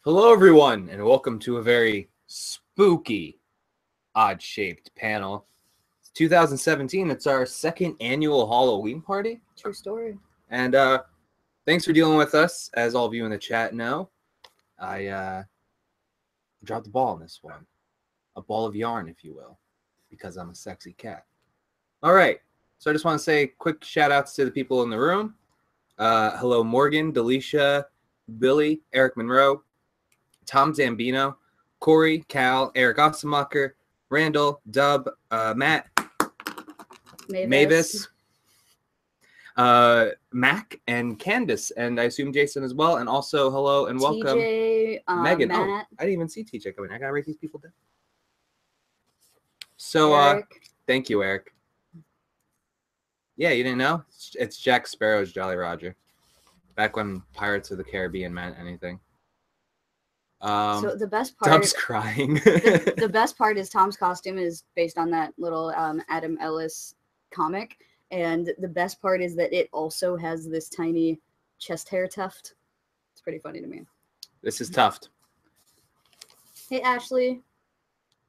Hello, everyone, and welcome to a very spooky, odd-shaped panel. It's 2017. It's our second annual Halloween party. True story. And thanks for dealing with us. As all of you in the chat know, I dropped the ball in this one. A ball of yarn, if you will, because I'm a sexy cat. All right. So I just want to say quick shout-outs to the people in the room. Hello, Morgan, Delisha, Billy, Eric Monroe, Tom Zambino, Corey, Cal, Eric Ossemacher, Randall, Dub, Matt, Mavis, Mac, and Candace, and I assume Jason as well. And also, hello and welcome, TJ, Megan. Matt. Oh, I didn't even see TJ coming. I gotta write these people down. So, Eric. Thank you, Eric. Yeah, you didn't know? It's Jack Sparrow's Jolly Roger. Back when Pirates of the Caribbean meant anything. So the best part, Dub's crying. the best part is Tom's costume is based on that little Adam Ellis comic, and the best part is that it also has this tiny chest hair tuft. It's pretty funny to me. This is Tuft. Hey Ashley.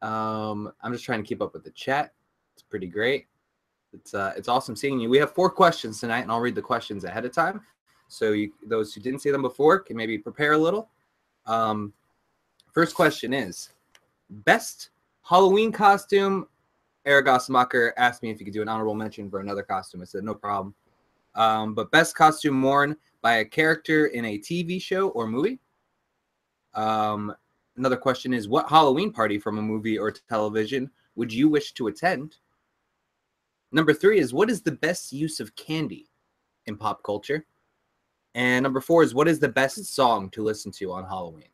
I'm just trying to keep up with the chat. It's pretty great. It's awesome seeing you. We have 4 questions tonight, and I'll read the questions ahead of time, so those who didn't see them before can maybe prepare a little. First question is, best Halloween costume. Eric Ossemacher asked me if you could do an honorable mention for another costume. I said, no problem. But best costume worn by a character in a TV show or movie. Another question is, what Halloween party from a movie or television would you wish to attend? Number 3 is, what is the best use of candy in pop culture? And number 4 is, what is the best song to listen to on Halloween?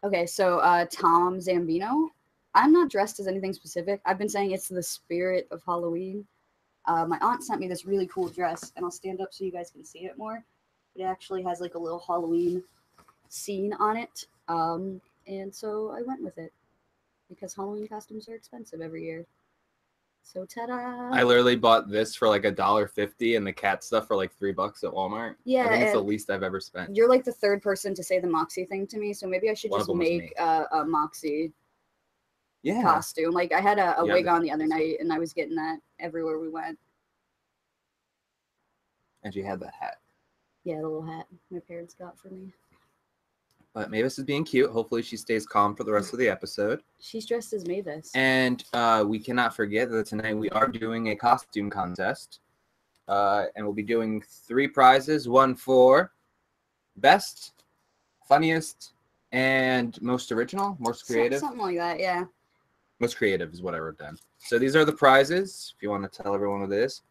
Okay, so Tom Zambino. I'm not dressed as anything specific. I've been saying it's the spirit of Halloween. My aunt sent me this really cool dress, and I'll stand up so you guys can see it more. It actually has like a little Halloween scene on it, and so I went with it because Halloween costumes are expensive every year. So ta-da! I literally bought this for like $1.50 and the cat stuff for like $3 at Walmart. Yeah, I think it's the least I've ever spent. You're like the third person to say the Moxie thing to me, so maybe I should One just of them was make a Moxie Yeah. costume. Like I had a Yeah, wig on the other night, and I was getting that everywhere we went. And she had the hat. Yeah, the little hat my parents got for me. But Mavis is being cute. Hopefully she stays calm for the rest of the episode. She's dressed as Mavis. And we cannot forget that tonight we are doing a costume contest. And we'll be doing 3 prizes. One for best, funniest, and most original, most creative. Something like that, yeah. Most creative is what I wrote down. So these are the prizes, if you want to tell everyone what it is.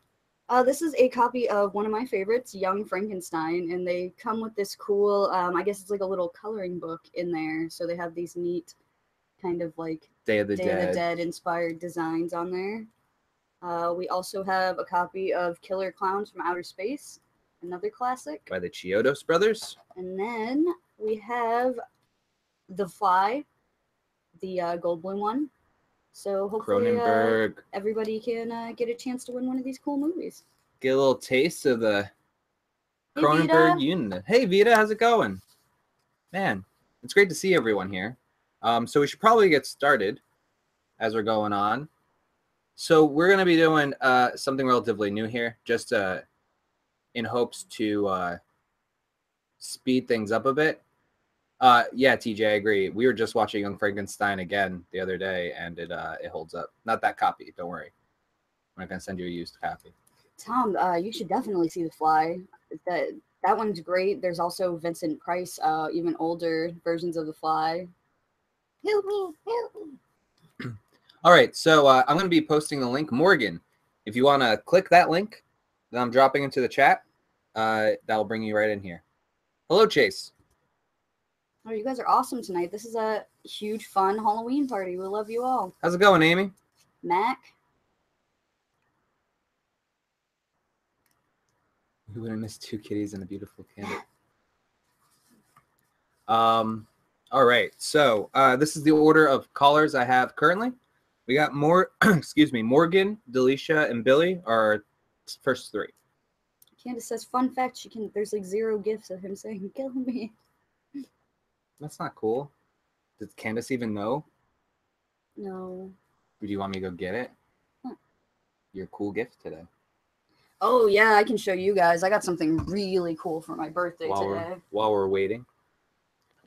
This is a copy of one of my favorites, Young Frankenstein, and they come with this cool, I guess it's like a little coloring book in there. So they have these neat kind of like Day of the Dead inspired designs on there. We also have a copy of Killer Clowns from Outer Space, another classic. By the Chiodos brothers. And then we have The Fly, the Goldblum one. So hopefully everybody can get a chance to win one of these cool movies. Get a little taste of the Cronenberg unit. Hey, Vita, how's it going? Man, it's great to see everyone here. So we should probably get started as we're going on. So we're going to be doing something relatively new here, just in hopes to speed things up a bit. Yeah, TJ, I agree. We were just watching Young Frankenstein again the other day, and it holds up. Not that copy, don't worry. I'm not going to send you a used copy. Tom, you should definitely see The Fly. That one's great. There's also Vincent Price, even older versions of The Fly. Help me. All right, so I'm going to be posting the link. Morgan, if you want to click that link that I'm dropping into the chat, that'll bring you right in here. Hello, Chase. Oh, you guys are awesome tonight. This is a huge, fun Halloween party. We love you all. How's it going, Amy? Mac? We would have missed 2 kitties and a beautiful candle. All right, so this is the order of callers I have currently. We got Morgan, Delisha, and Billy are our first 3. Candace says, fun fact, there's like 0 gifs of him saying, kill me. That's not cool. Does Candace even know? No. Do you want me to go get it? Huh. Your cool gift today. Oh yeah, I can show you guys. I got something really cool for my birthday today. While we're waiting.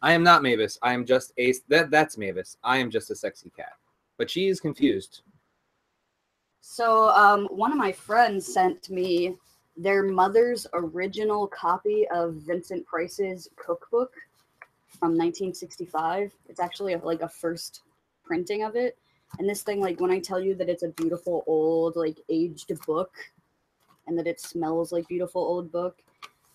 I am not Mavis. I am just a that's Mavis. I am just a sexy cat. But she is confused. So one of my friends sent me their mother's original copy of Vincent Price's cookbook from 1965. It's actually like a first printing of it. And this thing, like when I tell you that it's a beautiful old, like aged book, and that it smells like beautiful old book,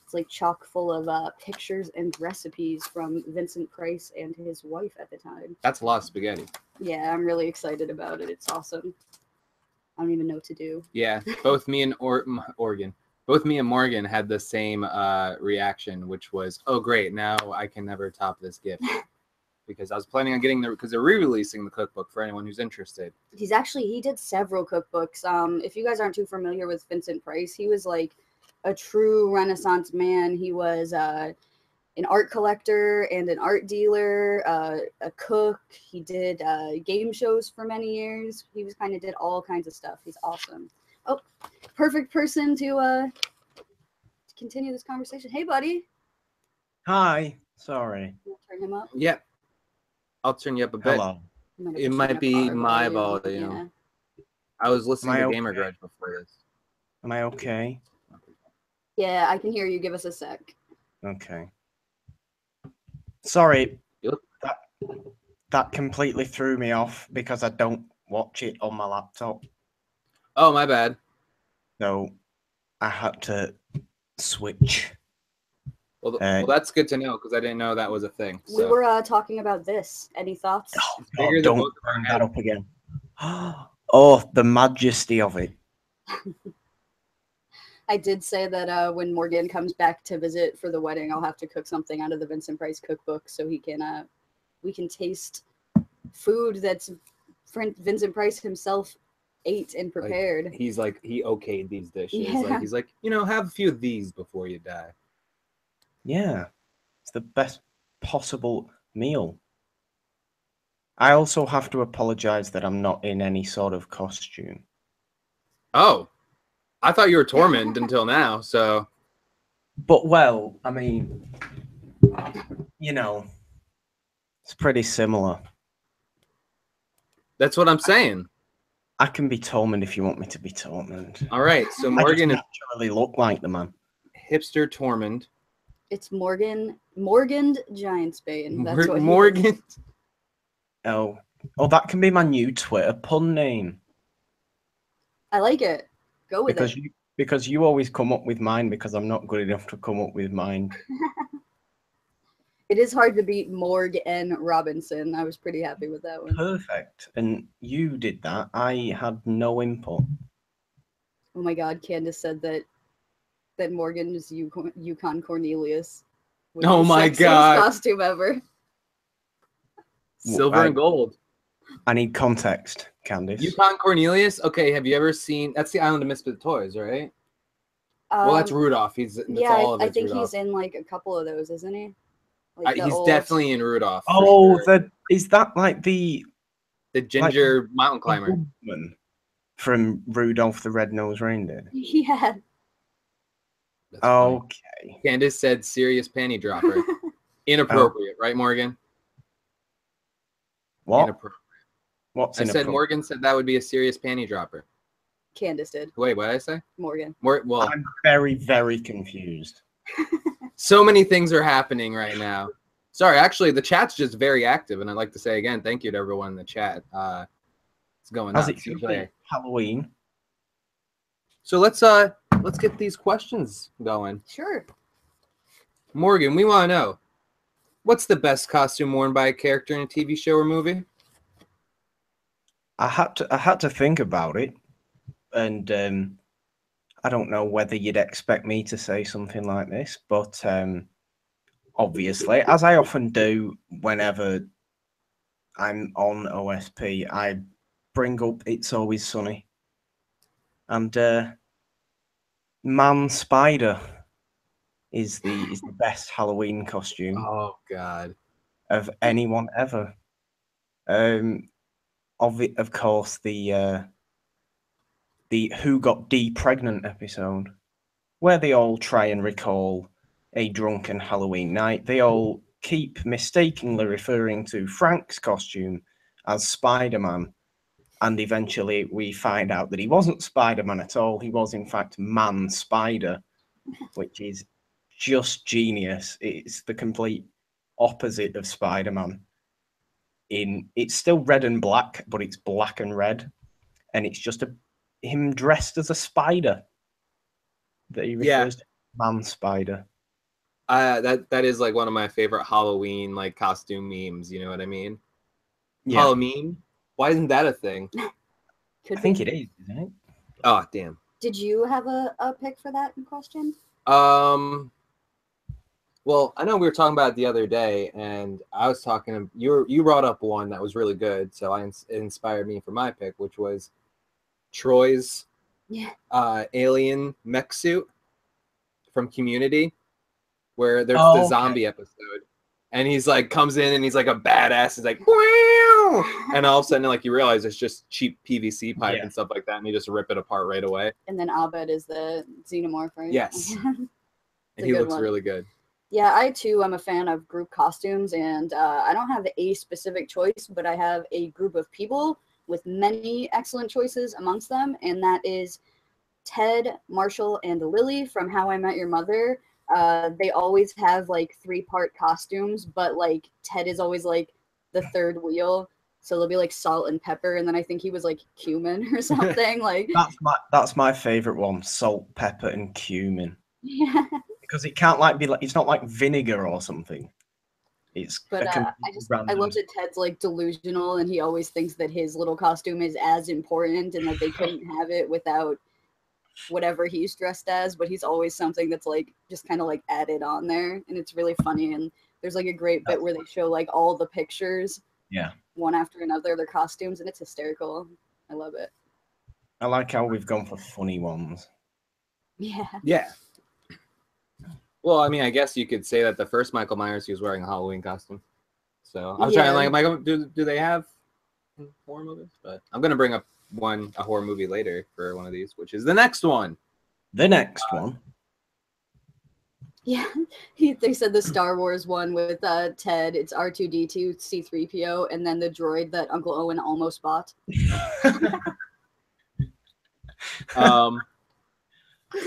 it's like chock full of pictures and recipes from Vincent Price and his wife at the time. That's a lot of spaghetti. Yeah, I'm really excited about it. It's awesome. I don't even know what to do. Yeah, both me and both me and Morgan had the same reaction, which was, oh great, now I can never top this gift. Because I was planning on getting because they're re-releasing the cookbook for anyone who's interested. He did several cookbooks. If you guys aren't too familiar with Vincent Price, he was like a true Renaissance man. He was an art collector and an art dealer, a cook. He did game shows for many years. He was did all kinds of stuff. He's awesome. Oh, perfect person to continue this conversation. Hey, buddy. Hi. Sorry. Turn him up. Yeah. I'll turn you up a bit. Hello. It might be my volume. Yeah. I was listening to okay? Gamer Grudge before this. Am I okay? Yeah, I can hear you. Give us a sec. Okay. Sorry. Yep. That completely threw me off because I don't watch it on my laptop. Oh, my bad. So I had to switch. Well, that's good to know because I didn't know that was a thing. So. We were talking about this. Any thoughts? Oh, don't bring that up again. Oh, the majesty of it. I did say that when Morgan comes back to visit for the wedding, I'll have to cook something out of the Vincent Price cookbook so we can taste food that's Vincent Price himself ate and prepared. Like, he okayed these dishes. Yeah. He's like, have a few of these before you die. Yeah, it's the best possible meal. I also have to apologize that I'm not in any sort of costume. Oh, I thought you were Tormund until now, so. But, well, I mean, it's pretty similar. That's what I'm saying. I can be Tormund if you want me to be Tormund. All right, so Morgan I just naturally look like the man. Hipster Tormund. It's Morgan Giantsbane. That's what Morgan. Oh, that can be my new Twitter pun name. I like it. Go with it. Because you always come up with mine because I'm not good enough to come up with mine. It is hard to beat Morgan Robinson. I was pretty happy with that one. Perfect. And you did that. I had no input. Oh my God, Candace said that Morgan is Yukon Cornelius. Oh my God. Costume ever. Silver and gold. I need context, Candice. Yukon Cornelius? Okay, have you ever seen... That's the Island of Misfit Toys, right? Well, that's Rudolph. I think he's in like a couple of those, isn't he? Like he's definitely in Rudolph. Oh, sure. Is that like the ginger mountain climber from Rudolph the Red-Nosed Reindeer? Yeah. Okay. Candace said serious panty dropper. Inappropriate, right, Morgan? What? Inappropriate. What's I said Morgan said that would be a serious panty dropper. Candace did. Wait, what did I say? Morgan. Well, I'm very, very confused. So many things are happening right now. Sorry, actually, the chat's just very active, and I'd like to say again, thank you to everyone in the chat. It's going on. Halloween. So let's get these questions going. Sure. Morgan, we want to know, what's the best costume worn by a character in a TV show or movie? I had to think about it, and I don't know whether you'd expect me to say something like this, but obviously, as I often do whenever I'm on OSP, I bring up It's Always Sunny. And Man Spider is the best Halloween costume. Oh God. of anyone ever. Of course, the Who Got Dee Pregnant episode, where they all try and recall a drunken Halloween night. They all keep mistakenly referring to Frank's costume as Spider-Man, and eventually we find out that he wasn't Spider-Man at all. He was, in fact, Man Spider, which is just genius. It's the complete opposite of Spider-Man. It's still red and black, but it's black and red, and it's just him dressed as a spider that he refers to as Man Spider. That is like one of my favorite Halloween like costume memes. You know what I mean? Yeah. Halloween? Why isn't that a thing? I think it is, isn't it? Oh damn. Did you have a pick for that in question? Well, I know we were talking about it the other day, and I was talking. You brought up one that was really good, so it inspired me for my pick, which was Troy's alien mech suit from Community, where there's the zombie episode, and he's like comes in and he's like a badass. He's like, wow, and all of a sudden like you realize it's just cheap PVC pipe and stuff like that, and you just rip it apart right away. And then Abed is the xenomorph, right? Yes, and he looks really good. Yeah, I too am a fan of group costumes, and I don't have a specific choice, but I have a group of people with many excellent choices amongst them, and that is Ted, Marshall, and Lily from How I Met Your Mother. They always have like 3-part costumes, but like Ted is always like the third wheel, so they'll be like salt and pepper, and then I think he was like cumin or something. Like that's my favorite one: salt, pepper, and cumin. Yeah. Because it can't like be like it's not like vinegar or something. But I love that Ted's like delusional, and he always thinks that his little costume is as important, and that they couldn't have it without whatever he's dressed as. But he's always something that's like just kind of like added on there, and it's really funny. And there's like a great bit where they show like all the pictures, one after another, their costumes, and it's hysterical. I love it. I like how we've gone for funny ones. Yeah. Well, I mean, I guess you could say that the first Michael Myers, he was wearing a Halloween costume. So I was trying to like, do they have horror movies? But I'm gonna bring up a horror movie later for one of these, which is the next one. The next one. Yeah, they said the Star Wars one with Ted. It's R2D2, C3PO, and then the droid that Uncle Owen almost bought.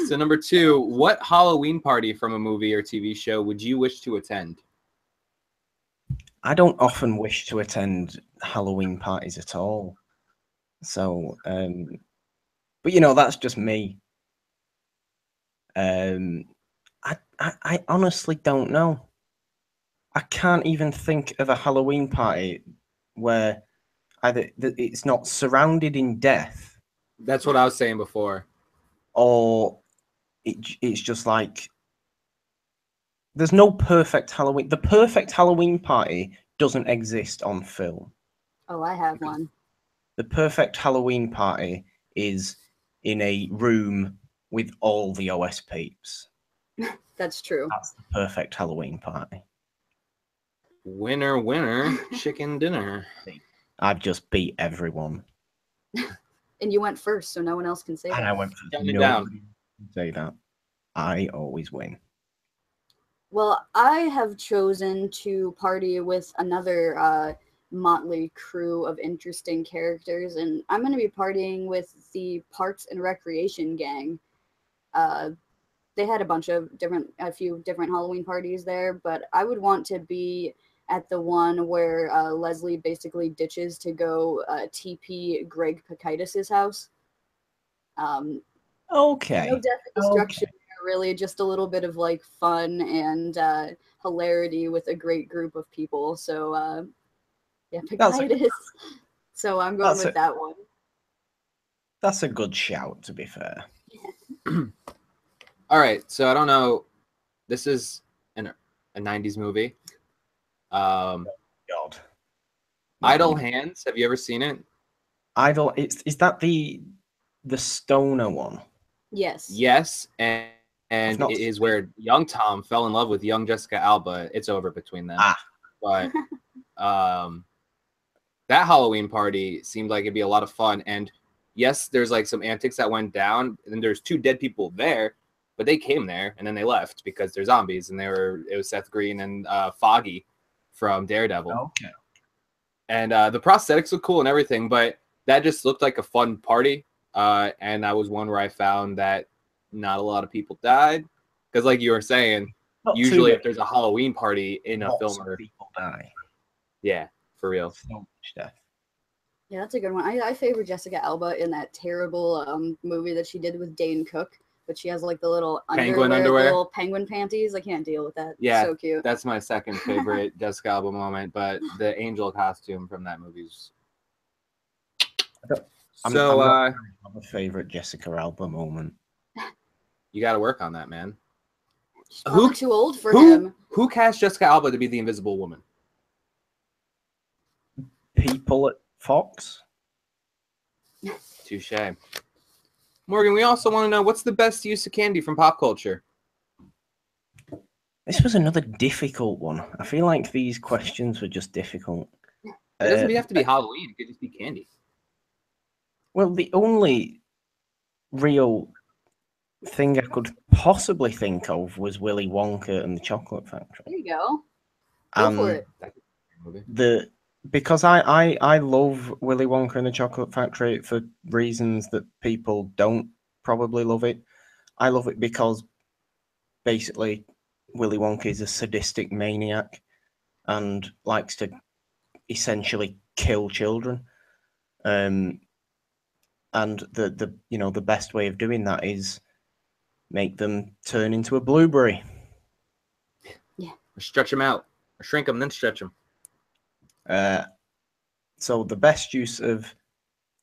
So number 2, what Halloween party from a movie or TV show would you wish to attend? I don't often wish to attend Halloween parties at all. So, but you know, that's just me. I honestly don't know. I can't even think of a Halloween party where either it's not surrounded in death. That's what I was saying before. Or it's just like there's no perfect Halloween. The perfect Halloween party doesn't exist on film. Oh, I have one. The perfect Halloween party is in a room with all the OS peeps. That's true. That's the perfect Halloween party. Winner, winner, chicken dinner. I've just beat everyone. And you went first, so no one else can say that. And I went first. Count it down. Say that. I always win. Well, I have chosen to party with another motley crew of interesting characters, and I'm going to be partying with the Parks and Recreation gang. They had a few different Halloween parties there, but I would want to be at the one where Leslie basically ditches to go TP Greg Pakaitis' house. Okay. No death and destruction, really, just a little bit of like fun and hilarity with a great group of people. So yeah, Pakaitis. So I'm going with that one. That's a good shout, to be fair. All right, so I don't know. This is a 90s movie. God. Idle Hands. Have you ever seen it? Idle. Is that the stoner one? Yes. Yes, and it is where young Tom fell in love with young Jessica Alba. It's over between them. but that Halloween party seemed like it'd be a lot of fun. And yes, there's like some antics that went down, and there's 2 dead people there, but they came there and then they left because they're zombies, and it was Seth Green and Foggy from Daredevil. Okay. And the prosthetics look cool and everything, but that just looked like a fun party. And that was one where I found that not a lot of people died. Because like you were saying, Not usually too if there's a Halloween party in a lots film, of or people die. yeah, for real. So much death. Yeah, that's a good one. I favor Jessica Alba in that terrible movie that she did with Dane Cook, but she has like the little Penguin the underwear? little penguin panties. I can't deal with that. Yeah, So cute. That's my second favorite Jessica Alba moment, but the angel costume from that movie's. I'm So not a favorite Jessica Alba moment. you got to work on that, man. She's probably too old for him. Who cast Jessica Alba to be the Invisible Woman? People at Fox. Touche. Morgan, we also want to know, what's the best use of candy from pop culture? This was another difficult one. I feel like these questions were just difficult. It doesn't have to be Halloween. It could just be candy. Well, the only real thing I could possibly think of was Willy Wonka and the Chocolate Factory. There you go. Go for it. Because I love Willy Wonka and the Chocolate Factory for reasons that people don't probably love it. I love it because basically Willy Wonka is a sadistic maniac and likes to essentially kill children. And the best way of doing that is make them turn into a blueberry. Yeah. Or stretch them out. Or shrink them, then stretch them. So the best use of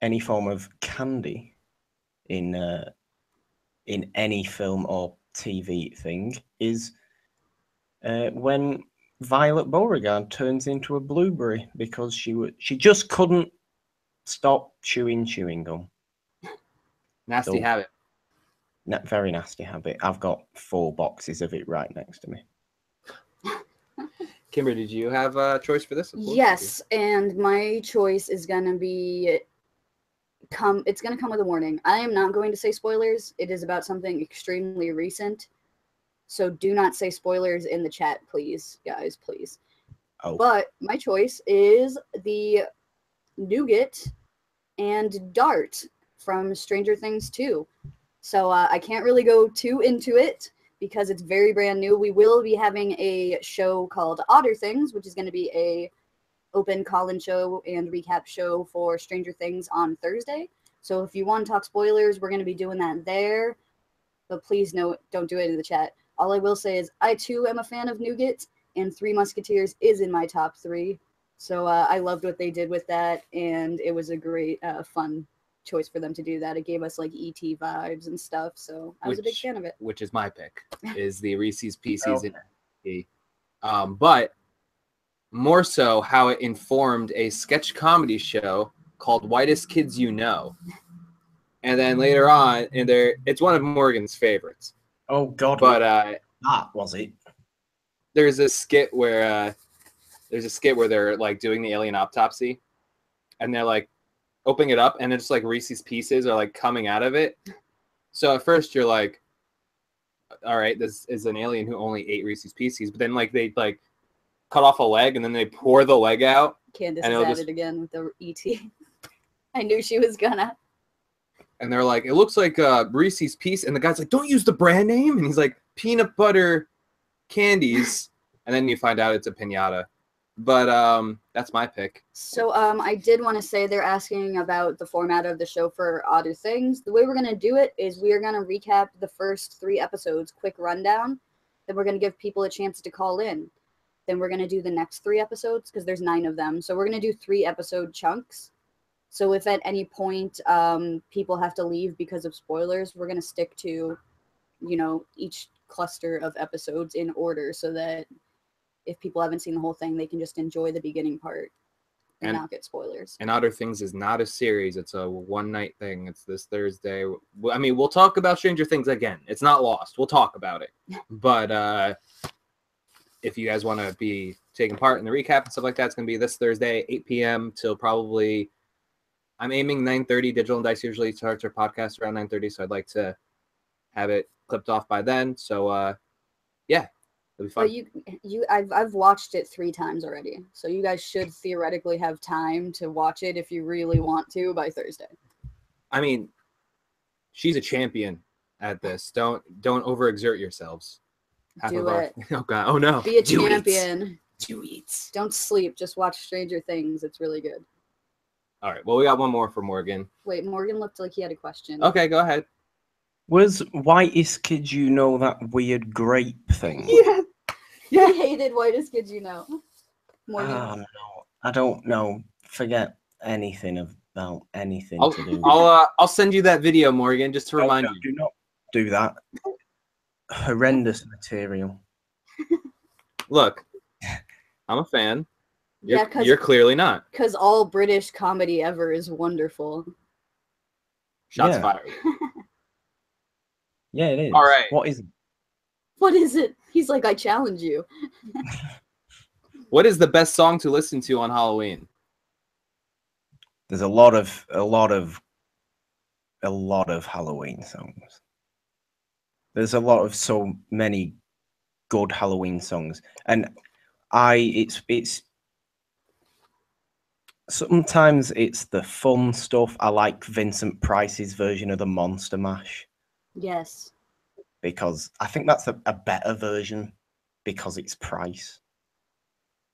any form of candy in any film or TV thing is when Violet Beauregard turns into a blueberry because she just couldn't stop chewing gum. Nasty habit. Very nasty habit. I've got 4 boxes of it right next to me. Kimber, did you have a choice for this? Yes, and my choice is gonna be it's gonna come with a warning. I am not going to say spoilers. It is about something extremely recent. So do not say spoilers in the chat, please, guys, please. Oh. But my choice is the Nougat and Dart from Stranger Things 2. So I can't really go too into it because it's very brand new. We will be having a show called Otter Things, which is going to be a open call-in show and recap show for Stranger Things on Thursday. So if you want to talk spoilers, we're going to be doing that there. But please don't do it in the chat. All I will say is I too am a fan of Nougat, and Three Musketeers is in my top 3. So I loved what they did with that, and it was a great, fun choice for them to do that. It gave us like E.T. vibes and stuff, so I was a big fan of it. Which is my pick, is the Reese's Pieces in E.T. But more so how it informed a sketch comedy show called Whitest Kids You Know. And then later on, it's one of Morgan's favorites. Oh God! But that was it. There's a skit where they're like doing the alien autopsy, and they're like opening it up, and it's like Reese's Pieces are like coming out of it. So at first you're like, all right, this is an alien who only ate Reese's Pieces, but then like they like cut off a leg and then they pour the leg out. Candace is at it again with the E.T. I knew she was gonna. And they're like, it looks like Reese's Piece, and the guy's like, don't use the brand name, and he's like, peanut butter candies, and then you find out it's a piñata. But that's my pick. So I did want to say they're asking about the format of the show for Otter Things. The way we're going to do it is we are going to recap the first 3 episodes, quick rundown. Then we're going to give people a chance to call in. Then we're going to do the next 3 episodes because there's 9 of them. So we're going to do 3 episode chunks. So if at any point people have to leave because of spoilers, we're going to stick to, each cluster of episodes in order so that if people haven't seen the whole thing, they can just enjoy the beginning part and not get spoilers. And Otter Things is not a series. It's a one-night thing. It's this Thursday. I mean, we'll talk about Stranger Things again. It's not lost. We'll talk about it. But if you guys want to be taking part in the recap and stuff like that. It's going to be this Thursday, 8 p.m. till probably, I'm aiming 9:30. Digital and Dice usually starts our podcast around 9:30, so I'd like to have it clipped off by then. So, yeah, it'll be fun. But I've watched it 3 times already, so you guys should theoretically have time to watch it if you really want to by Thursday. I mean, she's a champion at this. Don't overexert yourselves. Do it. Oh God! Oh no! Be a champion. Do it. Don't sleep. Just watch Stranger Things. It's really good. All right. Well, we got one more for Morgan. Wait, Morgan looked like he had a question. Okay, go ahead. Was Whitest Kid You Know that weird grape thing? Yeah. I hated Whitest Kid You Know. Morgan. Oh, no. I don't know. Forget anything about anything to do with I'll send you that video, Morgan, just to remind you. Do not do that. Horrendous material. Look, I'm a fan. Yeah, you're clearly not. Because all British comedy ever is wonderful. Shots Yeah. fired. Yeah, it is. All right. What is it? What is it? He's like, I challenge you. What is the best song to listen to on Halloween? There's a lot of Halloween songs. There's a lot of so many good Halloween songs, and it's sometimes it's the fun stuff. I like Vincent Price's version of the Monster Mash Yes. because I think that's a better version because it's Price.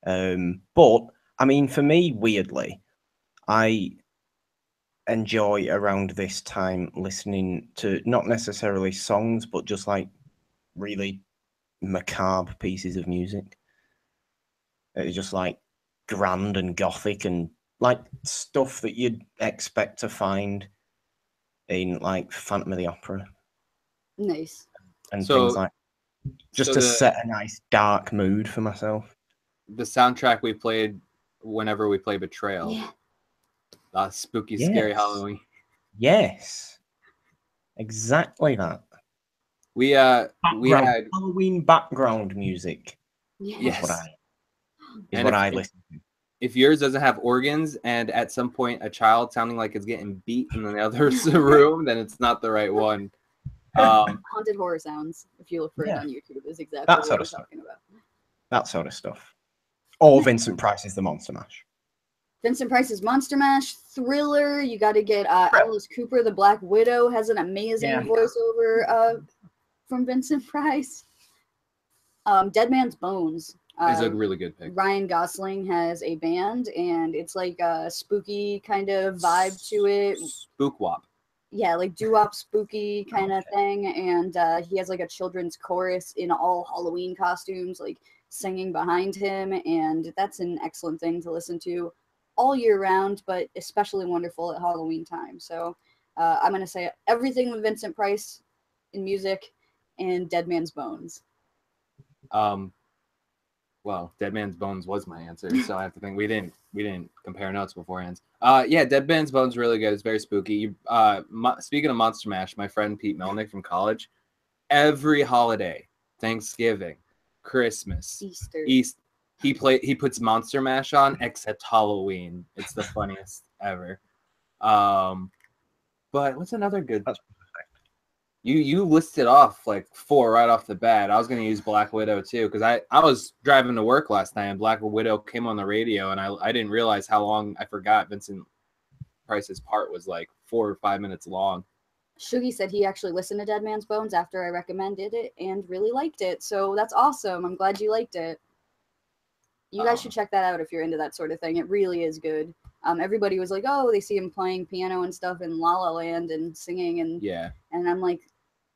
But I mean, for me, weirdly, I enjoy around this time listening to not necessarily songs, but just like really macabre pieces of music. It's just like grand and gothic and like stuff that you'd expect to find in like Phantom of the Opera Nice. and So- things like just to set a nice dark mood for myself. The soundtrack we played whenever we play Betrayal. Yeah. Spooky, scary Yes. Halloween. Yes, exactly that. We had Halloween background music. Yes. Is And what if- I listen to. if yours doesn't have organs and at some point a child sounding like it's getting beat in the other room, then it's not the right one. Haunted horror sounds, if you look for Yeah. it on YouTube, is exactly That what sort we're of stuff. talking about. That sort of stuff. Or Vincent Price's The Monster Mash. Vincent Price's Monster Mash, Thriller. You got to get Alice Cooper, the Black Widow, has an amazing voiceover from Vincent Price. Dead Man's Bones. Is a really good pick. Ryan Gosling has a band, and it's like a spooky kind of vibe to it. Spook Wop. Yeah, like doo-wop spooky kind of thing. And he has like a children's chorus in all Halloween costumes, like singing behind him. And that's an excellent thing to listen to all year round, but especially wonderful at Halloween time. So I'm going to say everything with Vincent Price in music and Dead Man's Bones. Well, Dead Man's Bones was my answer, so I have to think we didn't compare notes beforehand. Yeah, Dead Man's Bones really good. It's very spooky. Speaking of Monster Mash, my friend Pete Melnick from college, every holiday, Thanksgiving, Christmas, Easter. He puts Monster Mash on, except Halloween. It's the funniest ever. But what's another good? You listed off like 4 right off the bat. I was gonna use Black Widow too, because I was driving to work last night and Black Widow came on the radio, and I didn't realize how long. I forgot Vincent Price's part was like 4 or 5 minutes long. Shuggy said he actually listened to Dead Man's Bones after I recommended it and really liked it. So that's awesome. I'm glad you liked it. You guys should check that out if you're into that sort of thing. It really is good. Everybody was like, oh, they see him playing piano and stuff in La La Land and singing. And Yeah. And I'm like,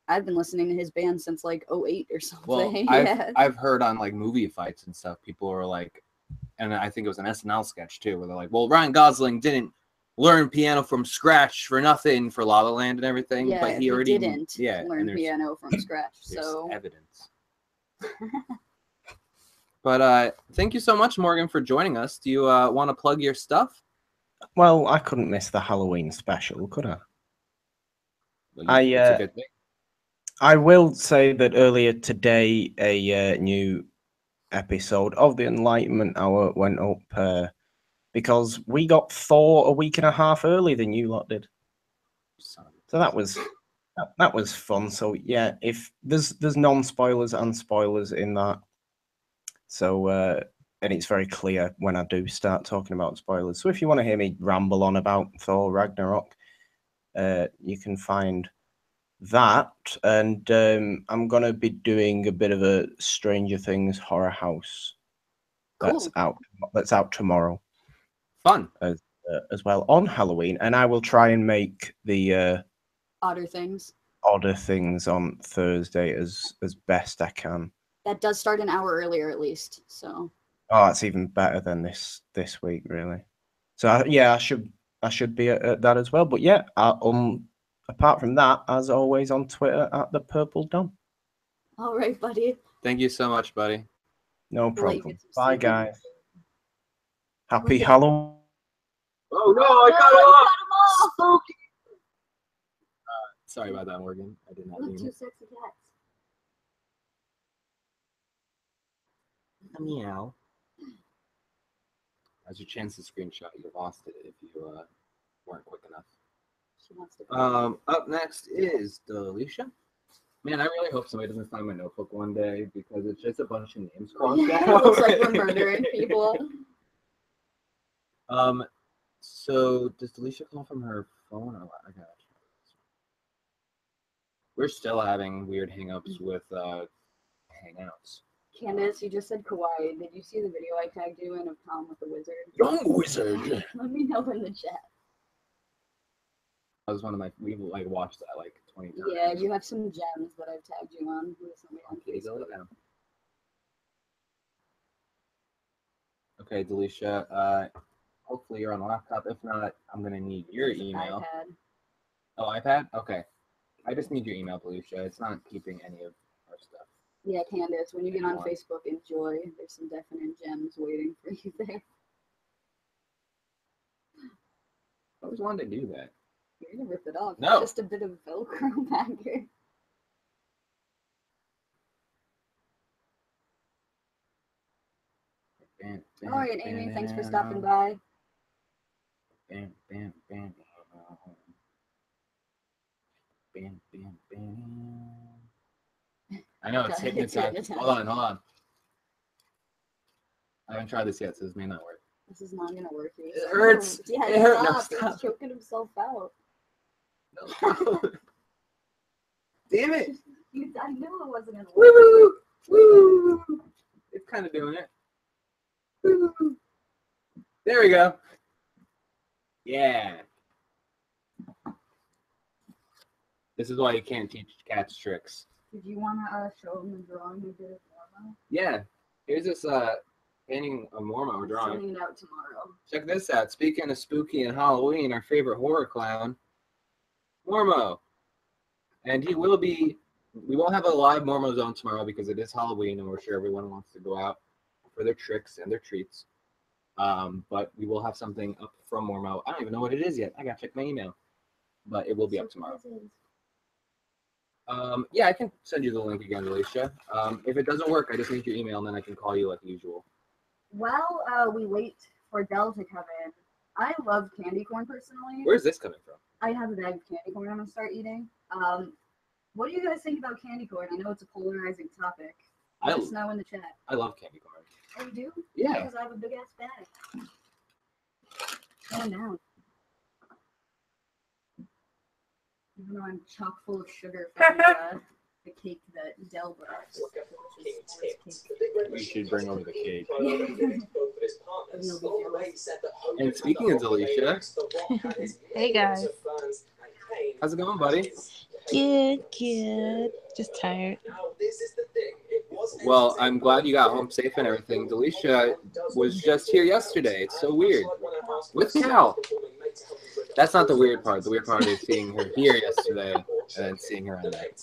I've been listening to his band since like 2008 or something. Well, I've heard on like movie fights and stuff, people are like, and I think it was an SNL sketch too, where they're like, well, Ryan Gosling didn't learn piano from scratch for nothing for La La Land and everything, Yeah, but he already didn't learn piano from scratch. So evidence. But thank you so much, Morgan, for joining us. Do you want to plug your stuff? Well, I couldn't miss the Halloween special, could I? Well, it's a good thing. I will say that earlier today, a new episode of the Enlightenment Hour went up because we got Thor a week and a half earlier than you lot did. So that was fun. So yeah, if there's non-spoilers and spoilers in that. So and it's very clear when I do start talking about spoilers. So if you want to hear me ramble on about Thor Ragnarok, you can find that. And I'm gonna be doing a bit of a Stranger Things Horror House. That's Cool. out tomorrow. Fun. As well on Halloween, and I will try and make the Odder Things. Odder Things on Thursday as best I can. That does start an hour earlier, at least. So. Oh, that's even better than this week, really. So I should be at that as well. But yeah, apart from that, as always on Twitter at the Purple Dom. All right, buddy. Thank you so much, buddy. No problem. Bye, sleep. guys. Happy Halloween. Oh no, I cut it off. Spooky. Sorry about that, Morgan. I did not Look, mean 2 it. sexy cats. Meow. As your chance to screenshot, you lost it if you weren't quick enough. She wants to. Up next is Delisha. Man, I really hope somebody doesn't find my notebook one day because it's just a bunch of names crossed Yeah, out. it looks like we're murdering people. So does Delisha call from her phone or what? I got you. We're still having weird hangups with Hangouts. Candace, you just said kawaii. Did you see the video I tagged you in of Tom with the wizard? Young wizard. Let me know in the chat. That was one of my. We like watched that like 20 times. Yeah, you have some gems that I've tagged you on recently on Okay, go Facebook. down. Okay, Delisha. Hopefully you're on a laptop. If not, I'm gonna need your It's an email. iPad. Oh, iPad. Okay. I just need your email, Delisha. It's not keeping any of our stuff. Yeah, Candace, when you get on Anyone. Facebook, enjoy. There's some definite gems waiting for you there. I always wanted to do that. You're gonna rip it off. No. It's just a bit of Velcro back here. Bam, All right, Amy, thanks for stopping by. Bam, bam, bam. Bam, bam, bam. I know, it's hypnotized. Hypnotized. Hold on. I haven't tried this yet, so this may not work. This is not gonna work. It hurts. Yeah, It hurts. No, stop. stop. He's choking himself out. No. Damn it. I knew it wasn't gonna work. Woo! Woo! It's kind of doing it. Woo! There we go. Yeah. This is why you can't teach cats tricks. Did you wanna show him the drawing we did of Mormo? Yeah. Here's this painting of Mormo we're I'm drawing. sending it out tomorrow. Check this out. Speaking of spooky and Halloween, our favorite horror clown, Mormo. And he will be, we won't have a live Mormo zone tomorrow because it is Halloween and we're sure everyone wants to go out for their tricks and their treats. But we will have something up from Mormo. I don't even know what it is yet. I gotta check my email. But it will be up tomorrow. Yeah, I can send you the link again, Alicia. If it doesn't work, I just need your email and then I can call you like usual. While we wait for Dell to come in, I love candy corn personally. Where's this coming from? I have a bag of candy corn I'm gonna start eating. What do you guys think about candy corn? I know it's a polarizing topic. Let us know in the chat. I love candy corn. Oh, you do? Yeah. Because I have a big ass bag. Going down. Even though I'm chock full of sugar from the cake that Dell brought. You should bring over the cake. You'll be jealous. And speaking of Delisha, Hey guys. how's it going, buddy? Good. Just tired. Well, I'm glad you got home safe and everything. Delisha was just here yesterday. It's so weird. With Cal. That's not the weird part. The weird part is seeing her here yesterday and then seeing her on night.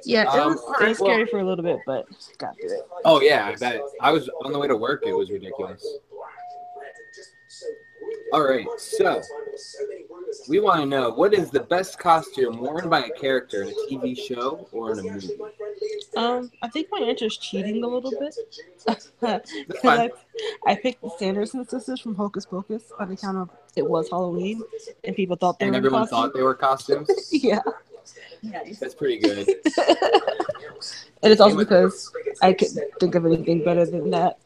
Yeah, it was Alright, scary for a little bit, but got through it. Oh, yeah, I bet. I was on the way to work. It was ridiculous. All right, so We want to know, what is the best costume worn by a character in a TV show or in a movie? I think my answer is cheating a little bit. That's Because fine. I picked the Sanderson sisters from Hocus Pocus on account of it was Halloween and people thought they And were in everyone costume. thought they were costumes? Yeah. Nice. That's pretty good. And it's also because I couldn't think of anything better than that.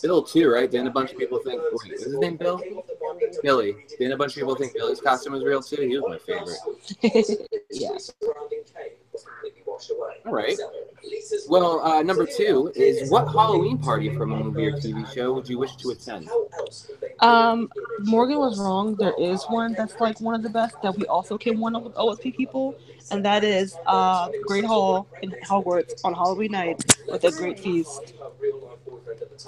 Bill too, right? Didn't a bunch of people think, wait, is his name Bill? Billy. Didn't a bunch of people think Billy's costume was real too? He was my favorite. Yeah. All right. Well, number 2 is, what Halloween party from a movie or TV show would you wish to attend? Morgan was wrong. There is one that's like one of the best that we also can one up with OSP people, and that is Great Hall in Hogwarts on Halloween night with a great feast.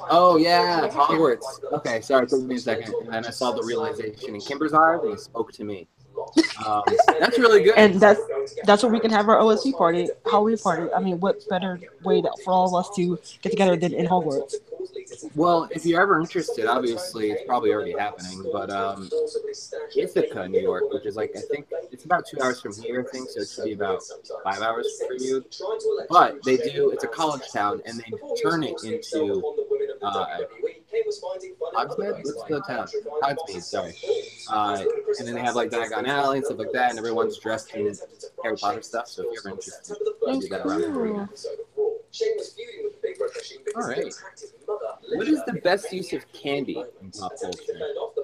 Oh, yeah, Hogwarts. Okay, sorry, it took me a second. And then I saw the realization in Kimber's eyes, and it spoke to me. That's really good. And that's where we can have our OSP party, Halloween party. I mean, what better way for all of us to get together than in Hogwarts? Well, if you're ever interested, obviously it's probably already happening, but Ithaca, New York, which is like, I think it's about 2 hours from here, I think, so it should be about 5 hours for you. But it's a college town, and they turn it into Hogsmeade? What's the town? Hogsmeade, sorry. And then they have like Diagon Alley and stuff like that, and everyone's dressed in Harry Potter stuff, so if you're ever interested, you can do that around the All right. What is the best use of candy in pop culture?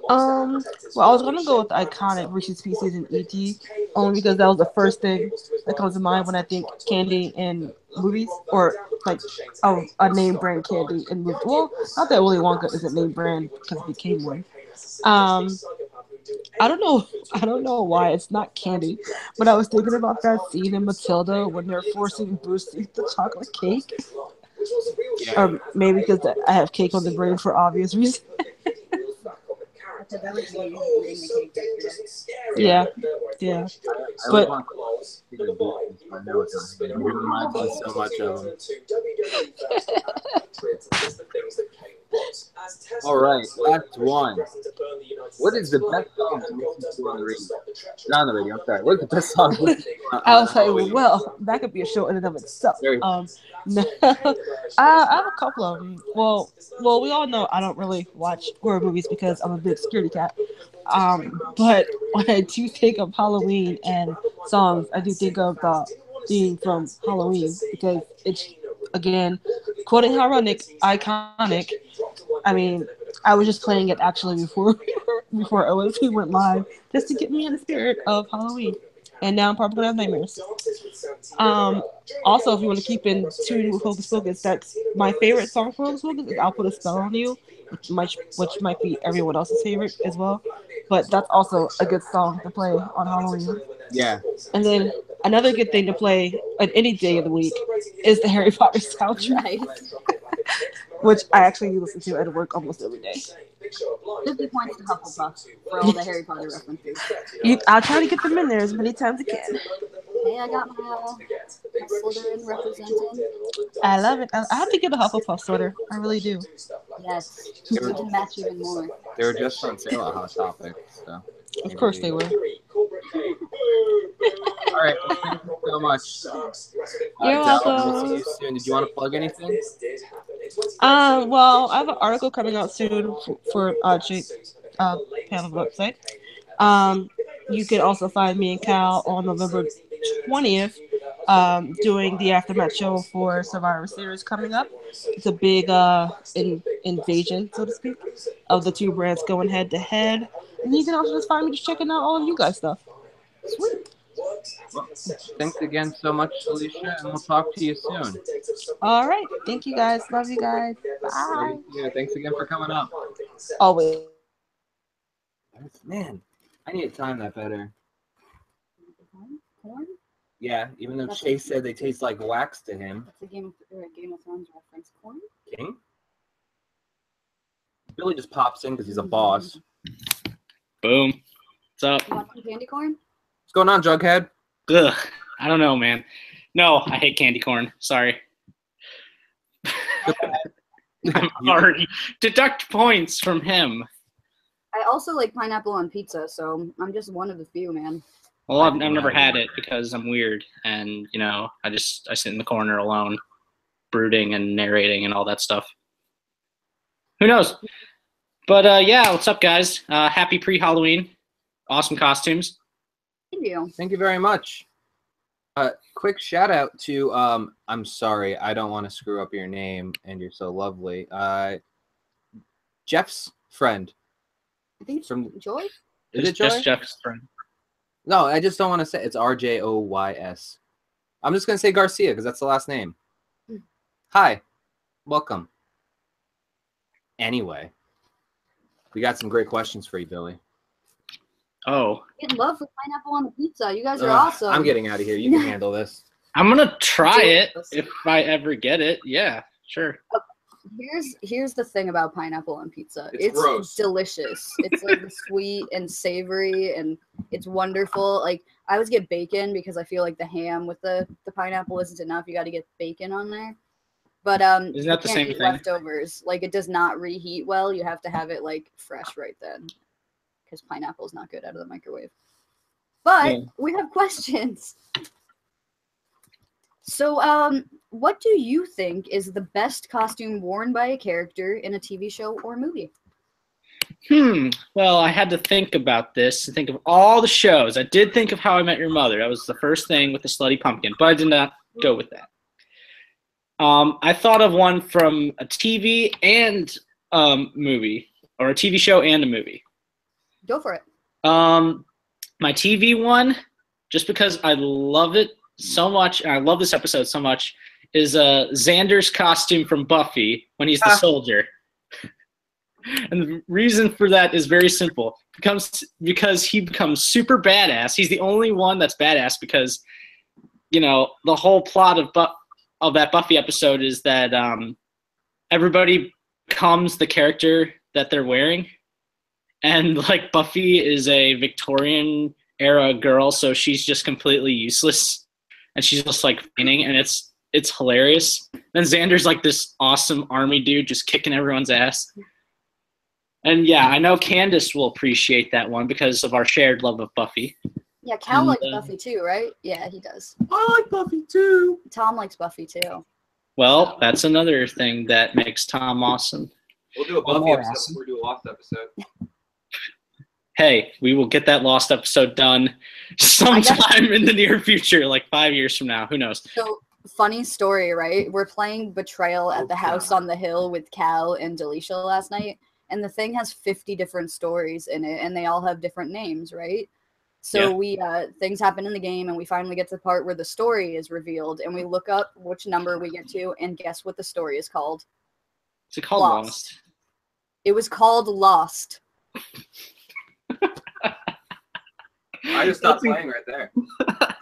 Well, I was gonna go with the iconic Reese's Pieces and E.T. only because that was the first thing that comes to mind when I think candy in movies, or like a name brand candy in movies. Well, not that Willy Wonka is a name brand because it became one. I don't know why it's not candy, but I was thinking about that scene in Matilda when they're forcing Bruce to eat the chocolate cake. Yeah. Or maybe because I have cake on the brain for obvious reasons. Yeah. But It reminds me so much of them. All right, last one. What is the best song to listen to on the radio? Not on the radio, I'm sorry. What is the best song to listen to I was Halloween? like, well, that could be a show in and of itself. Very- No, I have a couple of them. Well, we all know I don't really watch horror movies because I'm a big scaredy cat. But when I do think of Halloween and songs, I do think of the theme from Halloween because it's, again, quoting ironic, iconic. I mean, I was just playing it actually before OSP went live just to get me in the spirit of Halloween. And now I'm probably gonna have nightmares. Also, if you want to keep in tune with Hocus Pocus, that's my favorite song for Hocus Pocus is "I'll Put a Spell on You," which might be everyone else's favorite as well. But that's also a good song to play on Halloween. Yeah. And then another good thing to play on any day of the week is the Harry Potter soundtrack, Nice. which I actually listen to at work almost every day. 50 points to Hufflepuff for all the Harry Potter references. I'll try to get them in there as many times as I can. Hey, I got my Slytherin representing. I love it. I have to get a Hufflepuff sweater. I really do. Yes, we can match even more. They were just on sale at Hot Topic, so. Of course they were. All right, well, thank you so much. You're Del, welcome. We'll see you soon. Did you want to plug anything? Well, I have an article coming out soon for Jake panel website. You can also find me and Cal on November 20th, doing the aftermath show for Survivor Series coming up. It's a big invasion, so to speak, of the two brands going head to head. And you can also just find me just checking out all of you guys' stuff. Sweet. Well, thanks again so much, Alicia, and we'll talk to you soon. All right. Thank you guys. Love you guys. Bye. Yeah, thanks again for coming up. Always. Man, I need to time that better. Corn? Yeah, even though That's Chase said they taste like wax to him. That's a Game of Thrones reference. Corn? King? Billy just pops in because he's a boss. Boom. What's up? You want some candy corn? What's going on, Jughead? Ugh. I don't know, man. No, I hate candy corn. Sorry. I'm already deduct points from him. I also like pineapple on pizza, so I'm just one of the few, man. Well, I've never had it because I'm weird, and you know, I sit in the corner alone, brooding and narrating and all that stuff. Who knows? But yeah, what's up, guys? Happy pre-Halloween! Awesome costumes. Thank you. Thank you very much. Quick shout out to I'm sorry, I don't want to screw up your name, and you're so lovely. Jeff's friend. I think it's From Joy. Is it Joy? Just Jeff's friend. No, I just don't want to say it's RJOYS. I'm just gonna say Garcia because that's the last name. Hi, welcome. Anyway, we got some great questions for you, Billy. Oh, In love with pineapple on the pizza. You guys are awesome. I'm getting out of here. You can handle this. I'm gonna try it if I ever get it. Yeah, sure. Here's the thing about pineapple on pizza. It's It's gross. delicious. It's like sweet and savory, and it's wonderful. Like I always get bacon because I feel like the ham with the pineapple isn't enough. You got to get bacon on there. But Isn't you that the can't same eat thing? leftovers. Like it does not reheat well. You have to have it like fresh right then, because pineapple is not good out of the microwave. But Yeah. we have questions. So, what do you think is the best costume worn by a character in a TV show or movie? Well, I had to think about this and think of all the shows. I did think of How I Met Your Mother. That was the first thing with the slutty pumpkin, but I did not go with that. I thought of one from a TV and movie, or a TV show and a movie. Go for it. My TV one, just because I love it so much, and I love this episode so much, is Xander's costume from Buffy when he's the soldier. And the reason for that is very simple. Because he becomes super badass. He's the only one that's badass because, you know, the whole plot of that Buffy episode is that everybody becomes the character that they're wearing. And like Buffy is a Victorian era girl, so she's just completely useless. And she's just like fainting, and it's hilarious. Then Xander's like this awesome army dude just kicking everyone's ass. And yeah, I know Candace will appreciate that one because of our shared love of Buffy. Yeah, Cal And, likes Buffy too, right? Yeah, he does. I like Buffy too. Tom likes Buffy too. Well, that's another thing that makes Tom awesome. We'll do a One Buffy more episode awesome. before we do a Lost episode. Hey, we will get that Lost episode done sometime in the near future, like 5 years from now. Who knows? So, funny story, right? We're playing Betrayal at the house on the hill with Cal and Delisha last night, and the thing has 50 different stories in it, and they all have different names, right? So we things happen in the game, and we finally get to the part where the story is revealed, and we look up which number we get to, and guess what the story is called? Is it called Lost? It was called Lost. I just stopped playing right there.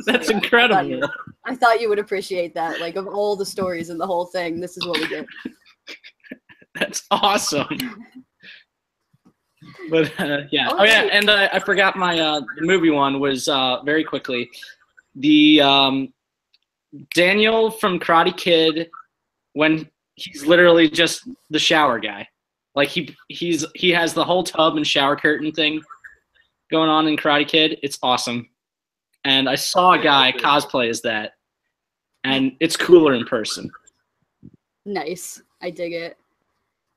That's Yeah, incredible. I thought you would appreciate that. Like, of all the stories in the whole thing, this is what we get. That's awesome. But yeah. Oh, Oh yeah, wait. and I forgot my the movie one was very quickly the Daniel from Karate Kid when he's literally just the shower guy. Like he has the whole tub and shower curtain thing going on in Karate Kid. It's awesome. And I saw a guy cosplay as that, and it's cooler in person. Nice. I dig it.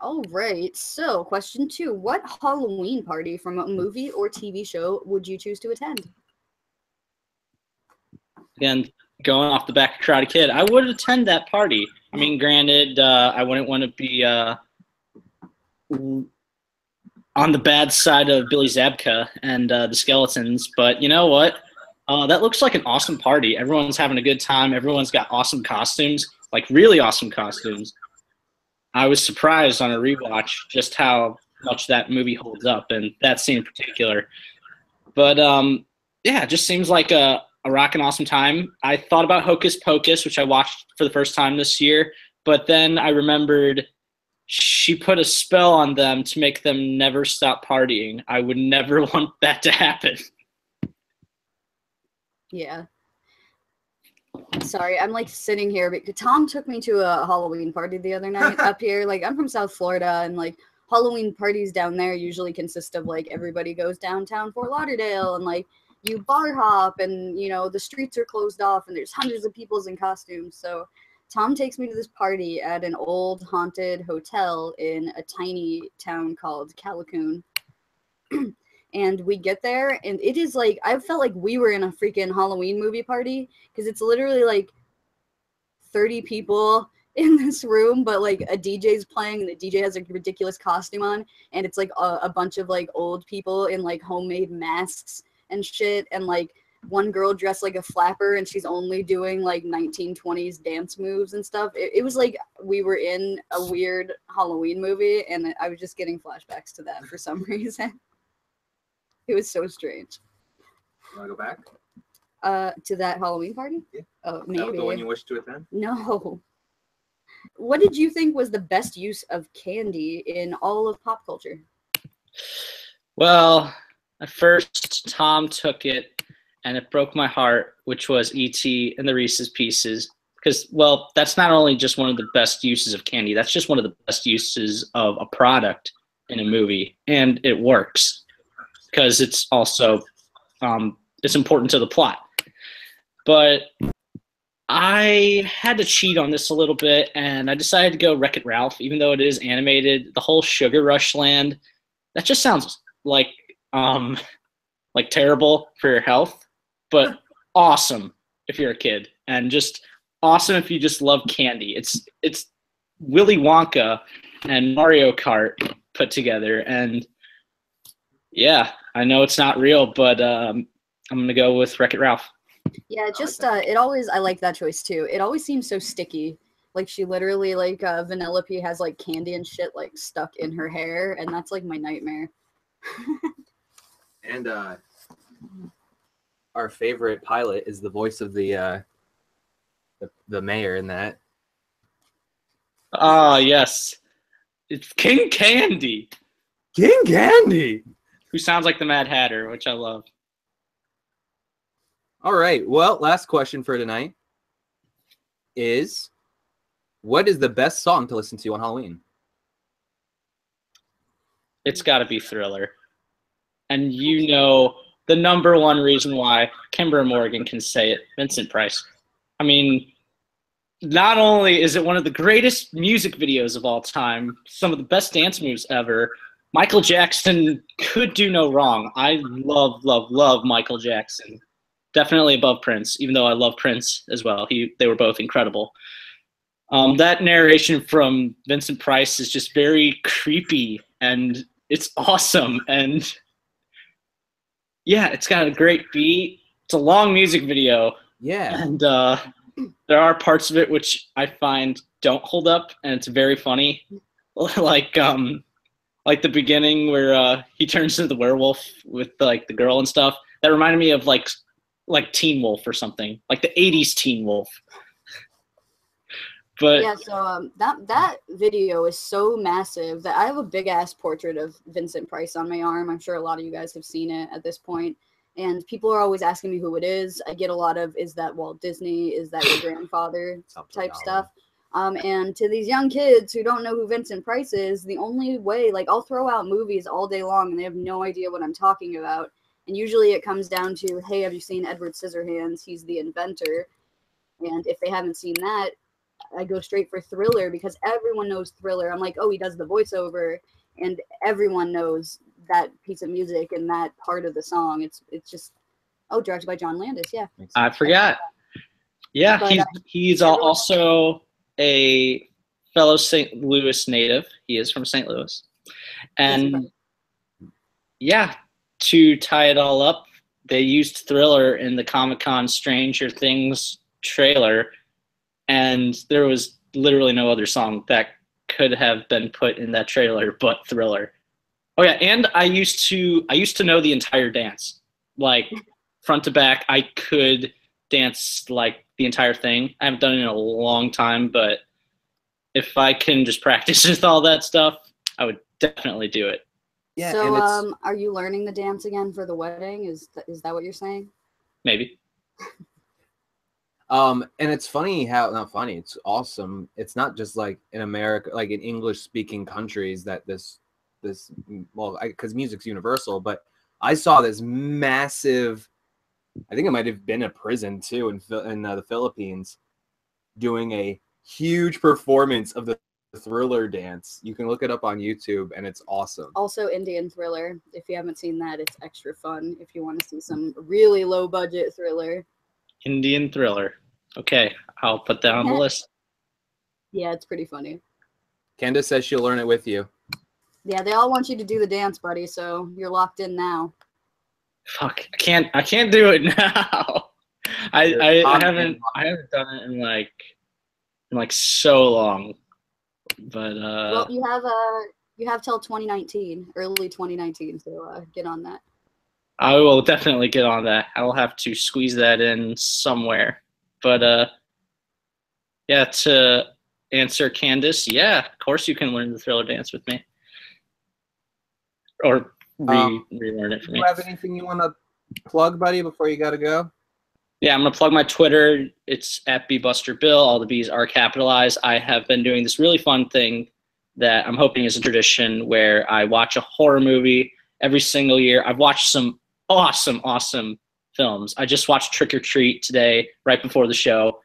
All right. So, question 2. What Halloween party from a movie or TV show would you choose to attend? Again, going off the back of Karate Kid, I would attend that party. I mean, granted, I wouldn't want to be on the bad side of Billy Zabka and the Skeletons, but you know what? That looks like an awesome party. Everyone's having a good time. Everyone's got awesome costumes, like really awesome costumes. I was surprised on a rewatch just how much that movie holds up, and that scene in particular. But yeah, it just seems like a rockin' awesome time. I thought about Hocus Pocus, which I watched for the first time this year, but then I remembered she put a spell on them to make them never stop partying. I would never want that to happen. Yeah. Sorry, I'm like sitting here because Tom took me to a Halloween party the other night up here. Like, I'm from South Florida, and like Halloween parties down there usually consist of like everybody goes downtown Fort Lauderdale and like you bar hop and you know the streets are closed off and there's hundreds of people in costumes. So Tom takes me to this party at an old haunted hotel in a tiny town called Callicoon. And we get there and it is like I felt like we were in a freaking Halloween movie party because it's literally like 30 people in this room, but like a DJ's playing and the DJ has a ridiculous costume on and it's like a bunch of like old people in like homemade masks and shit, and like one girl dressed like a flapper and she's only doing like 1920s dance moves and stuff. It was like we were in a weird Halloween movie and I was just getting flashbacks to that for some reason. It was so strange. You want to go back? To that Halloween party? Yeah. Oh, Is that maybe. the one you wish to attend? No. What did you think was the best use of candy in all of pop culture? Well, at first Tom took it and it broke my heart, which was E.T. and the Reese's Pieces. Because, well, that's not only just one of the best uses of candy, that's just one of the best uses of a product in a movie. And it works because it's also it's important to the plot. But I had to cheat on this a little bit, and I decided to go Wreck-It Ralph, even though it is animated. The whole Sugar Rush Land, that just sounds like terrible for your health, but awesome if you're a kid, and just awesome if you just love candy. It's Willy Wonka and Mario Kart put together, and yeah, I know it's not real, but I'm gonna go with Wreck-It Ralph. Yeah, just it always I like that choice too. It always seems so sticky. Like she literally like Vanellope has like candy and shit like stuck in her hair, and that's like my nightmare. And our favorite pilot is the voice of the mayor in that. Ah, yes, it's King Candy, King Candy. who sounds like the Mad Hatter, which I love. All right. Well, last question for tonight is, what is the best song to listen to on Halloween? It's got to be Thriller. And you know the number one reason why Kimber Morgan can say it, Vincent Price. I mean, not only is it one of the greatest music videos of all time, some of the best dance moves ever, Michael Jackson could do no wrong. I love, love, love Michael Jackson. Definitely above Prince, even though I love Prince as well. They were both incredible. That narration from Vincent Price is just very creepy, and it's awesome. And yeah, it's got a great beat. It's a long music video. Yeah. And there are parts of it which I find don't hold up, and it's very funny. like the beginning where he turns into the werewolf with like the girl and stuff. That reminded me of like Teen Wolf or something, like the 80s Teen Wolf. But yeah, so that video is so massive that I have a big ass portrait of Vincent Price on my arm. I'm sure a lot of you guys have seen it at this point. And people are always asking me who it is. I get a lot of, is that Walt Disney? Is that your grandfather type stuff? And to these young kids who don't know who Vincent Price is, the only way, like I'll throw out movies all day long and they have no idea what I'm talking about. And usually it comes down to, hey, have you seen Edward Scissorhands? He's the inventor. And if they haven't seen that, I go straight for Thriller because everyone knows Thriller. I'm like, oh, he does the voiceover, and everyone knows that piece of music and that part of the song. It's just, oh, directed by John Landis. Yeah, I forgot. Yeah, but, he's also a fellow St. Louis native. He is from St. Louis, and yeah, to tie it all up, they used Thriller in the Comic-Con Stranger Things trailer. And there was literally no other song that could have been put in that trailer but Thriller. Oh yeah, and I used to know the entire dance, like front to back. I could dance like the entire thing. I haven't done it in a long time, but if I can just practice with all that stuff, I would definitely do it. Yeah. So, are you learning the dance again for the wedding? Is that what you're saying? Maybe. And it's funny how, not funny, it's awesome. It's not just like in America, like in English speaking countries that this this, well, because music's universal, but I saw this massive, I think it might have been a prison too in the Philippines, doing a huge performance of the Thriller dance. You can look it up on YouTube, and it's awesome. Also, Indian Thriller. If you haven't seen that, it's extra fun. If you want to see some really low budget Thriller. Indian Thriller. Okay, I'll put that on the list. Yeah, it's pretty funny. Candace says she'll learn it with you. Yeah, they all want you to do the dance, buddy. So you're locked in now. Fuck, I can't do it now. I haven't done it in like so long. But well, you have till 2019, early 2019, so get on that. I will definitely get on that. I will have to squeeze that in somewhere. But yeah, to answer Candace, yeah, of course you can learn the Thriller dance with me, or relearn it for me. Do you have anything you want to plug, buddy, before you got to go? Yeah, I'm going to plug my Twitter. It's at BBusterBill. All the B's are capitalized. I have been doing this really fun thing that I'm hoping is a tradition where I watch a horror movie every single year. I've watched some awesome, awesome films. I just watched Trick or Treat today, right before the show.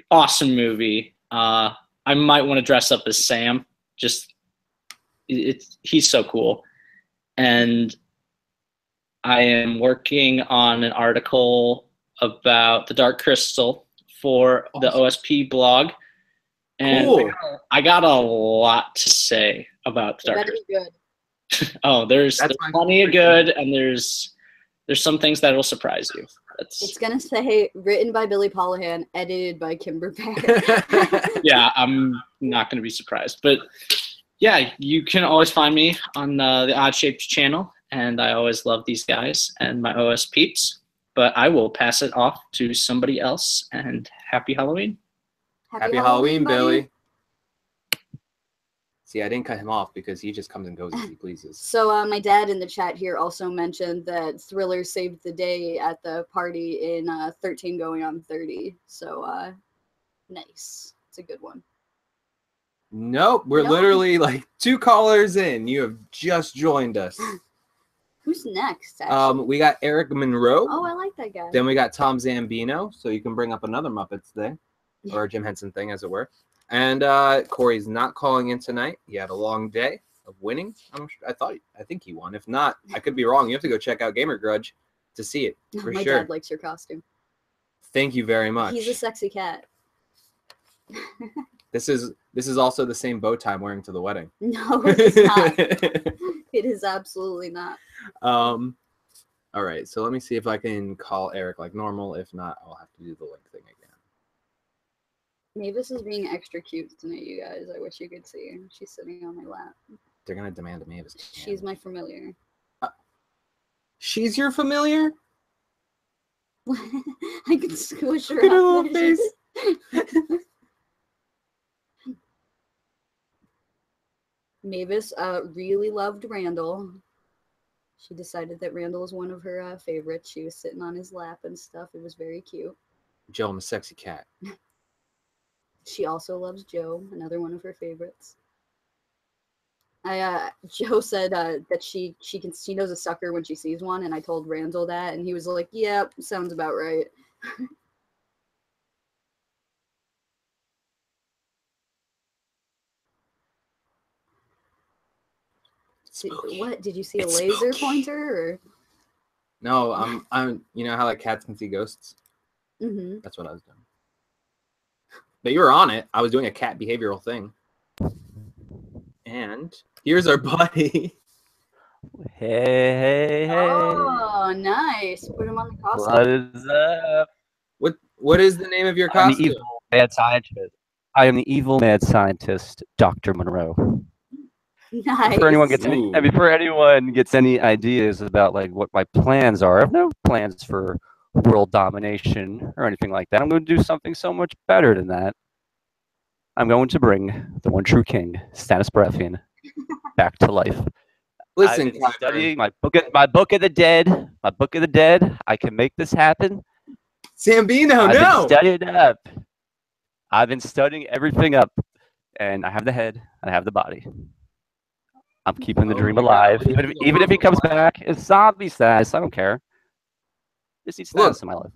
Awesome movie. I might want to dress up as Sam. He's so cool. And I am working on an article about the Dark Crystal for the OSP blog, and cool. I got a lot to say about the Dark Crystal. Good. Oh, there's plenty of good, and there's some things that will surprise you. It's gonna say written by Billy Polihan, edited by Kimber Pack. Yeah, I'm not gonna be surprised, but yeah, you can always find me on the Odd Shapes channel, and I always love these guys and my OS peeps. But I will pass it off to somebody else, and happy Halloween. Happy Halloween, Billy. See, I didn't cut him off because he just comes and goes as he pleases. So my dad in the chat here also mentioned that Thriller saved the day at the party in 13 going on 30. So nice. It's a good one. Nope, we're literally like 2 callers in. You have just joined us. Who's next? Actually? We got Eric Monroe. Oh, I like that guy. Then we got Tom Zambino, so you can bring up another Muppets thing, or a Jim Henson thing, as it were. And Corey's not calling in tonight. He had a long day of winning. I think he won. If not, I could be wrong. You have to go check out Gamer Grudge to see it for My sure. dad likes your costume. Thank you very much. He's a sexy cat. This is also the same bow tie I'm wearing to the wedding. No, it's not. It is absolutely not. All right, so let me see if I can call Eric like normal. If not, I'll have to do the link thing again. Mavis is being extra cute tonight, you guys. I wish you could see her. She's sitting on my lap. They're gonna demand a Mavis. She's my familiar. She's your familiar? I could squish her. Look at her little face. Mavis really loved Randall. She decided that Randall was one of her favorites. She was sitting on his lap and stuff. It was very cute. Joe, I'm a sexy cat. She also loves Joe, another one of her favorites. Joe said that she knows a sucker when she sees one, and I told Randall that, and he was like, "Yeah, sounds about right." What did you see? It's a laser spooky. Pointer? Or? No, I'm. You know how like cats can see ghosts? Mm-hmm. That's what I was doing. But you were on it. I was doing a cat behavioral thing. And here's our buddy. Hey. Oh, nice. Put him on the costume. What is up? What is the name of your I'm the costume? evil mad scientist. I am the evil mad scientist, Dr. Monroe. Nice. Before anyone gets any ideas about like what my plans are, I have no plans for world domination or anything like that. I'm going to do something so much better than that. I'm going to bring the one true king, Stannis Baratheon, back to life. Listen, I've been studying my book of the dead. My book of the dead. I can make this happen. Zambino, I've no. been studying it up. I've been studying everything up, and I have the head and I have the body. I'm keeping the Oh dream my God. alive. Even if he comes back, it's zombie status. I don't care. Just need status Look. in my life.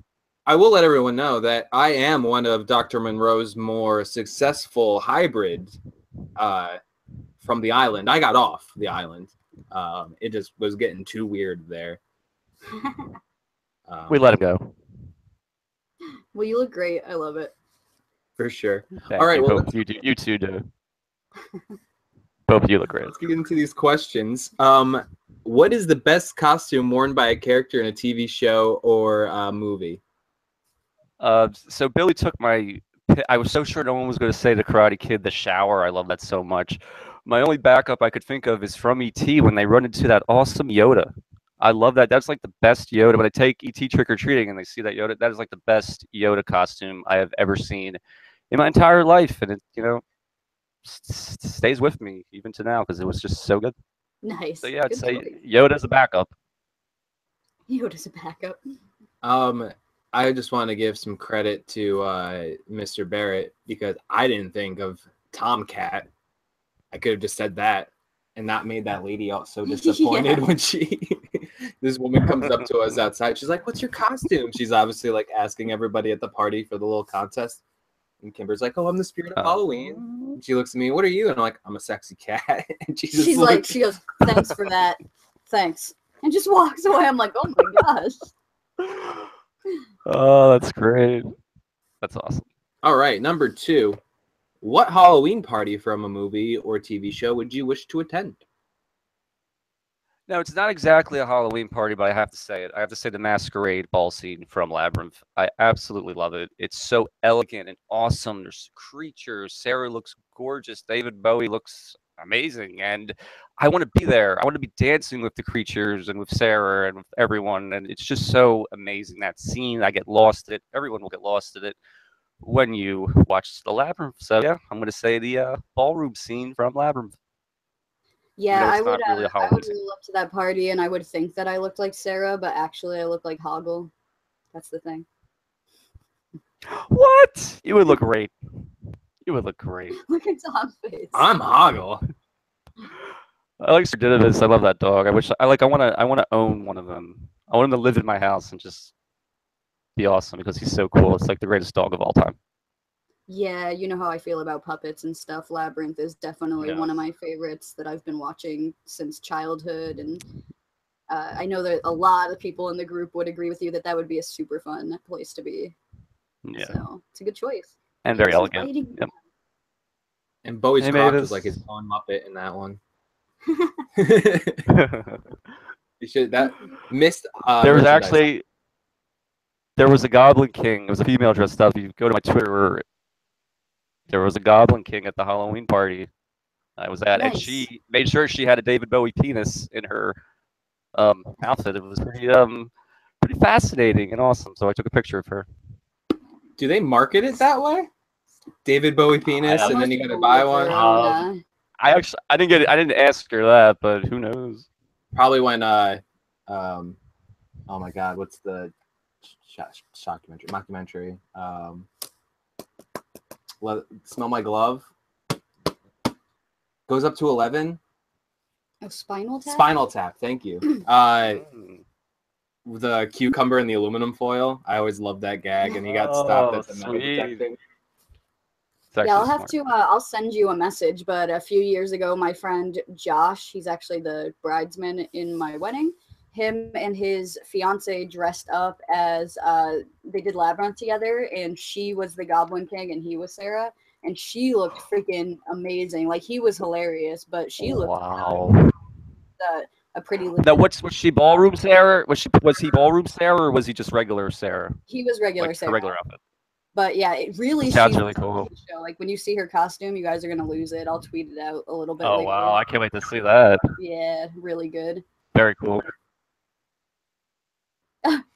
I will let everyone know that I am one of Dr. Monroe's more successful hybrids from the island. I got off the island. It just was getting too weird there. We let him go. Well, you look great. I love it. For sure. Thank All right, you. well, Both you two do. Both of you look great. let's get into these questions. What is the best costume worn by a character in a TV show or a movie? So Billy took my. I was so sure no one was going to say the Karate Kid, the shower. I love that so much. My only backup I could think of is from E.T. when they run into that awesome Yoda. I love that. That's like the best Yoda. When I take E.T. trick or treating and they see that Yoda, that is like the best Yoda costume I have ever seen in my entire life, and it stays with me even to now because it was just so good. Nice. So yeah, I'd Good say choice. Yoda's a backup. Yoda's a backup. I just want to give some credit to Mr. Barrett because I didn't think of Tomcat. I could have just said that and not made that lady out so disappointed Yeah. when this woman comes up to us outside. She's like, "What's your costume?" She's obviously like asking everybody at the party for the little contest. And Kimber's like, "Oh, I'm the spirit of Halloween." And she looks at me, "What are you?" And I'm like, "I'm a sexy cat." And She's like, she goes, "Thanks for that. Thanks." And just walks away. I'm like, "Oh my gosh." Oh, that's great. That's awesome. All right, number 2. What Halloween party from a movie or TV show would you wish to attend? No, it's not exactly a Halloween party, but I have to say it. I have to say the masquerade ball scene from Labyrinth. I absolutely love it. It's so elegant and awesome. There's creatures. Sarah looks gorgeous. David Bowie looks amazing. And I want to be there. I want to be dancing with the creatures and with Sarah and with everyone. And it's just so amazing, that scene. I get lost in it. Everyone will get lost in it when you watch the Labyrinth. So yeah, I'm going to say the ballroom scene from Labyrinth. Yeah, it's I would. not really a I Halloween would roll up to that party, and I would think that I looked like Sarah, but actually, I look like Hoggle. That's the thing. What? You would look great. You would look great. Look at Tom's face. I'm Hoggle. I like Sir Didymus. I love that dog. I want to own one of them. I want him to live in my house and just be awesome because he's so cool. It's like the greatest dog of all time. Yeah, you know how I feel about puppets and stuff. Labyrinth is definitely one of my favorites that I've been watching since childhood, and I know that a lot of people in the group would agree with you that that would be a super fun place to be. Yeah. So it's a good choice. And very This is elegant. waiting. Yep. And Bowie's Hey, crotch Mavis. was like his own Muppet in that one. You should that missed. There was merchandise. actually a Goblin King. It was a female dressed up. If you go to my Twitter, there was a Goblin King at the Halloween party I was at, and Nice. she made sure she had a David Bowie penis in her outfit. It was pretty fascinating and awesome. So I took a picture of her. Do they market it that way? David Bowie penis, and then you gotta buy one. I didn't ask her that, but who knows? Probably when oh my God, what's the mockumentary? Smell My Glove goes up to 11. Oh, Spinal Tap. Spinal Tap. Thank you. The cucumber in the aluminum foil. I always loved that gag, and he got stopped at the metal sweet. detecting. Yeah, I'll have to. I'll send you a message. But a few years ago, my friend Josh, he's actually the bridesman in my wedding. Him and his fiance dressed up as they did Labyrinth together, and she was the Goblin King, and he was Sarah, and she looked freaking amazing. Like he was hilarious, but she looked a pretty. Now, was she ballroom Sarah? Was he ballroom Sarah, or was he just regular Sarah? He was regular Like Sarah. her regular outfit. But yeah, it really Sounds she's really cool. show. Like when you see her costume, you guys are gonna lose it. I'll tweet it out a little bit Oh later. wow, I can't wait to see that. Yeah, really good. Very cool.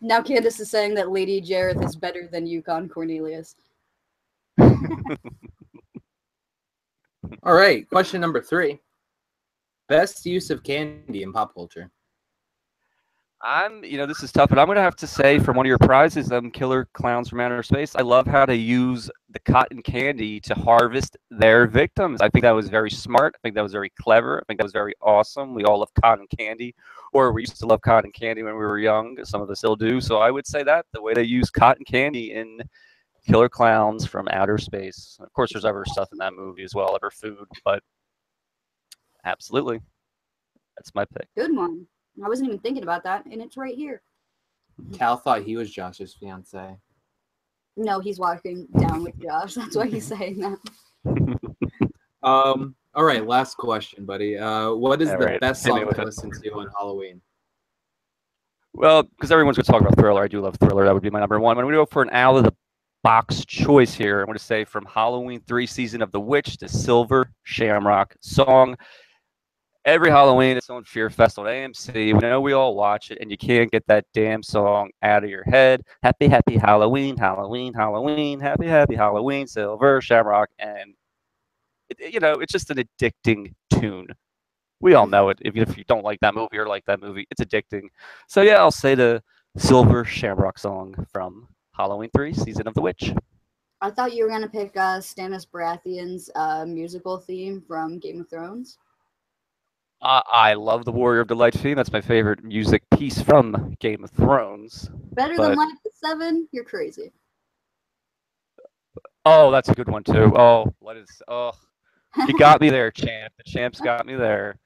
Now Candace is saying that Lady Jareth is better than Yukon Cornelius. All right, question number 3. Best use of candy in pop culture. This is tough, but I'm gonna have to say from one of your prizes, Killer Clowns from Outer Space. I love how they use the cotton candy to harvest their victims. I think that was very smart. I think that was very clever. I think that was very awesome. We all love cotton candy, or we used to love cotton candy when we were young. Some of us still do. So I would say that the way they use cotton candy in Killer Clowns from Outer Space. Of course, there's other stuff in that movie as well, other food, but absolutely, that's my pick. Good one. I wasn't even thinking about that, and it's right here. Cal thought he was Josh's fiance. No, he's walking down with Josh. That's why he's saying that. All right, last question, buddy. What is All the right, best hit me song with to it. listen to on Halloween? Well, because everyone's going to talk about Thriller. I do love Thriller. That would be my number one. I'm going to go for an out of the box choice here. I'm going to say from Halloween 3 Season of the Witch, the Silver Shamrock song. Every Halloween, it's on Fear Fest on AMC. We know we all watch it, and you can't get that damn song out of your head. Happy, happy Halloween, Halloween, Halloween. Happy, happy Halloween, Silver Shamrock. And, it's just an addicting tune. We all know it. Even if you don't like that movie or like that movie, it's addicting. So, yeah, I'll say the Silver Shamrock song from Halloween 3 Season of the Witch. I thought you were gonna pick Stannis Baratheon's musical theme from Game of Thrones. I love the Warrior of Delight theme. That's my favorite music piece from Game of Thrones. Better But- than Life at 7? You're crazy. Oh, that's a good one too. You got me there, champ. The champ's got me there.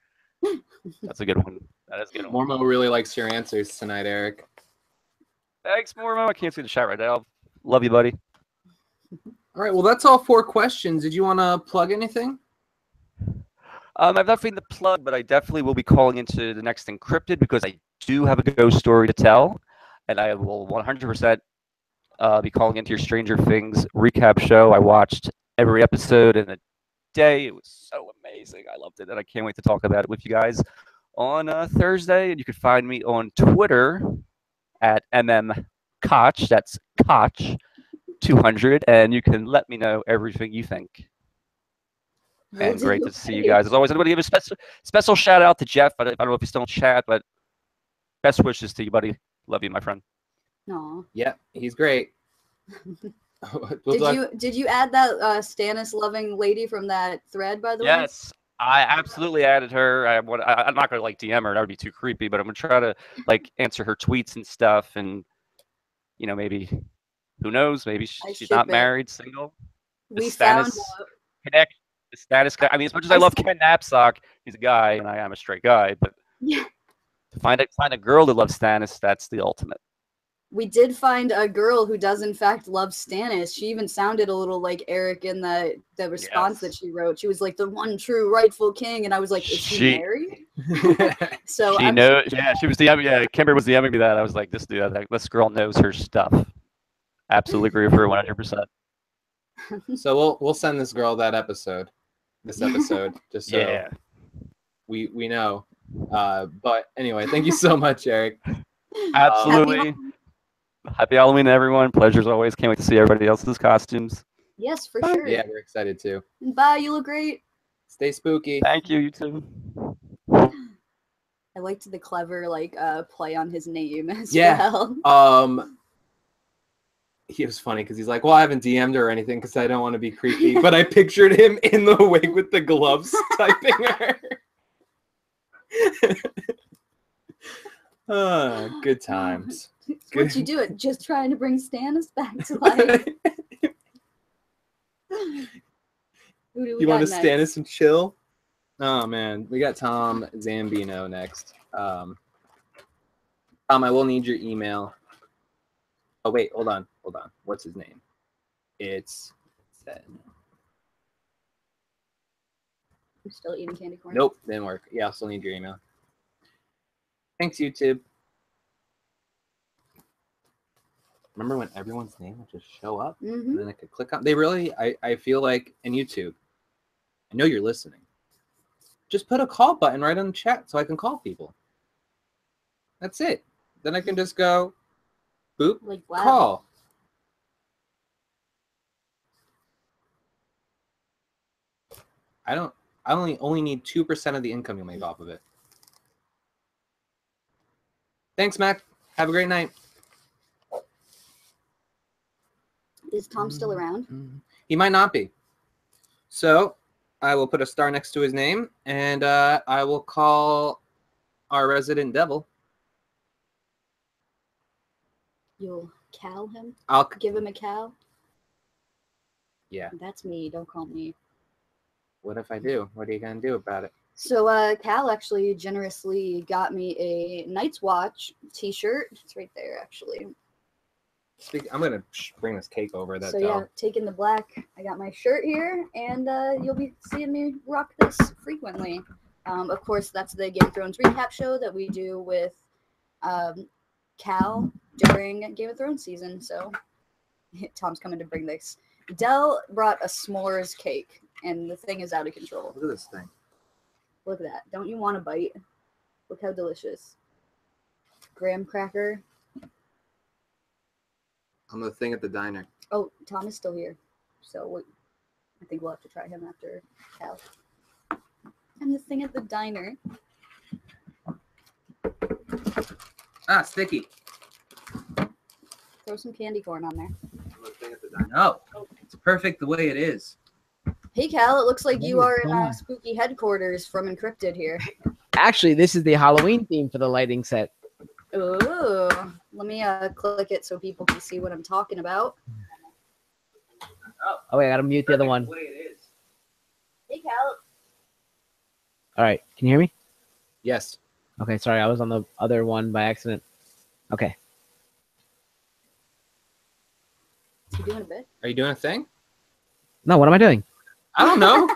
That's a good one. That is a good one. Mormo really likes your answers tonight, Eric. Thanks, Mormo. I can't see the chat right now. Love you, buddy. All right, well, that's all 4 questions. Did you want to plug anything? I've nothing to plug, but I definitely will be calling into the next Encrypted because I do have a ghost story to tell, and I will 100% be calling into your Stranger Things recap show. I watched every episode in a day. It was so amazing. I loved it, and I can't wait to talk about it with you guys on Thursday. And you can find me on Twitter at mmkoch. That's Koch200, and you can let me know everything you think. And great to see you guys. As always, I want to give a special shout out to Jeff. I don't know if he's still in chat, but best wishes to you, buddy. Love you, my friend. Aw. Yeah, he's great. Did you add that Stannis loving lady from that thread, by the way? Yes, I absolutely added her. I'm not gonna DM her. That would be too creepy. But I'm gonna try to answer her tweets and stuff. And maybe who knows? Maybe she's not married, single. We found Connect. The status guy. I mean, as much as I love Ken Knapsack, he's a guy, and I am a straight guy. But yeah, to find a girl that loves Stannis, that's the ultimate. We did find a girl who does in fact love Stannis. She even sounded a little like Eric in the response that she wrote. She was like the one true rightful king, and I was like, is she married? So she knows. Yeah, she was DMing. Yeah, Kimber was DMing me that. I was like, this girl knows her stuff. Absolutely agree with her 100%. So we'll send this girl that episode. This episode, just so we know. But anyway, thank you so much, Eric. Absolutely. Happy Halloween, everyone. Pleasure as always. Can't wait to see everybody else's costumes. Yes, for sure. Yeah, we're excited too. Bye, you look great. Stay spooky. Thank you, you too. I liked the clever play on his name as well. He was funny because he's like, well, I haven't DM'd her or anything because I don't want to be creepy, but I pictured him in the wig with the gloves typing her. Good times. What'd you do? It just trying to bring Stannis back to life. You want to Stannis and chill? Oh man, we got Tom Zambino next. Tom, I will need your email. Oh wait, hold on. What's his name? It's said. I'm still eating candy corn. Nope, didn't work. Yeah, I'll still need your email. Thanks, YouTube. Remember when everyone's name would just show up and then I could click on? They really, I feel like, in YouTube, I know you're listening. Just put a call button right on the chat so I can call people. That's it. Then I can just go, boop, call. I only need 2% of the income you make off of it. Thanks, Mac. Have a great night. Is Tom still around? He might not be. So I will put a star next to his name, and I will call our resident devil. You'll cow him? I'll Give him a cow? Yeah. That's me. Don't call me. What if I do? What are you gonna do about it? So Cal actually generously got me a Night's Watch t-shirt. It's right there, actually. I'm gonna bring this cake over. That So yeah, taking the black. I got my shirt here, and you'll be seeing me rock this frequently. Of course, that's the Game of Thrones recap show that we do with Cal during Game of Thrones season. So Tom's coming to bring this. Dell brought a s'mores cake, and the thing is out of control. Look at this thing. Look at that. Don't you want a bite? Look how delicious. Graham cracker. I'm the thing at the diner. Oh, Tom is still here. So I think we'll have to try him after Cal. I'm the thing at the diner. Ah, sticky. Throw some candy corn on there. I'm the thing at the diner. Oh, it's perfect the way it is. Hey, Cal, it looks like you are in spooky headquarters from Encrypted here. Actually, this is the Halloween theme for the lighting set. Ooh. Let me click it so people can see what I'm talking about. Oh, wait, I gotta mute the other one. The way it is. Hey, Cal. All right, can you hear me? Yes. Okay, sorry, I was on the other one by accident. Okay. You doing a bit? Are you doing a thing? No, what am I doing? I don't know.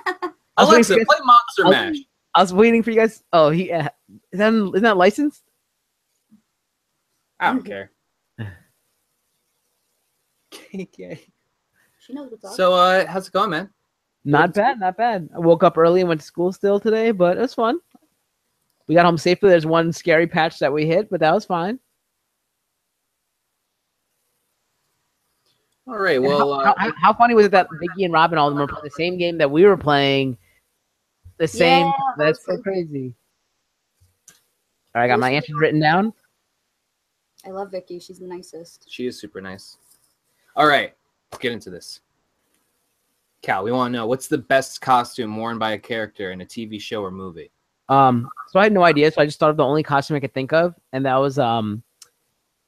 I was waiting Alexa, for you play guys- Monster Mash. I was waiting for you guys. Oh, isn't that licensed? I don't care. She knows what's up. So, how's it going, man? Not bad, not bad. I woke up early and went to school still today, but it was fun. We got home safely. There's one scary patch that we hit, but that was fine. All right. And Well, how funny was it that Vicky and Robin all of them were playing the same game that we were playing? The same. Yeah, That's that's so so crazy. All right, I got my answers written down. I love Vicky. She's the nicest. she is super nice. All right. Let's get into this. Cal, we want to know what's the best costume worn by a character in a TV show or movie? So I had no idea, so I just thought of the only costume I could think of, and that was from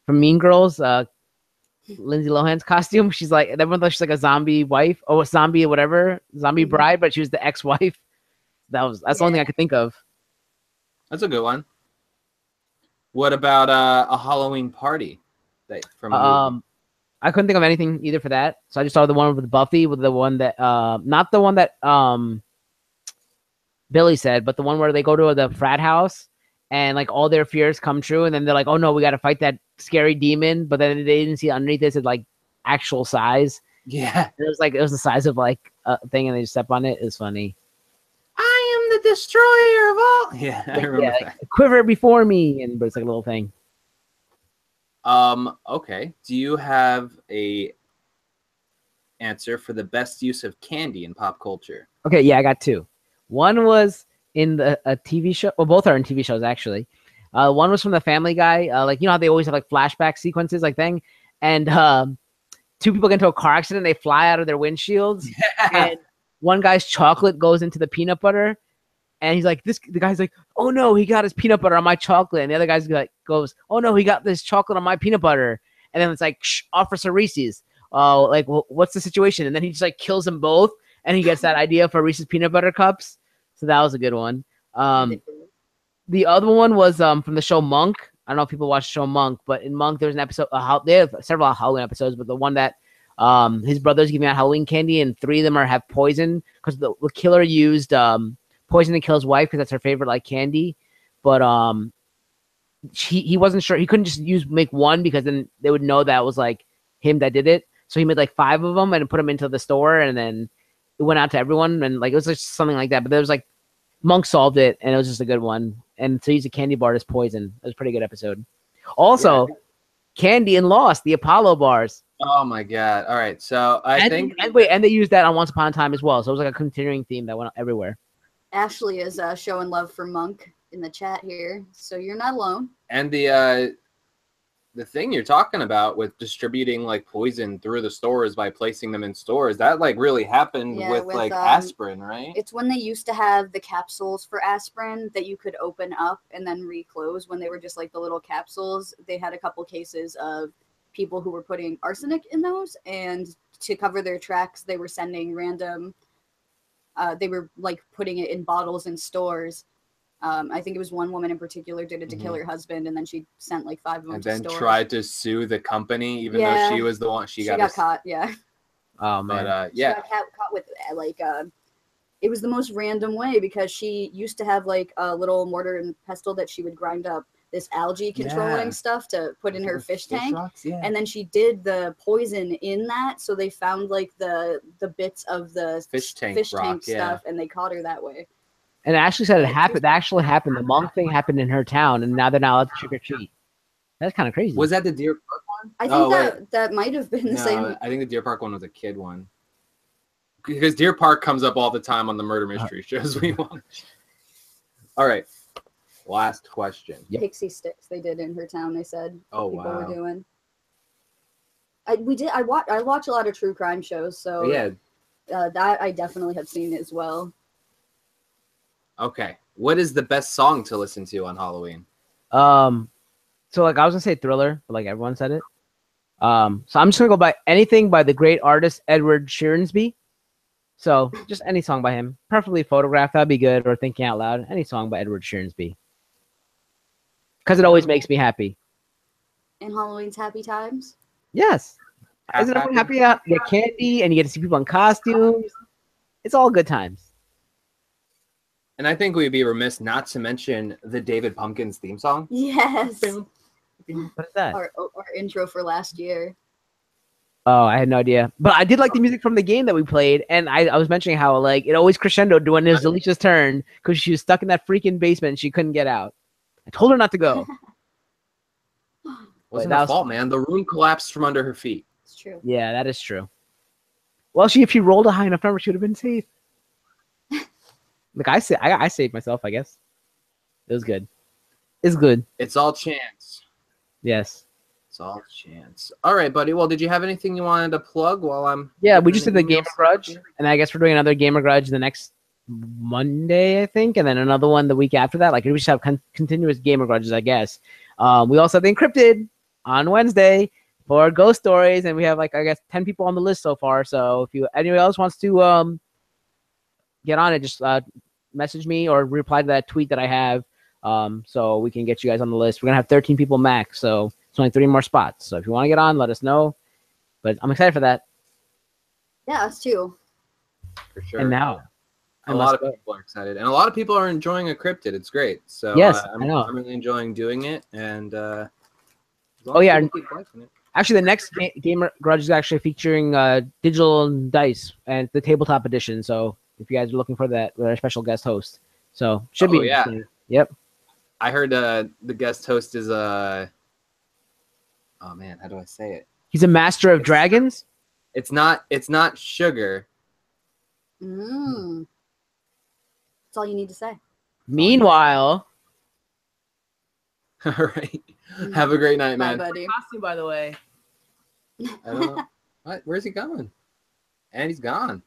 Mean Girls, Lindsay Lohan's costume. She's like, everyone thought she's like a zombie wife, or a zombie whatever, zombie bride, but she was the ex-wife. That's the only thing I could think of. That's a good one. What about a Halloween party that from a movie? I couldn't think of anything either for that, so I just saw the one with Buffy, with the one that not the one that Billy said, but the one where they go to the frat house and like all their fears come true, and then they're like, "Oh no, we got to fight that scary demon," but then they didn't see underneath it said like actual size. Yeah. It was the size of like a thing, and they just step on it. It was funny. I am the destroyer of all. Yeah, I remember Yeah, that. like, quiver before me, but it's like a little thing. Okay. Do you have a answer for the best use of candy in pop culture? Okay, yeah, I got two. One was in a TV show. Well, both are in TV shows actually. One was from the Family Guy. Like, you know how they always have like flashback sequences, like thing, and two people get into a car accident. They fly out of their windshields, and one guy's chocolate goes into the peanut butter, and he's like, the guy's like, "Oh no, he got his peanut butter on my chocolate," and the other guy's like, goes, "Oh no, he got this chocolate on my peanut butter," and then it's like, "Shh, Officer Reese's." Oh, like, well, what's the situation? And then he just like kills them both, and he gets that idea for Reese's peanut butter cups. So that was a good one. The other one was from the show Monk. I don't know if people watch the show Monk, but in Monk there was an episode. They have several Halloween episodes, but the one that his brother's giving out Halloween candy, and three of them have poison because the killer used poison to kill his wife because that's her favorite like candy. But he wasn't sure. He couldn't just make one because then they would know that was like him that did it. So he made like 5 of them and put them into the store, and then it went out to everyone, and like it was just something like that. But there was like Monk solved it, and it was just a good one. And to use a candy bar as poison, it was a pretty good episode. Also, Candy and Lost, the Apollo bars. Oh my god! All right, so I think and they used that on Once Upon a Time as well. So it was like a continuing theme that went everywhere. Ashley is showing love for Monk in the chat here, so you're not alone. and the the thing you're talking about with distributing like poison through the stores by placing them in stores, that like really happened Yeah, with with, like aspirin, right? It's when they used to have the capsules for aspirin that you could open up and then reclose when they were just like the little capsules. They had a couple cases of people who were putting arsenic in those, and to cover their tracks, they were sending random. They were like putting it in bottles in stores. I think it was one woman in particular did it to kill her husband, and then she sent like 5 of them And to then stores. tried to sue the company, even though Yeah. she was the one. She got caught. Yeah. Oh man. But She got caught with like it was the most random way because she used to have like a little mortar and pestle that she would grind up this algae controlling Yeah. stuff to put in her fish tank. rocks, yeah. And then she did the poison in that, so they found like the bits of the Fish tank rock, yeah. stuff, and they caught her that way. And Ashley said it happened. That actually happened. The monk thing happened in her town, and now they're not allowed to trick or treat. That's kind of crazy. Was that the Deer Park one? I think Oh, wait. that might have been the No, same. I think the Deer Park one was a kid one. Because Deer Park comes up all the time on the murder mystery shows we watch. All right. Last question. Yep. Pixie sticks they did in her town. They said Oh, people wow. were doing. I watch a lot of true crime shows, so Yeah. that I definitely have seen as well. Okay. What is the best song to listen to on Halloween? So like I was gonna say Thriller, but like everyone said it. So I'm just gonna go by anything by the great artist Edward Sheeransby. So just any song by him, preferably Photograph, that'd be good, or Thinking Out Loud. Any song by Edward Sheeransby, because it always makes me happy. In Halloween's happy times. Yes, isn't everyone happy? You get candy and you get to see people in costumes. It's all good times. And I think we'd be remiss not to mention the David Pumpkins theme song. Yes. What is that? Our intro for last year. Oh, I had no idea. But I did like the music from the game that we played, and I was mentioning how like it always crescendoed when it was Alicia's turn because she was stuck in that freaking basement and she couldn't get out. I told her not to go. Wasn't that her was- fault, man. The room collapsed from under her feet. It's true. Yeah, that is true. Well, if she rolled a high enough number, she would have been safe. Like I saved myself, I guess. It was good. It's good. It's all chance. Yes. It's all chance. All right, buddy. Well, did you have anything you wanted to plug while I'm... Yeah, we just did the Anything Gamer else? Grudge, and I guess we're doing another Gamer Grudge the next Monday, I think, and then another one the week after that. Like we just have continuous Gamer Grudges, I guess. We also have the Encrypted on Wednesday for Ghost Stories, and we have like I guess 10 people on the list so far. So if anyone else wants to get on it, just message me or reply to that tweet that I have, so we can get you guys on the list. We're gonna have 13 people max, so it's only 3 more spots. So if you want to get on, let us know. But I'm excited for that. Yeah, us too. For sure. And now, a lot of people are excited, and a lot of people are enjoying Encrypted. It's great. So Yes, I'm, I know. I'm really enjoying doing it, and as long Oh, as yeah, people keep liking it. actually, the next Gamer Grudge is actually featuring digital dice and the tabletop edition. So if you guys are looking for that, we're a special guest host. So should be. Oh, yeah. interesting. Yep. I heard the guest host is oh man, how do I say it? He's a master of dragons. It's not sugar. That's all you need to say. Meanwhile, All right. Have a great night, Bye, man. buddy. costume, by the way. I don't know. What? Where's he going? And he's gone.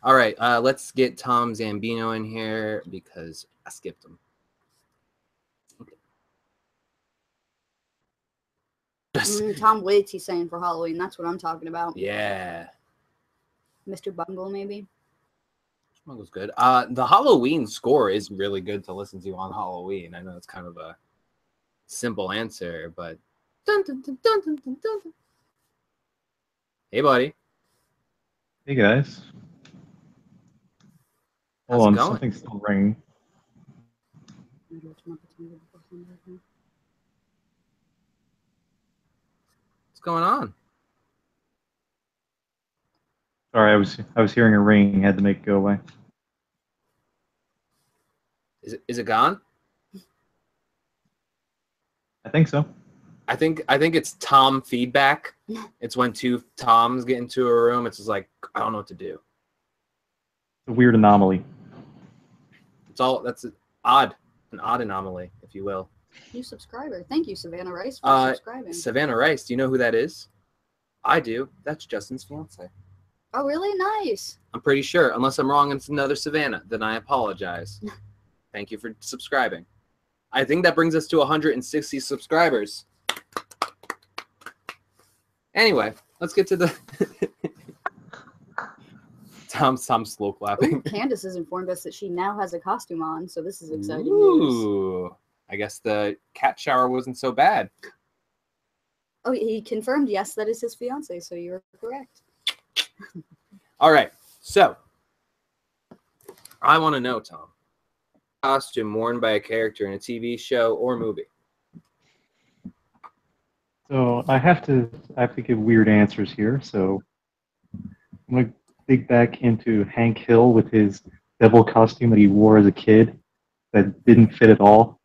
All right, let's get Tom Zambino in here because I skipped him. Okay. Tom Waits, he's saying for Halloween. That's what I'm talking about. Yeah. Mr. Bungle, maybe. Smuggle's good. The Halloween score is really good to listen to on Halloween. I know it's kind of a simple answer, but dun, dun, dun, dun, dun, dun, dun. Hey, buddy. Hey guys. How's Hold it on, going? something's still ringing. What's going on? Sorry, I was hearing a ring. Had to make it go away. Is it gone? I think so. I think it's Tom feedback. It's when 2 Toms get into a room. It's just like I don't know what to do. It's a weird anomaly. That's an odd anomaly, if you will. New subscriber. Thank you, Savannah Rice, for subscribing. Savannah Rice, do you know who that is? I do. That's Justin's fiance. Oh, really? Nice. I'm pretty sure. Unless I'm wrong and it's another Savannah, then I apologize. Thank you for subscribing. I think that brings us to 160 subscribers. Anyway, let's get to the... Tom's slow clapping. Ooh, Candace has informed us that she now has a costume on, so this is exciting news. Ooh. I guess the cat shower wasn't so bad. Oh, he confirmed, yes, that is his fiance, so you're correct. All right, so I want to know, Tom, costume worn by a character in a TV show or movie? So I have to give weird answers here. So I'm gonna dig back into Hank Hill with his devil costume that he wore as a kid that didn't fit at all.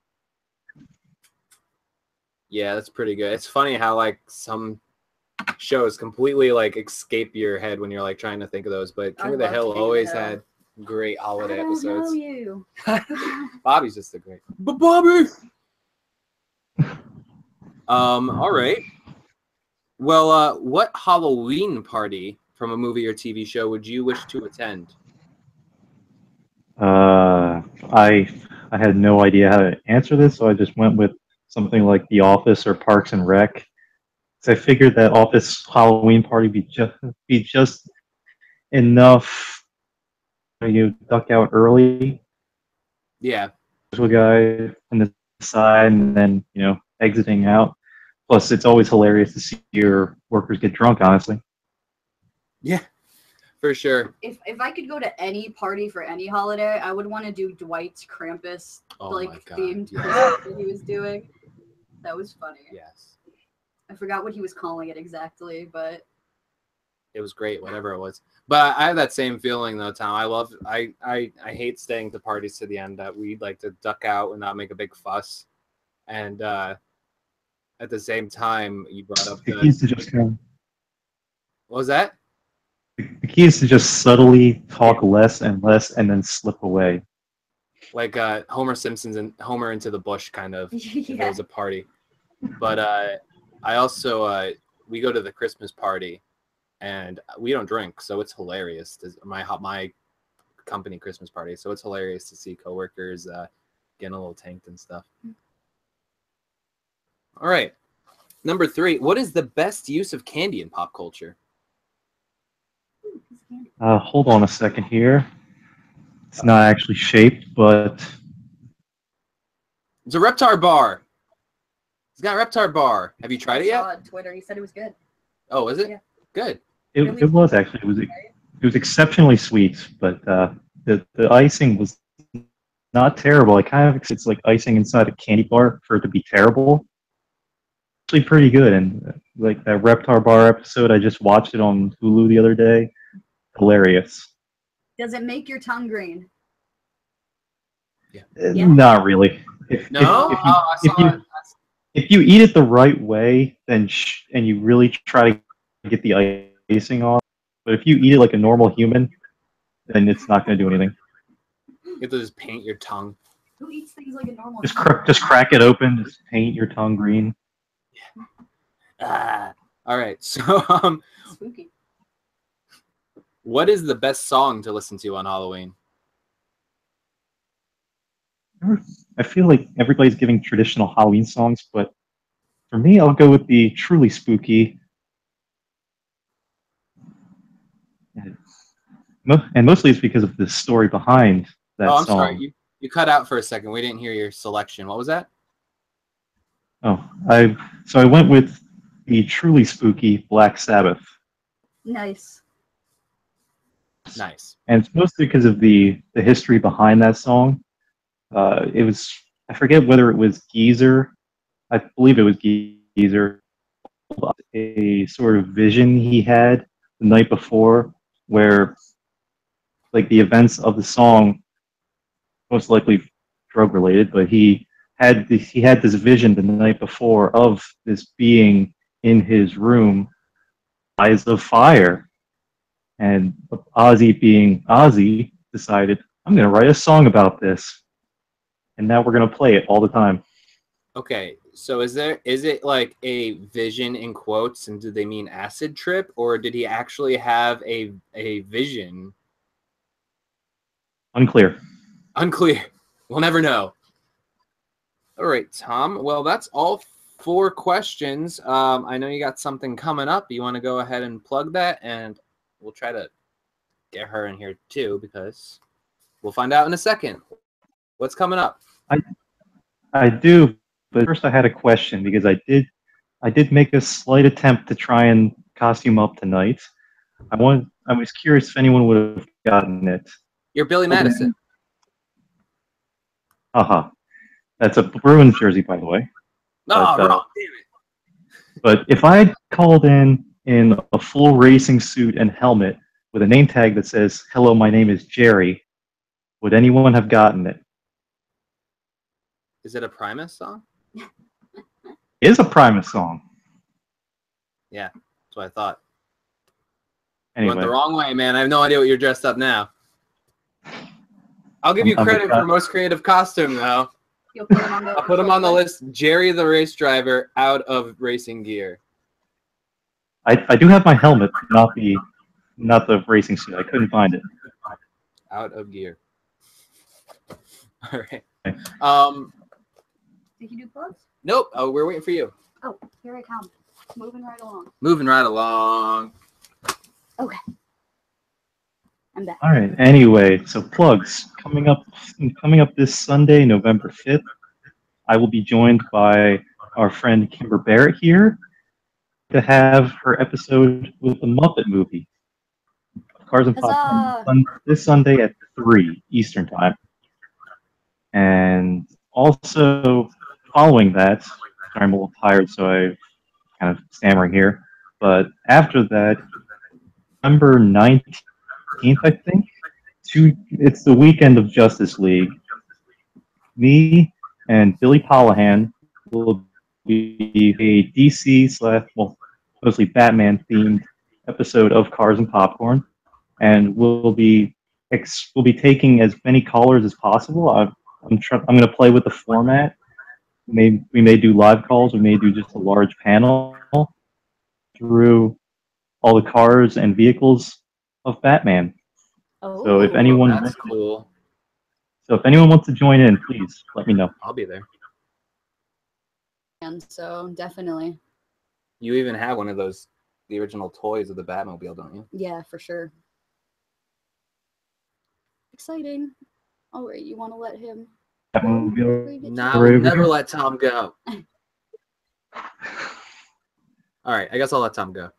Yeah, that's pretty good. It's funny how like some shows completely like escape your head when you're like trying to think of those, but King of the Hill always had great holiday episodes. I don't know you. Bobby's just a great. But Bobby. All right. Well, what Halloween party from a movie or TV show would you wish to attend? I had no idea how to answer this, so I just went with something like The Office or Parks and Rec. So I figured that Office Halloween party be just enough. You duck out early. Yeah. There's a guy on the side, and then exiting out. Plus, it's always hilarious to see your workers get drunk. Honestly. Yeah, for sure. If I could go to any party for any holiday, I would want to do Dwight's Krampus themed Christmas that he was doing. That was funny. Yes. I forgot what he was calling it exactly, but it was great, whatever it was. But I have that same feeling though, Tom. I hate staying to parties to the end. That we'd like to duck out and not make a big fuss. And at the same time, you brought up the keys to just kind of. What was that? The key is to just subtly talk less and less, and then slip away. Like Homer Simpson's and Homer into the bush, kind of. Yeah. If it was a party. But I also we go to the Christmas party, and we don't drink, so it's hilarious. My company Christmas party, so it's hilarious to see coworkers getting a little tanked and stuff. All right, number 3. What is the best use of candy in pop culture? Hold on a second here. It's not actually shaped, but it's a Reptar bar. It's got a Reptar bar. Have you tried it yet? I saw it on Twitter. He said it was good. Oh, was it? Yeah. Good. It was actually. It was exceptionally sweet, but the icing was not terrible. It's like icing inside a candy bar for it to be terrible. Actually, pretty good. And like that Reptar bar episode, I just watched it on Hulu the other day. Hilarious. Does it make your tongue green? Yeah. Not really. If you eat it the right way, then and you really try to get the icing off, but if you eat it like a normal human, then it's not going to do anything. You have to just paint your tongue. Who eats things like a normal? Just crack it open. Just paint your tongue green. Yeah. All right. So Spooky. What is the best song to listen to on Halloween? I feel like everybody's giving traditional Halloween songs, but for me, I'll go with the truly spooky. And mostly it's because of the story behind that I'm song. sorry. You cut out for a second. We didn't hear your selection. What was that? I went with the truly spooky Black Sabbath. Nice. Nice. And it's mostly because of the history behind that song. It was, I forget whether it was Geezer. I believe it was Geezer. A sort of vision he had the night before where like the events of the song, most likely drug related, but he had this vision the night before of this being in his room, eyes of fire. And Ozzy, being Ozzy, decided, I'm going to write a song about this. And now we're going to play it all the time. Okay, so is it like a vision in quotes, and do they mean acid trip, or did he actually have a vision? Unclear. Unclear. We'll never know. All right, Tom. Well, that's all 4 questions. I know you got something coming up. You want to go ahead and plug that, and we'll try to get her in here too, because we'll find out in a second. What's coming up? I do, but first I had a question because I did make a slight attempt to try and costume up tonight. I was curious if anyone would have gotten it. You're Billy Madison. Haha. That's a Bruins jersey, by the way. No, But, wrong. Damn it. But if I had called in a full racing suit and helmet with a name tag that says, "Hello, my name is Jerry," would anyone have gotten it? Is it a Primus song? It is a Primus song. Yeah, that's what I thought. You Anyway, went the wrong way, man. I have no idea what you're dressed up now. I'll give you I'm credit excited. for most creative costume, though. You'll put him on the. I'll put him on the list. Jerry the race driver out of racing gear. I do have my helmet, not the racing suit. I couldn't find it. Out of gear. All right. Did you do plugs? Nope. Oh, we're waiting for you. Oh, here I come. Moving right along. Moving right along. Okay. I'm back. All right. Anyway, so plugs coming up this Sunday, November 5th. I will be joined by our friend Kimber Barrett here to have her episode with the Muppet movie, Cars and Popcorn, this Sunday at 3 Eastern Time. And also following that, sorry, I'm a little tired, so I'm kind of stammering here. But after that, November 19th, I think, it's the weekend of Justice League. Me and Billy Pollahan will be a DC / mostly Batman themed episode of Cars and Popcorn, and we'll be taking as many callers as possible. I'm going to play with the format. We may do live calls. We may do just a large panel through all the cars and vehicles of Batman. Oh, So if anyone That's cool. So if anyone wants to join in, please let me know. I'll be there. and so definitely. You even have one of those, the original toys of the Batmobile, don't you? Yeah, for sure. Exciting. All right, you want to let him? No, we'll never let Tom go. All right, I guess I'll let Tom go.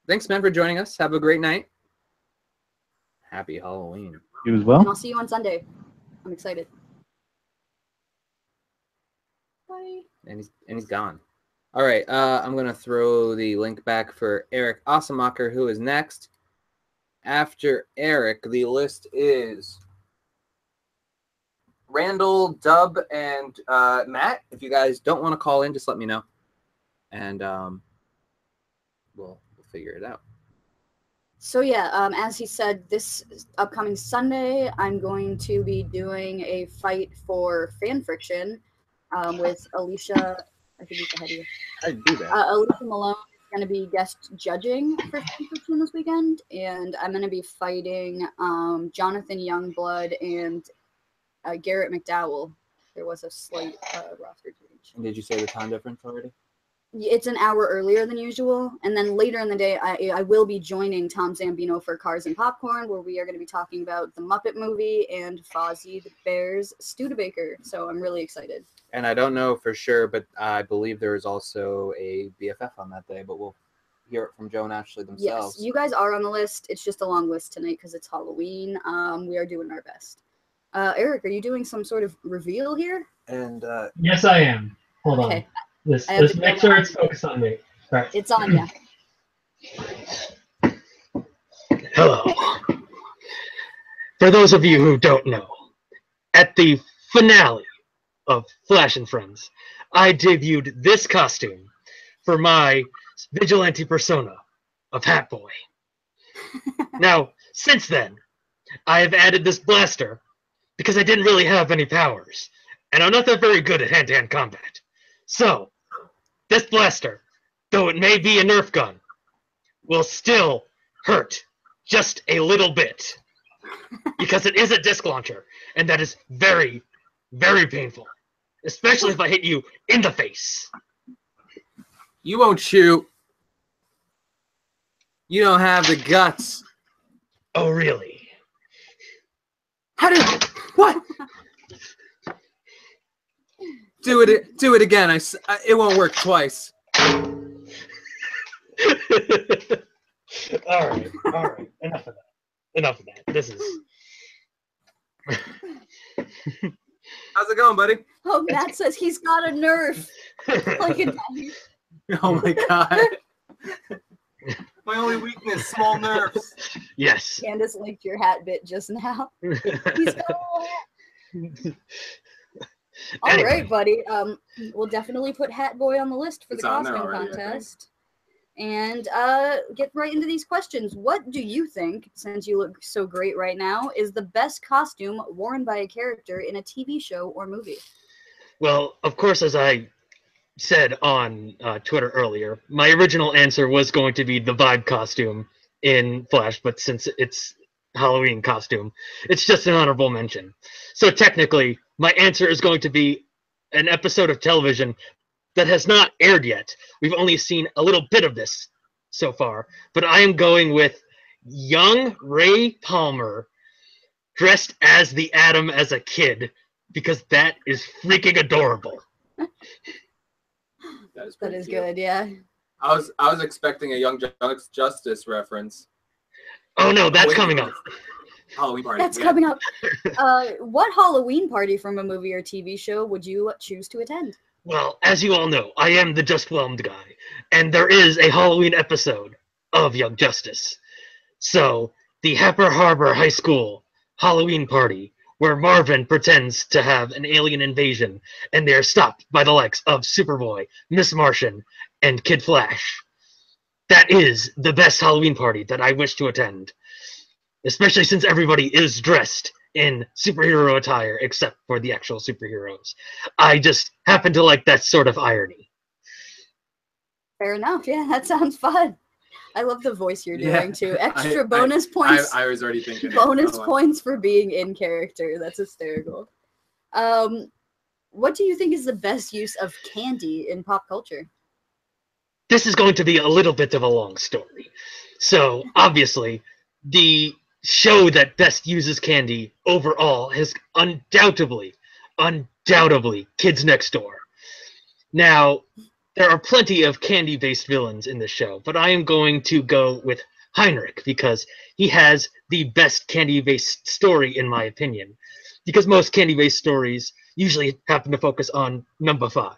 Thanks, man, for joining us. Have a great night. Happy Halloween. You as And well. I'll see you on Sunday. I'm excited. Bye. And he's gone. All right, I'm gonna throw the link back for Eric Osemacher, who is next. After Eric, the list is Randall, Dub, and Matt. If you guys don't want to call in, just let me know, and we'll figure it out. So yeah, as he said, this upcoming Sunday, I'm going to be doing a fight for fan friction with Alicia. I think he's ahead of you. How did you do that? Alicia Malone is going to be guest judging for fan friction this weekend, and I'm going to be fighting Jonathan Youngblood and Garrett McDowell. There was a slight roster change. And did you say the time difference already? It's an hour earlier than usual, and then later in the day, I will be joining Tom Zambino for Cars and Popcorn, where we are going to be talking about the Muppet movie and Fozzie the Bear's Studebaker. So I'm really excited. And I don't know for sure, but I believe there is also a BFF on that day, but we'll hear it from Joe and Ashley themselves. Yes, you guys are on the list. It's just a long list tonight because it's Halloween. We are doing our best. Eric, are you doing some sort of reveal here? And Yes, I am. Hold on. Okay. Let's I have to make go sure on. it's focused on me. Right. It's on you. Hello. For those of you who don't know, at the finale of Flash and Friends, I debuted this costume for my vigilante persona of Hat Boy. Now, since then, I have added this blaster because I didn't really have any powers. and I'm not that very good at hand-to-hand combat. So, this blaster, though it may be a Nerf gun, will still hurt just a little bit. Because it is a disc launcher, and that is very, very painful. Especially if I hit you in the face. You won't shoot. You don't have the guts. Oh, really? How did... What? Do it again. It won't work twice. All right. Enough of that. This is... How's it going, buddy? Oh, Matt says he's got a Nerf. Like a knife. Oh my god. My only weakness, small nerves. Yes. Candace linked your hat bit just now. He's got a hat. All right, buddy. We'll definitely put Hat Boy on the list for the costume contest. And get right into these questions. What do you think, since you look so great right now, is the best costume worn by a character in a TV show or movie? Well, of course, as I said on Twitter earlier, my original answer was going to be the Vibe costume in Flash, but since it's Halloween costume, it's just an honorable mention. So technically, my answer is going to be an episode of television that has not aired yet. We've only seen a little bit of this so far, but I am going with young Ray Palmer dressed as the Atom as a kid, because that is freaking adorable. That is good, yeah. I was expecting a Young Justice reference. Oh no, that's coming up. Halloween party. That's coming up. What Halloween party from a movie or TV show would you choose to attend? Well, as you all know, I am the Just Whelmed guy, and there is a Halloween episode of Young Justice. So, the Happer Harbor High School Halloween party, where Marvin pretends to have an alien invasion, and they're stopped by the likes of Superboy, Miss Martian, and Kid Flash. That is the best Halloween party that I wish to attend, especially since everybody is dressed in superhero attire except for the actual superheroes. I just happen to like that sort of irony. Fair enough. Yeah, that sounds fun. I love the voice you're doing too. Extra bonus points. I was already thinking. Bonus points for being in character. That's hysterical. What do you think is the best use of candy in pop culture? This is going to be a little bit of a long story. So, obviously, the show that best uses candy overall is undoubtedly Kids Next Door. Now, there are plenty of candy-based villains in the show, but I am going to go with Heinrich because he has the best candy-based story, in my opinion. Because most candy-based stories usually happen to focus on number 5.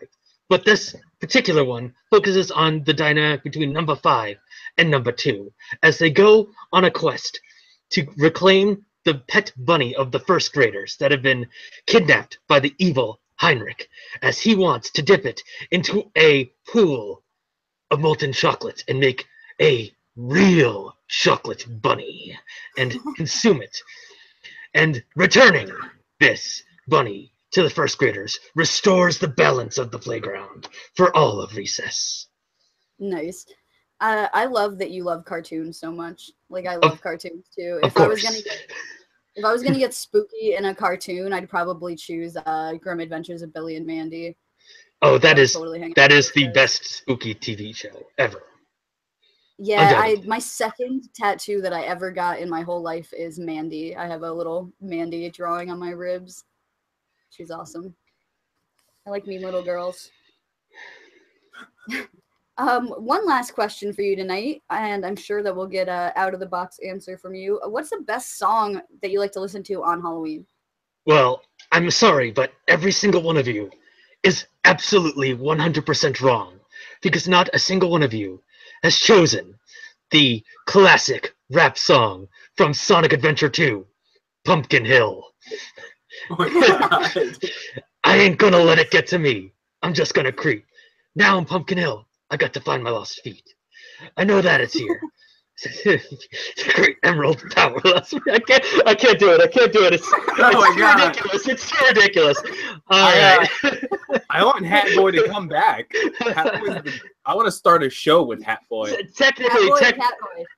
But this particular one focuses on the dynamic between number 5 and number 2 as they go on a quest to reclaim the pet bunny of the first graders that have been kidnapped by the evil Heinrich, as he wants to dip it into a pool of molten chocolate and make a real chocolate bunny and consume it. And returning this bunny to the first graders restores the balance of the playground for all of recess. Nice. I love that you love cartoons so much. Like, I love cartoons too. If I was gonna get spooky in a cartoon, I'd probably choose Grim Adventures of Billy and Mandy. Oh, that is the best spooky TV show ever. Yeah, my second tattoo that I ever got in my whole life is Mandy. I have a little Mandy drawing on my ribs. She's awesome. I like mean little girls. One last question for you tonight, and I'm sure that we'll get a out-of-the-box answer from you. What's the best song that you like to listen to on Halloween? Well, I'm sorry, but every single one of you is absolutely 100% wrong, because not a single one of you has chosen the classic rap song from Sonic Adventure 2, Pumpkin Hill. Oh my God. I ain't gonna let it get to me. I'm just gonna creep. Now in Pumpkin Hill, I got to find my lost feet. I know that it's here. Great Emerald Power. I can't do it. I can't do it. It's my too God. ridiculous. It's too ridiculous. All right. I want Hat Boy to come back. I want to start a show with Hat Boy. Technically,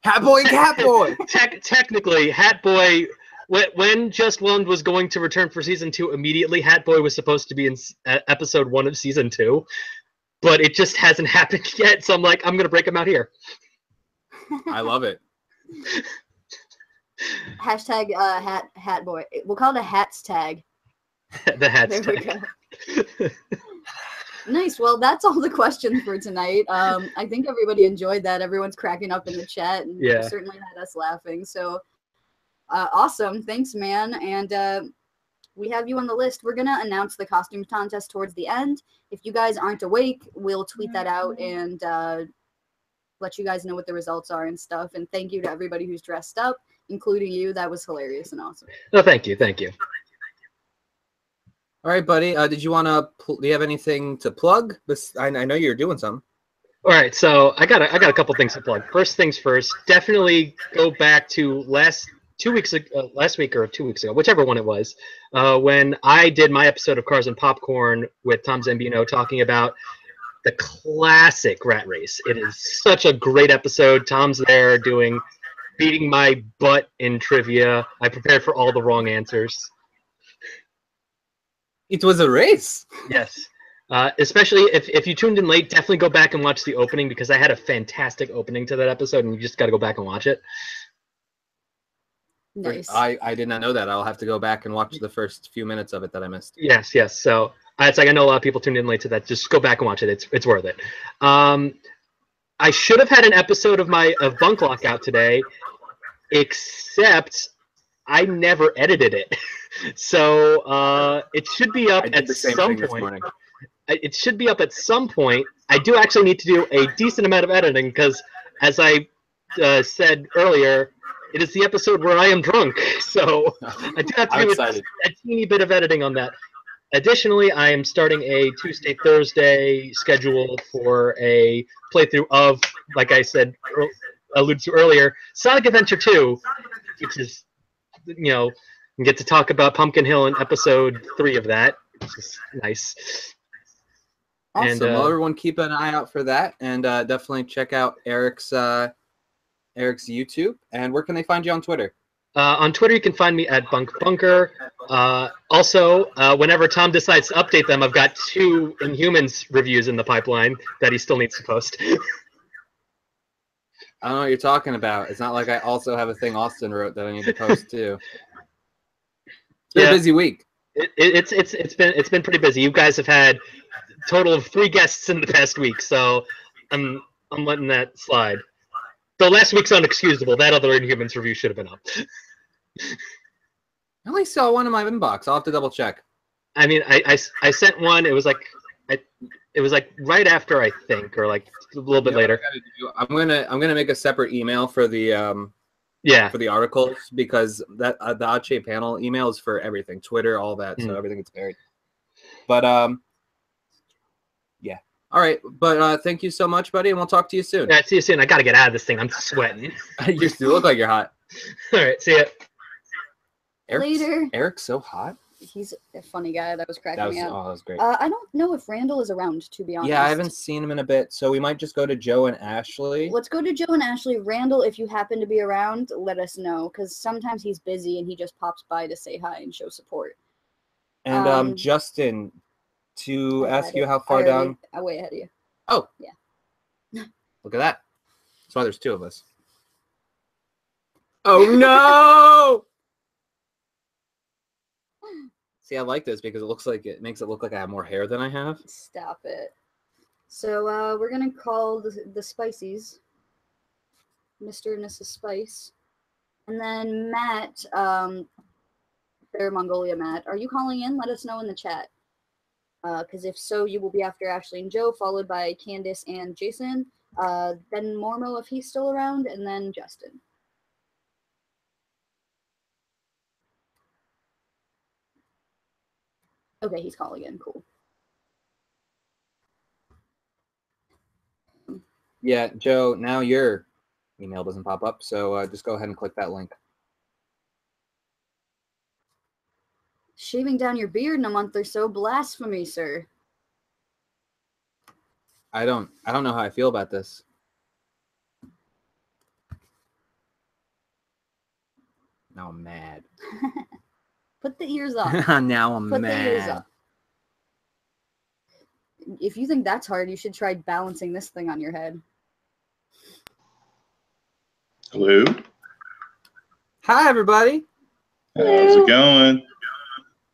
Hat Boy and Cat Boy. technically, Hat Boy. When Just Whelmed was going to return for season 2 immediately, Hat Boy was supposed to be in episode 1 of season 2, but it just hasn't happened yet. So I'm like, I'm gonna break him out here. I love it. Hashtag hat boy. We'll call it a hats tag. The hats There we tag. go. Nice. Well, that's all the questions for tonight. I think everybody enjoyed that. Everyone's cracking up in the chat, and Yeah. certainly had us laughing. So awesome. Thanks, man. And we have you on the list. We're gonna announce the costume contest towards the end. If you guys aren't awake, we'll tweet that out and let you guys know what the results are and stuff. And thank you to everybody who's dressed up, including you. That was hilarious and awesome. No, thank you. Thank you. All right, buddy. Did you want to? Do you have anything to plug? I know you're doing something. All right, so I got a couple things to plug. First things first, definitely go back to last week or 2 weeks ago, whichever one it was, when I did my episode of Cars and Popcorn with Tom Zambino talking about the classic Rat Race. It is such a great episode. Tom's there beating my butt in trivia. I prepared for all the wrong answers. It was a race. Yes. Especially if you tuned in late, definitely go back and watch the opening because I had a fantastic opening to that episode, and you just got to go back and watch it. Nice. I did not know that. I'll have to go back and watch the first few minutes of it that I missed. Yes. So it's like I know a lot of people tuned in late to that. Just go back and watch it. It's worth it. I should have had an episode of Bunk Lock out today, except I never edited it. So it should be up at some point. It should be up at some point. I do actually need to do a decent amount of editing because, as I said earlier, it is the episode where I am drunk. So I do have to do a teeny bit of editing on that. Additionally, I am starting a Tuesday, Thursday schedule for a playthrough of, like I said, alluded to earlier, Sonic Adventure 2, which is, you get to talk about Pumpkin Hill in episode 3 of that, which is nice. Awesome. And, well, everyone keep an eye out for that, and definitely check out Eric's YouTube. And where can they find you on Twitter? On Twitter, you can find me at BunkBunker. Also, whenever Tom decides to update them, I've got 2 Inhumans reviews in the pipeline that he still needs to post. I don't know what you're talking about. It's not like I also have a thing Austin wrote that I need to post too. It's been a busy week. It's been pretty busy. You guys have had a total of 3 guests in the past week, so I'm letting that slide. So last week's unexcusable. That other Inhumans review should have been up. I only saw one in my inbox. I'll have to double check. I mean, I sent one. It was like right after, I think, or like a little bit later. I'm gonna make a separate email for the for the articles, because that the Odd Shape panel email is for everything, Twitter, all that, so everything gets buried. But yeah. All right, but thank you so much, buddy, and we'll talk to you soon. Yeah, see you soon. I gotta get out of this thing. I'm sweating. You look like you're hot. All right, see ya. Later. Eric's so hot. He's a funny guy. That was cracking me up. Oh, that was great. I don't know if Randall is around, to be honest. Yeah, I haven't seen him in a bit, so we might just go to Joe and Ashley. Let's go to Joe and Ashley. Randall, if you happen to be around, let us know, because sometimes he's busy and he just pops by to say hi and show support. And Justin, to ask you how far down. I'm way ahead of you. Oh. Yeah. Look at that. That's why there's 2 of us. Oh, no! See, I like this because it makes it look like I have more hair than I have. Stop it. So we're gonna call the Spicies, Mr. and Mrs. Spice, and then Matt, Fair Mongolia Matt. Are you calling in? Let us know in the chat. Because if so, you will be after Ashley and Joe, followed by Candace and Jason, then Mormo if he's still around, and then Justin. Okay, he's calling in. Cool. Yeah, Joe, now you're email doesn't pop up. So just go ahead and click that link. Shaving down your beard in a month or so, blasphemy, sir. I don't know how I feel about this. Now I'm mad. Put the ears up. Now I'm Put mad. the ears up. If you think that's hard, you should try balancing this thing on your head. Hello. Hi, everybody. How's it going?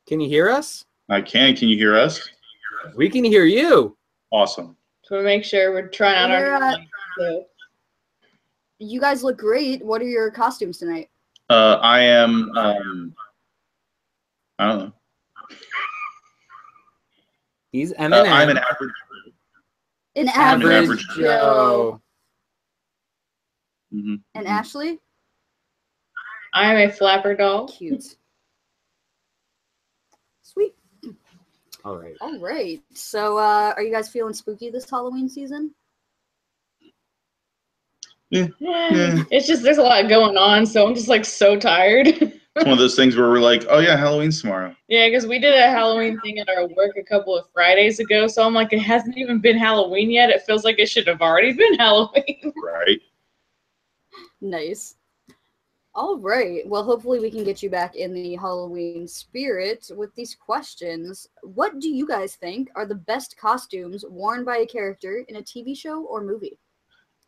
Can you hear us? I can. Can you hear us? We can hear you. Awesome. So we make sure we're trying out our. You guys look great. What are your costumes tonight? I am. I don't know. He's Eminem. I'm an average. An I'm an average average Joe. Mm-hmm. And Ashley? I am a flapper doll. Cute. Sweet. All right. All right. So, are you guys feeling spooky this Halloween season? Yeah. It's just there's a lot going on, so I'm just like so tired. It's one of those things where we're like, oh yeah, Halloween's tomorrow. Yeah, because we did a Halloween thing at our work a couple of Fridays ago, so I'm like, it hasn't even been Halloween yet. It feels like it should have already been Halloween. Right. Nice. All right. Well, hopefully we can get you back in the Halloween spirit with these questions. What do you guys think are the best costumes worn by a character in a TV show or movie?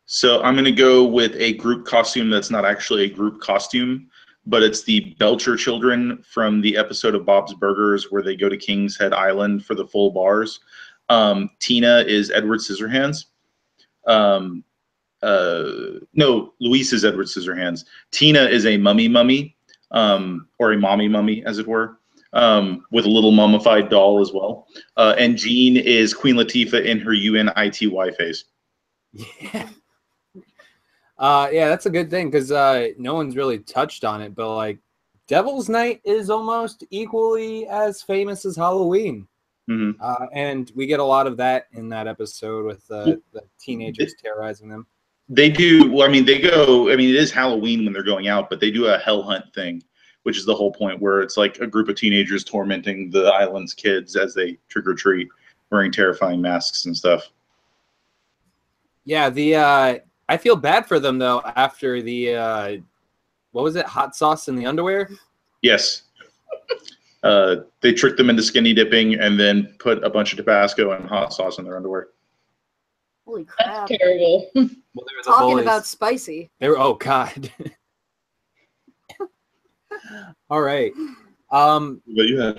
So I'm going to go with a group costume that's not actually a group costume, but it's the Belcher children from the episode of Bob's Burgers where they go to King's Head Island for the full bars. Tina is Edward Scissorhands. No, Luis is Edward Scissorhands. Tina is a mummy, or a mommy, as it were, with a little mummified doll as well. And Jean is Queen Latifah in her UNITY phase. Yeah. Yeah, that's a good thing because no one's really touched on it, but like Devil's Night is almost equally as famous as Halloween. Mm-hmm. And we get a lot of that in that episode with the teenagers terrorizing them. They do. Well, I mean, they go. I mean, it is Halloween when they're going out, but they do a hell hunt thing, which is the whole point, where it's like a group of teenagers tormenting the island's kids as they trick or treat, wearing terrifying masks and stuff. Yeah, I feel bad for them though after the what was it? Hot sauce in the underwear? Yes. They tricked them into skinny dipping and then put a bunch of Tabasco and hot sauce in their underwear. Holy crap. That's terrible. Well, they were the Talking bullies. about spicy. They were, oh God. All right. But you have.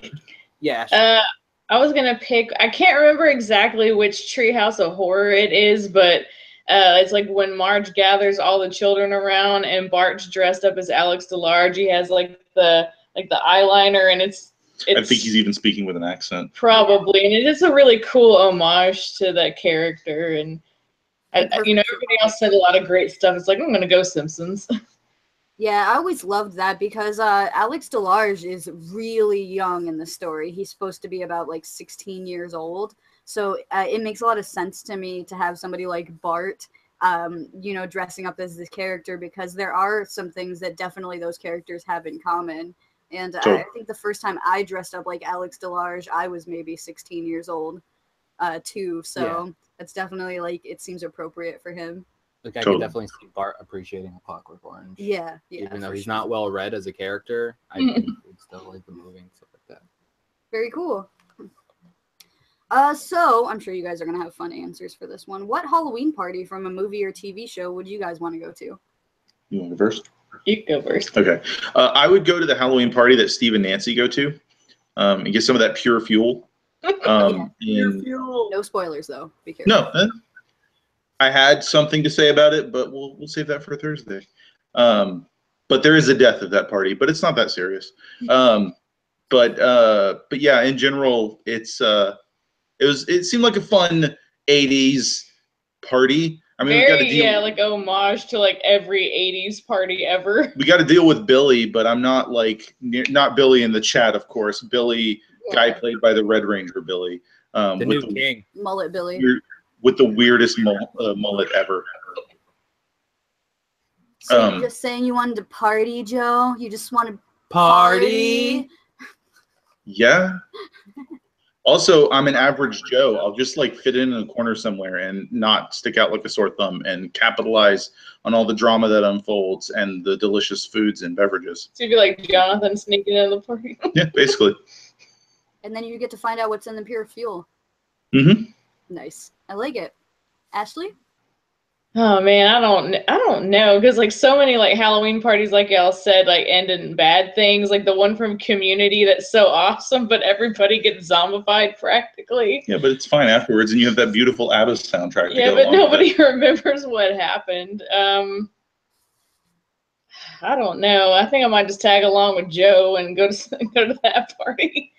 Yeah. I was gonna pick. I can't remember exactly which Treehouse of Horror it is, but it's like when Marge gathers all the children around and Bart's dressed up as Alex DeLarge. He has like the eyeliner, and it's I think he's even speaking with an accent. probably, and it is a really cool homage to that character. And everybody else said a lot of great stuff. It's like I'm gonna go Simpsons. Yeah, I always loved that because Alex DeLarge is really young in the story. He's supposed to be about like 16 years old. So it makes a lot of sense to me to have somebody like Bart, dressing up as this character, because there are some things that definitely those characters have in common. And I think the first time I dressed up like Alex DeLarge, I was maybe 16 years old too. So it's definitely like, it seems appropriate for him. Like I could definitely see Bart appreciating A Clockwork Orange. Yeah. Even though he's not well read as a character, I would still like the movie and stuff like that. Very cool. So I'm sure you guys are gonna have fun answers for this one. What Halloween party from a movie or TV show would you guys want to go to? You want to go first? You can go first. Okay. I would go to the Halloween party that Steve and Nancy go to and get some of that pure fuel. Pure fuel. No spoilers, though. Be careful. No. I had something to say about it, but we'll save that for Thursday. But there is a death at that party, but it's not that serious. But yeah, in general, it seemed like a fun 80s party. I mean, like homage to like every 80s party ever. We got to deal with Billy, but I'm not not Billy in the chat, of course. Billy, guy played by the Red Ranger Billy. The new king. Mullet Billy. With the weirdest mullet ever. So you're just saying you wanted to party, Joe? You just want to Party. Yeah. Also, I'm an average Joe. I'll just like fit in a corner somewhere and not stick out like a sore thumb and capitalize on all the drama that unfolds and the delicious foods and beverages. So you'd be like Jonathan sneaking in the party. Yeah, basically. And then you get to find out what's in the pure fuel. Mm-hmm. Nice. I like it. Ashley? Oh man, I don't know, because like so many like Halloween parties, like y'all said, like end in bad things. Like the one from Community that's so awesome, but everybody gets zombified practically. Yeah, but it's fine afterwards, and you have that beautiful ABBA soundtrack. Yeah, but nobody remembers what happened. I don't know. I think I might just tag along with Joe and go to that party.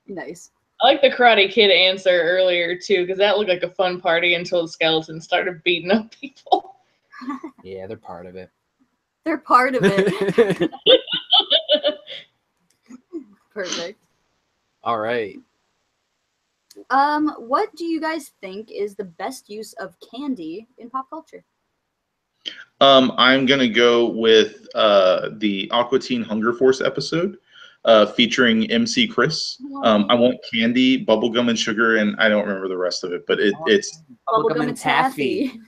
Nice. I like the Karate Kid answer earlier too, because that looked like a fun party until the skeletons started beating up people. Yeah, they're part of it. They're part of it. Perfect. All right. What do you guys think is the best use of candy in pop culture? I'm gonna go with the Aqua Teen Hunger Force episode. Featuring MC Chris. I want candy, bubblegum, and sugar, and I don't remember the rest of it, but it's Bubblegum and taffy.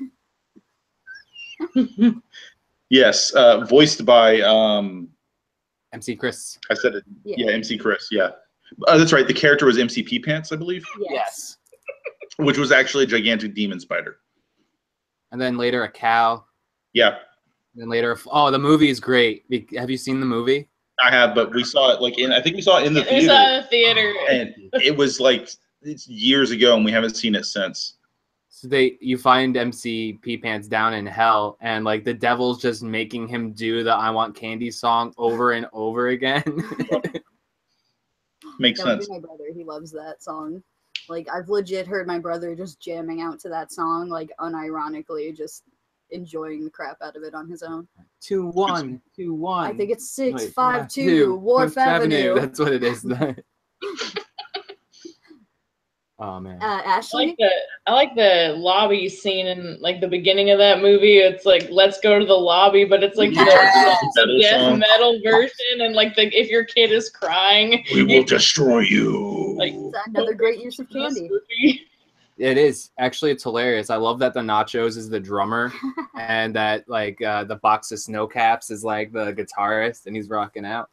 Yes, voiced by MC Chris. I said it. Yeah, MC Chris. Yeah, that's right. The character was MC Pee Pants, I believe. Yes. Which was actually a gigantic demon spider. And then later a cow. Yeah. And then later, the movie is great. Have you seen the movie? I have, but we saw it I think we saw it in the theater. We saw it in the theater. And it was it's years ago, and we haven't seen it since. So you find MC Pee Pants down in hell, and like the devil's just making him do the "I Want Candy" song over and over again. Makes That would sense. be my brother. He loves that song. Like I've legit heard my brother just jamming out to that song, like unironically, just enjoying the crap out of it on his own. 2-1, 2-1. I think it's 652 Wharf Avenue. That's what it is. Oh man. Ashley? I like the lobby scene in like the beginning of that movie. It's like let's go to the lobby, but it's like the death metal version, and like if your kid is crying, we will destroy you. Like another great use of candy. It is. Actually, it's hilarious. I love that the Nachos is the drummer and that like the box of Snow Caps is like the guitarist and he's rocking out.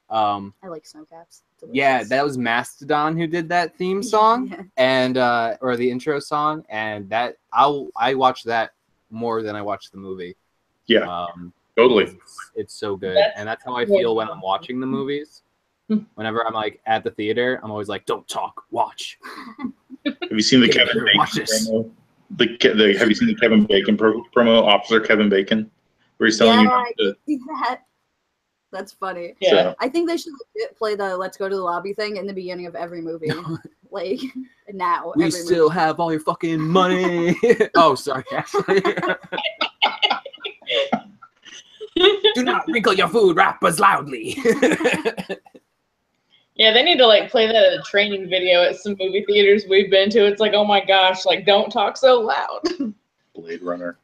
I like Snow Caps. Delicious. Yeah, that was Mastodon who did that theme song and or the intro song, and that I watched that more than I watched the movie. Yeah. Totally. It's so good. And that's how I feel when I'm watching the movies. Whenever I'm like at the theater, I'm always like, don't talk, watch. Have you seen the Kevin Bacon promo? Have you seen the Kevin Bacon promo? Officer Kevin Bacon, where he's telling you not to. That's funny. Yeah. I think they should play the "Let's go to the lobby" thing in the beginning of every movie. Like now. We still have all your fucking money. Oh, sorry, Ashley. Do not wrinkle your food wrappers loudly. Yeah, they need to like play that at a training video at some movie theaters we've been to. It's like, oh my gosh, like don't talk so loud. Blade Runner.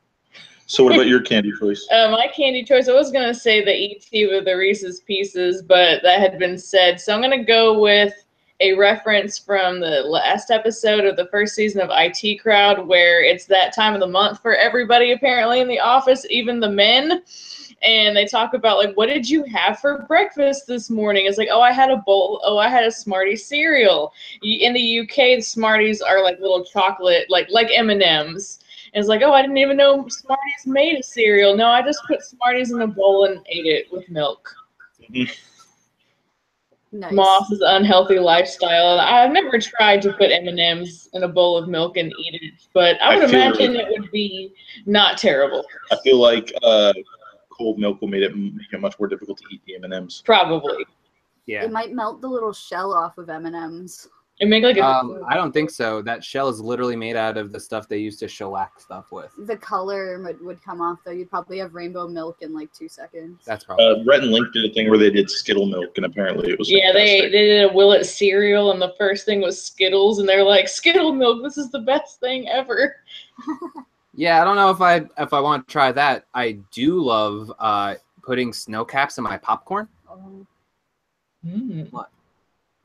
So what about your candy choice? My candy choice, I was going to say the E.T. with the Reese's Pieces, but that had been said. So I'm going to go with a reference from the last episode of the first season of IT Crowd, where it's that time of the month for everybody apparently in the office, even the men. And they talk about, like, what did you have for breakfast this morning? It's like, oh, I had a bowl. Oh, I had a Smarties cereal. In the UK, the Smarties are like little chocolate, like M&Ms. And it's like, oh, I didn't even know Smarties made a cereal. No, I just put Smarties in a bowl and ate it with milk. Nice. Moss's unhealthy lifestyle. And I've never tried to put M&Ms in a bowl of milk and eat it, but I would imagine it would be not terrible. I feel like cold milk will make it much more difficult to eat the M&Ms. Probably. Yeah. It might melt the little shell off of M&Ms. And make like a I don't think so. That shell is literally made out of the stuff they used to shellac stuff with. The color would come off though. You'd probably have rainbow milk in like 2 seconds. That's probably. Rhett and Link did a thing where they did Skittle milk, and apparently it was they fantastic. did a Willet cereal, and the first thing was Skittles, and they're like, Skittle milk, this is the best thing ever. Yeah, I don't know if I want to try that. I do love putting snow caps in my popcorn. What?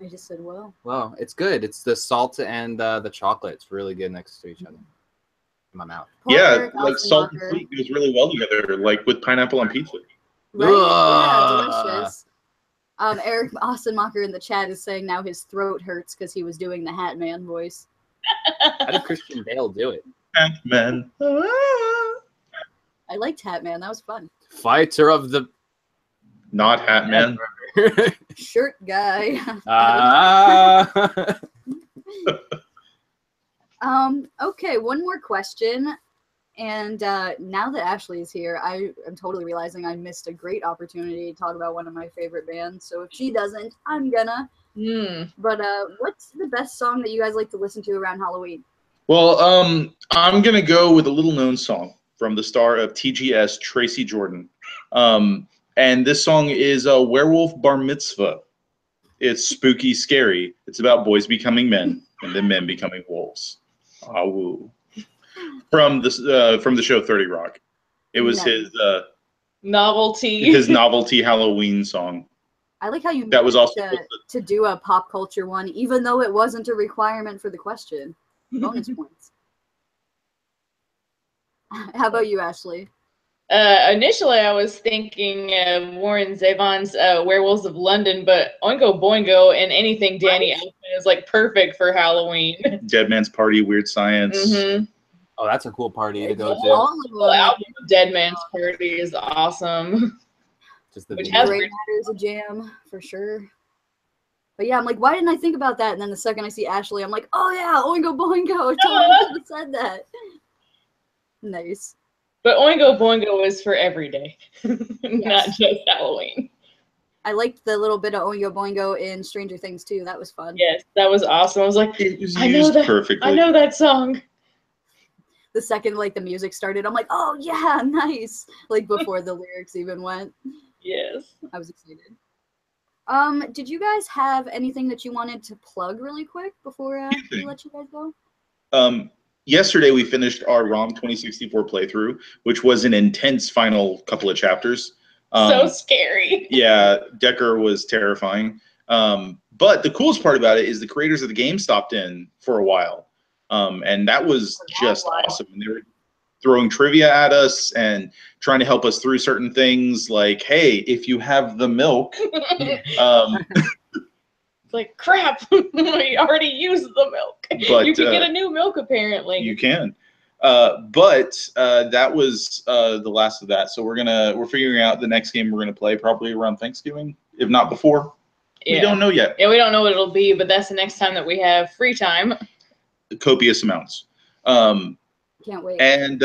I just said, well. Well, it's good. It's the salt and the chocolate. It's really good next to each other in my mouth. Yeah, like salt and sweet goes really well together, like with pineapple on pizza. Right? Yeah, delicious. Eric Austin-Macher in the chat is saying now his throat hurts because he was doing the Hat Man voice. How did Christian Bale do it? Hat Man. I liked Hat Man. That was fun. Fighter of the... Not Hat Man. Shirt guy. Okay, one more question. And now that Ashley is here, I am totally realizing I missed a great opportunity to talk about one of my favorite bands. So if she doesn't, I'm gonna. But what's the best song that you guys like to listen to around Halloween? Well, I'm gonna go with a little-known song from the star of TGS, Tracy Jordan, and this song is "Werewolf Bar Mitzvah." It's spooky, scary. It's about boys becoming men and then men becoming wolves. Ah, woo. From the show 30 Rock. It was his novelty Halloween song. I like how you that was also to do a pop culture one, even though it wasn't a requirement for the question. Bonus points. How about you, Ashley? Initially, I was thinking of Warren Zevon's Werewolves of London, but Oingo Boingo and anything Danny Elfman is like perfect for Halloween. Dead Man's Party, Weird Science. Mm-hmm. Oh, that's a cool party to go to. The album Dead Man's Party is awesome. Just the Great Matter is a jam for sure. But yeah, I'm like, why didn't I think about that? And then the second I see Ashley, I'm like, oh yeah, Oingo Boingo. I totally should have said that. Nice. But Oingo Boingo is for every day, not just Halloween. I liked the little bit of Oingo Boingo in Stranger Things too. That was fun. Yes, that was awesome. I was like, it was I know that. Perfectly. I know that song. The second like the music started, I'm like, oh yeah, nice. Like before the lyrics even went. Yes. I was excited. Did you guys have anything that you wanted to plug really quick before we let you guys go? Yesterday we finished our ROM 2064 playthrough, which was an intense final couple of chapters. So scary. Yeah, Decker was terrifying. But the coolest part about it is the creators of the game stopped in for a while. And that was just awesome. And they were throwing trivia at us and trying to help us through certain things like, hey, if you have the milk. It's like, crap, we already used the milk. But, you can get a new milk, apparently. You can. But that was the last of that. So we're figuring out the next game we're going to play probably around Thanksgiving, if not before. Yeah. We don't know yet. Yeah, we don't know what it'll be, but that's the next time that we have free time. Copious amounts. Can't wait. And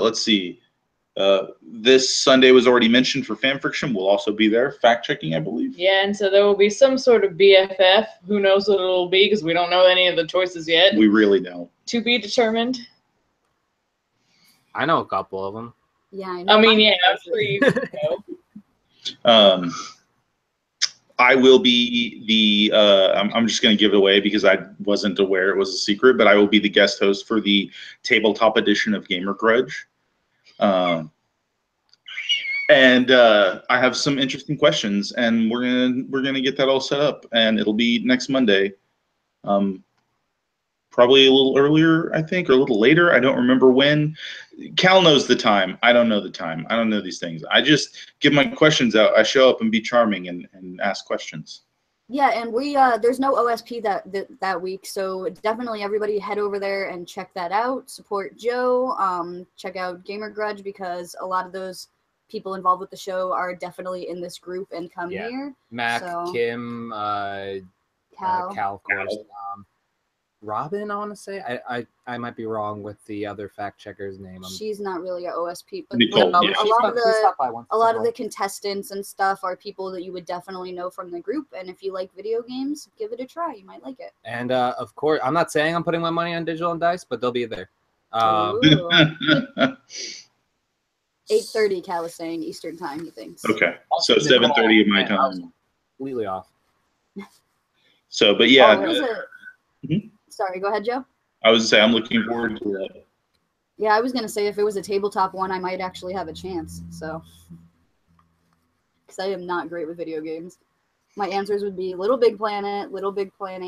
let's see. This Sunday was already mentioned for Fan Friction. We'll also be there, fact checking, I believe. Yeah, and so there will be some sort of BFF. Who knows what it'll be because we don't know any of the choices yet. We really don't. To be determined. I know a couple of them. Yeah, I know. I mean, yeah, I'm sure you know. I will be the. I'm just going to give it away because I wasn't aware it was a secret, but I will be the guest host for the tabletop edition of Gamer Grudge. And I have some interesting questions, and we're gonna get that all set up, and it'll be next Monday. Probably a little earlier, I think, or a little later. I don't remember when. Cal knows the time. I don't know the time. I don't know these things. I just give my questions out. I show up and be charming and ask questions. Yeah, and we there's no OSP that week, so definitely everybody head over there and check that out. Support Joe. Check out Gamer Grudge because a lot of those people involved with the show are definitely in this group and come here. Mac, so, Kim, Cal, of course. Robin, I want to say. I might be wrong with the other fact checker's name. She's not really a OSP, but Nicole, a lot of the contestants and stuff are people that you would definitely know from the group. And if you like video games, give it a try. You might like it. And of course, I'm not saying I'm putting my money on Digital and Dice, but they'll be there. 8:30, Cal was saying Eastern time, he thinks. Okay, so 7:30 of my time. Completely off. So, but yeah. Sorry, go ahead, Joe. I was gonna say I'm looking forward to that. Yeah, I was gonna say if it was a tabletop one, I might actually have a chance. So, because I am not great with video games. My answers would be Little Big Planet,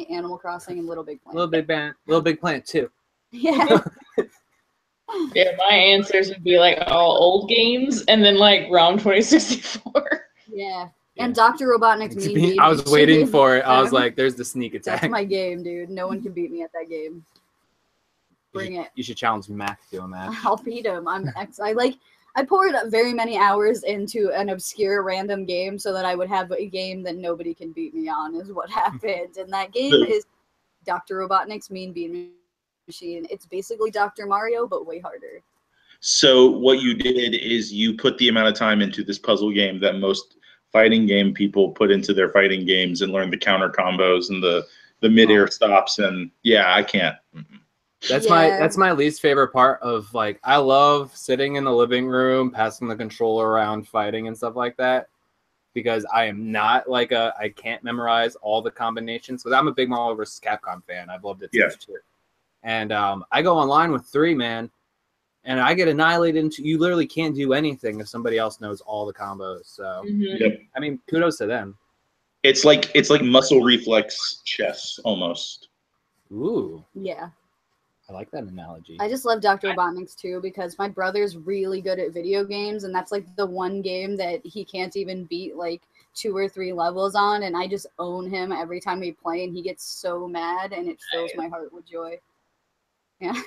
Animal Crossing, and Little Big Planet. Little Big Planet 2. Yeah. Yeah, my answers would be like all old games, and then like ROM 2064. Yeah. And Dr. Robotnik's Mean Bean. I was waiting for it. I was like, there's the sneak attack. That's my game, dude. No one can beat me at that game. Bring it. You should challenge Mac doing that. I'll beat him. I poured very many hours into an obscure random game so that I would have a game that nobody can beat me on is what happened. And that game is Dr. Robotnik's Mean Bean Machine. It's basically Dr. Mario, but way harder. So what you did is you put the amount of time into this puzzle game that most fighting game people put into their fighting games and learn the counter combos and the mid-air stops. And yeah, I can't. That's my least favorite part of, like, I love sitting in the living room, passing the controller around, fighting and stuff like that, because I am not like I can't memorize all the combinations. Because I'm a big Marvel vs. Capcom fan. I've loved it since too. And I go online with 3, man, and I get annihilated into. You literally can't do anything if somebody else knows all the combos. So I mean, kudos to them. It's like muscle reflex chess almost. Ooh. Yeah. I like that analogy. I just love Dr. Robotnik's too because my brother's really good at video games, and that's like the one game that he can't even beat like 2 or 3 levels on, and I just own him every time we play, and he gets so mad, and it fills my heart with joy. Yeah.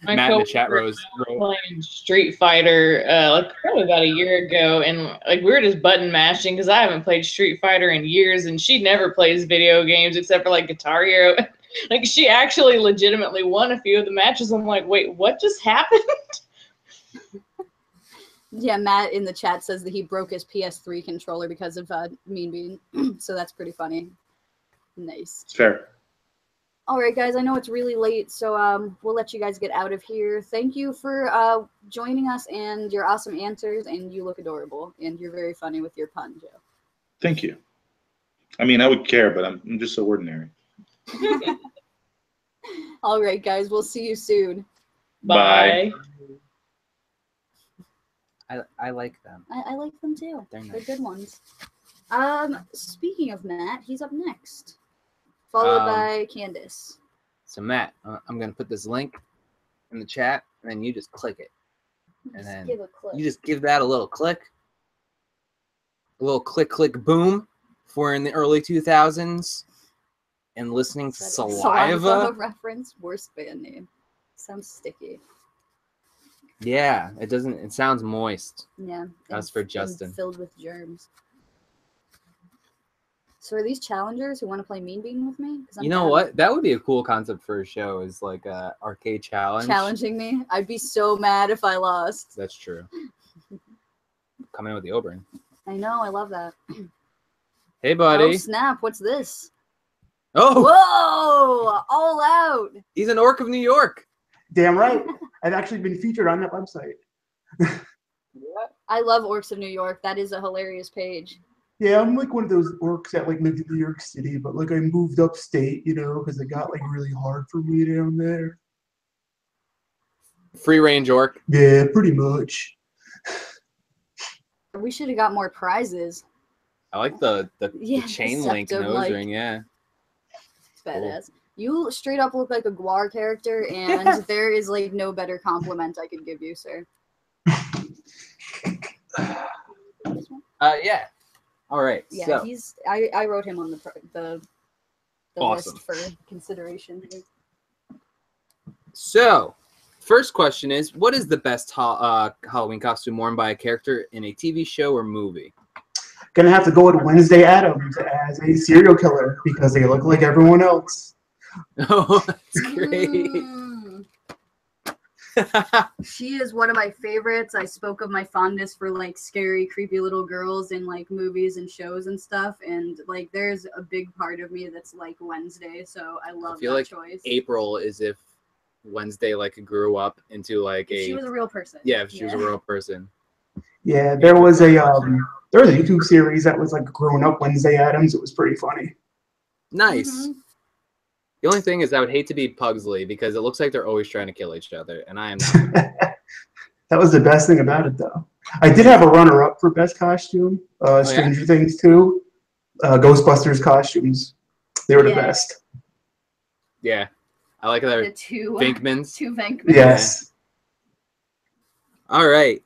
Matt in the chat rows playing Street Fighter like probably about a year ago, and like we were just button mashing because I haven't played Street Fighter in years, and she never plays video games except for like Guitar Hero. Like she actually legitimately won a few of the matches. I'm like, wait, what just happened? Yeah, Matt in the chat says that he broke his PS3 controller because of Mean Bean, so that's pretty funny. Nice. It's fair. All right, guys, I know it's really late, so we'll let you guys get out of here. Thank you for joining us and your awesome answers, and you look adorable, and you're very funny with your pun, Joe. Thank you. I mean, I would care, but I'm just so ordinary. All right, guys, we'll see you soon. Bye. I like them. I like them too. They're They're nice. good ones. Speaking of Matt, he's up next, followed by Candace. So Matt, I'm gonna put this link in the chat, and then you just click it, and Just then give a click. you just give that a little click, click, boom. If we're in the early 2000s and listening to Saliva. Reference, worst band name. Sounds sticky. Yeah, it doesn't. It sounds moist. Yeah. That's for and Justin. Filled with germs. So are these challengers who want to play Mean Bean with me? 'Cause I'm You know down. what? That would be a cool concept for a show. Is like a arcade challenge. Challenging me? I'd be so mad if I lost. That's true. Coming in with the Oberyn. I know. I love that. Hey, buddy. Oh snap! What's this? Oh, Whoa! All out. he's an orc of New York. Damn right. I've actually been featured on that website. I love Orcs of New York. That is a hilarious page. Yeah, I'm like one of those orcs that like lived in New York City, but like I moved upstate, you know, because it got like really hard for me down there. Free range orc. Yeah, pretty much. We should have got more prizes. I like the Yeah, chain the link septum, nose like- ring. Yeah. It's badass. You straight up look like a Guar character, and there is like no better compliment I could give you, sir. Yeah. All right. Yeah, so he's. I wrote him on the Awesome. list for consideration. So, first question is, what is the best Halloween costume worn by a character in a TV show or movie? Gonna have to go with Wednesday Addams as a serial killer because they look like everyone else. Oh, that's great. She is one of my favorites. I spoke of my fondness for like scary, creepy little girls in like movies and shows and stuff. And like, there's a big part of me that's like Wednesday. So I love I feel that like choice. April is if Wednesday like grew up into like If she was a real person. Yeah, if she was a real person. Yeah, there was a YouTube series that was like Grown Up Wednesday Addams. It was pretty funny. Nice. Mhm. The only thing is, I would hate to be Pugsley because it looks like they're always trying to kill each other, and I am not. That was the best thing about it, though. I did have a runner-up for best costume. Stranger Things 2, Ghostbusters costumes. They were the best. Yeah, I like their The two Venkmans. Two Venkmans. Yes. All right.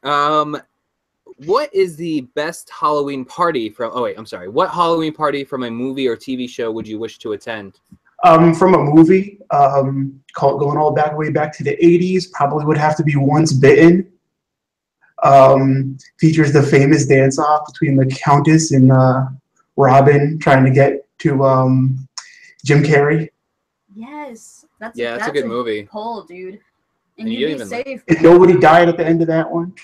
What is the best Halloween party from? Oh wait, I'm sorry. What Halloween party from a movie or TV show would you wish to attend? From a movie, going all way back to the 80s, probably would have to be Once Bitten. Features the famous dance-off between the Countess and Robin trying to get to Jim Carrey. Yes. That's a good movie. Pull, dude. And And you you'd be don't safe. And nobody died at the end of that one.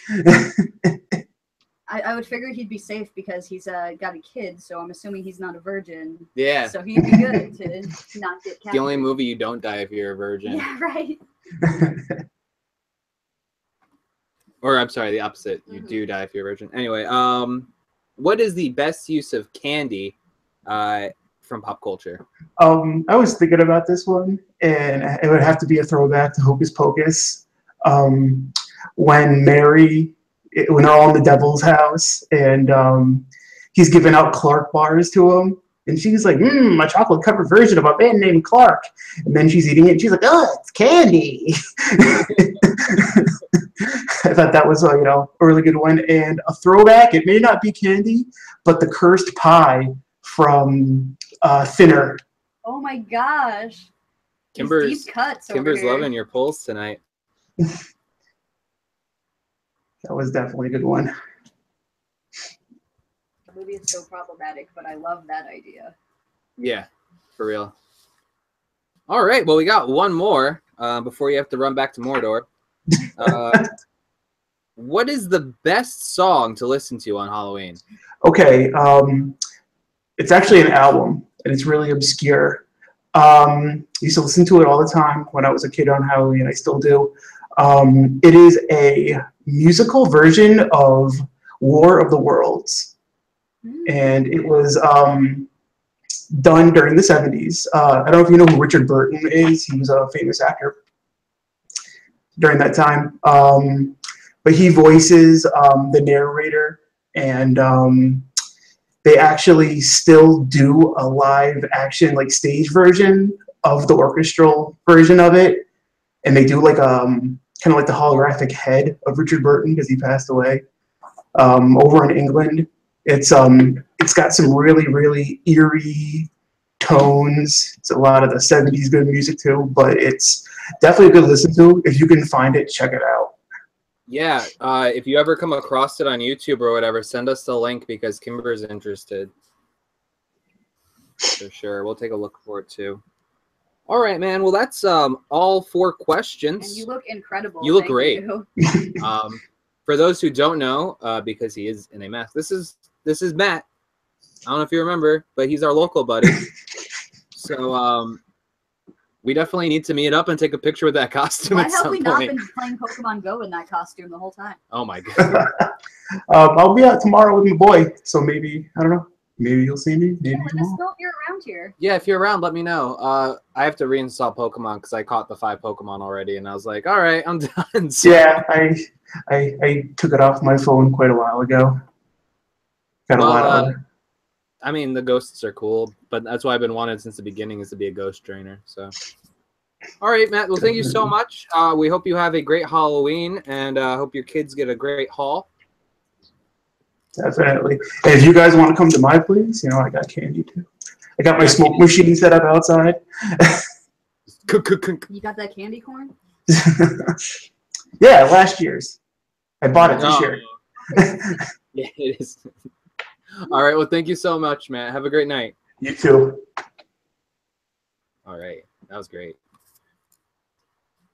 I would figure he'd be safe because he's got a kid, so I'm assuming he's not a virgin. Yeah. So he'd be good to not get captured. The only movie you don't die if you're a virgin. Yeah, right. Or I'm sorry, the opposite. You do die if you're a virgin. Anyway, what is the best use of candy from pop culture? I was thinking about this one, and it would have to be a throwback to Hocus Pocus. When when they're all in the devil's house, and he's giving out Clark bars to him, and she's like, a chocolate-covered version of a man named Clark. And then she's eating it, and she's like, oh, it's candy. I thought that was a really good one. And a throwback, it may not be candy, but the cursed pie from Thinner. Oh my gosh. Kimber's These deep cuts over Kimber's here. loving your pulls tonight. That was definitely a good one. The movie is so problematic, but I love that idea. Yeah, for real. All right, well, we got one more before you have to run back to Mordor. What is the best song to listen to on Halloween? Okay, it's actually an album, and it's really obscure. I used to listen to it all the time when I was a kid on Halloween. I still do. It is a musical version of War of the Worlds, and it was done during the 70s. I don't know if you know who Richard Burton is. He was a famous actor during that time. But he voices the narrator, and they actually still do a live action stage version of the orchestral version of it, and they do kind of like the holographic head of Richard Burton because he passed away over in England. It's got some really eerie tones. It's a lot of the 70s good music too, but it's definitely good to listen to. If you can find it, check it out. Yeah, if you ever come across it on YouTube or whatever, send us the link because Kimber's interested. For sure. We'll take a look for it too. All right, man. Well, that's all 4 questions. And you look incredible. You look Thank great. you. For those who don't know, because he is in a mask, this is Matt. I don't know if you remember, but he's our local buddy. So we definitely need to meet up and take a picture with that costume Why at have some we point. not been playing Pokemon Go in that costume the whole time? Oh my god. I'll be out tomorrow with my boy, so maybe, I don't know, maybe you'll see me, maybe Let you us won't. know if you're around here. Yeah, if you're around, let me know. I have to reinstall Pokemon because I caught the 5 Pokemon already, and I was like, all right, I'm done. So, Yeah, I took it off my phone quite a while ago. Got a lot of I mean, the ghosts are cool, but that's why I've been wanted since the beginning is to be a ghost trainer. So, all right, Matt. Well, thank you so much. We hope you have a great Halloween, and hope your kids get a great haul. Definitely. And if you guys want to come to my place, I got candy too. I got my smoke machine set up outside. You got that candy corn? Yeah, last year's. I bought it this year. Yeah, it is. All right. Well, thank you so much, Matt. Have a great night. You too. All right. That was great.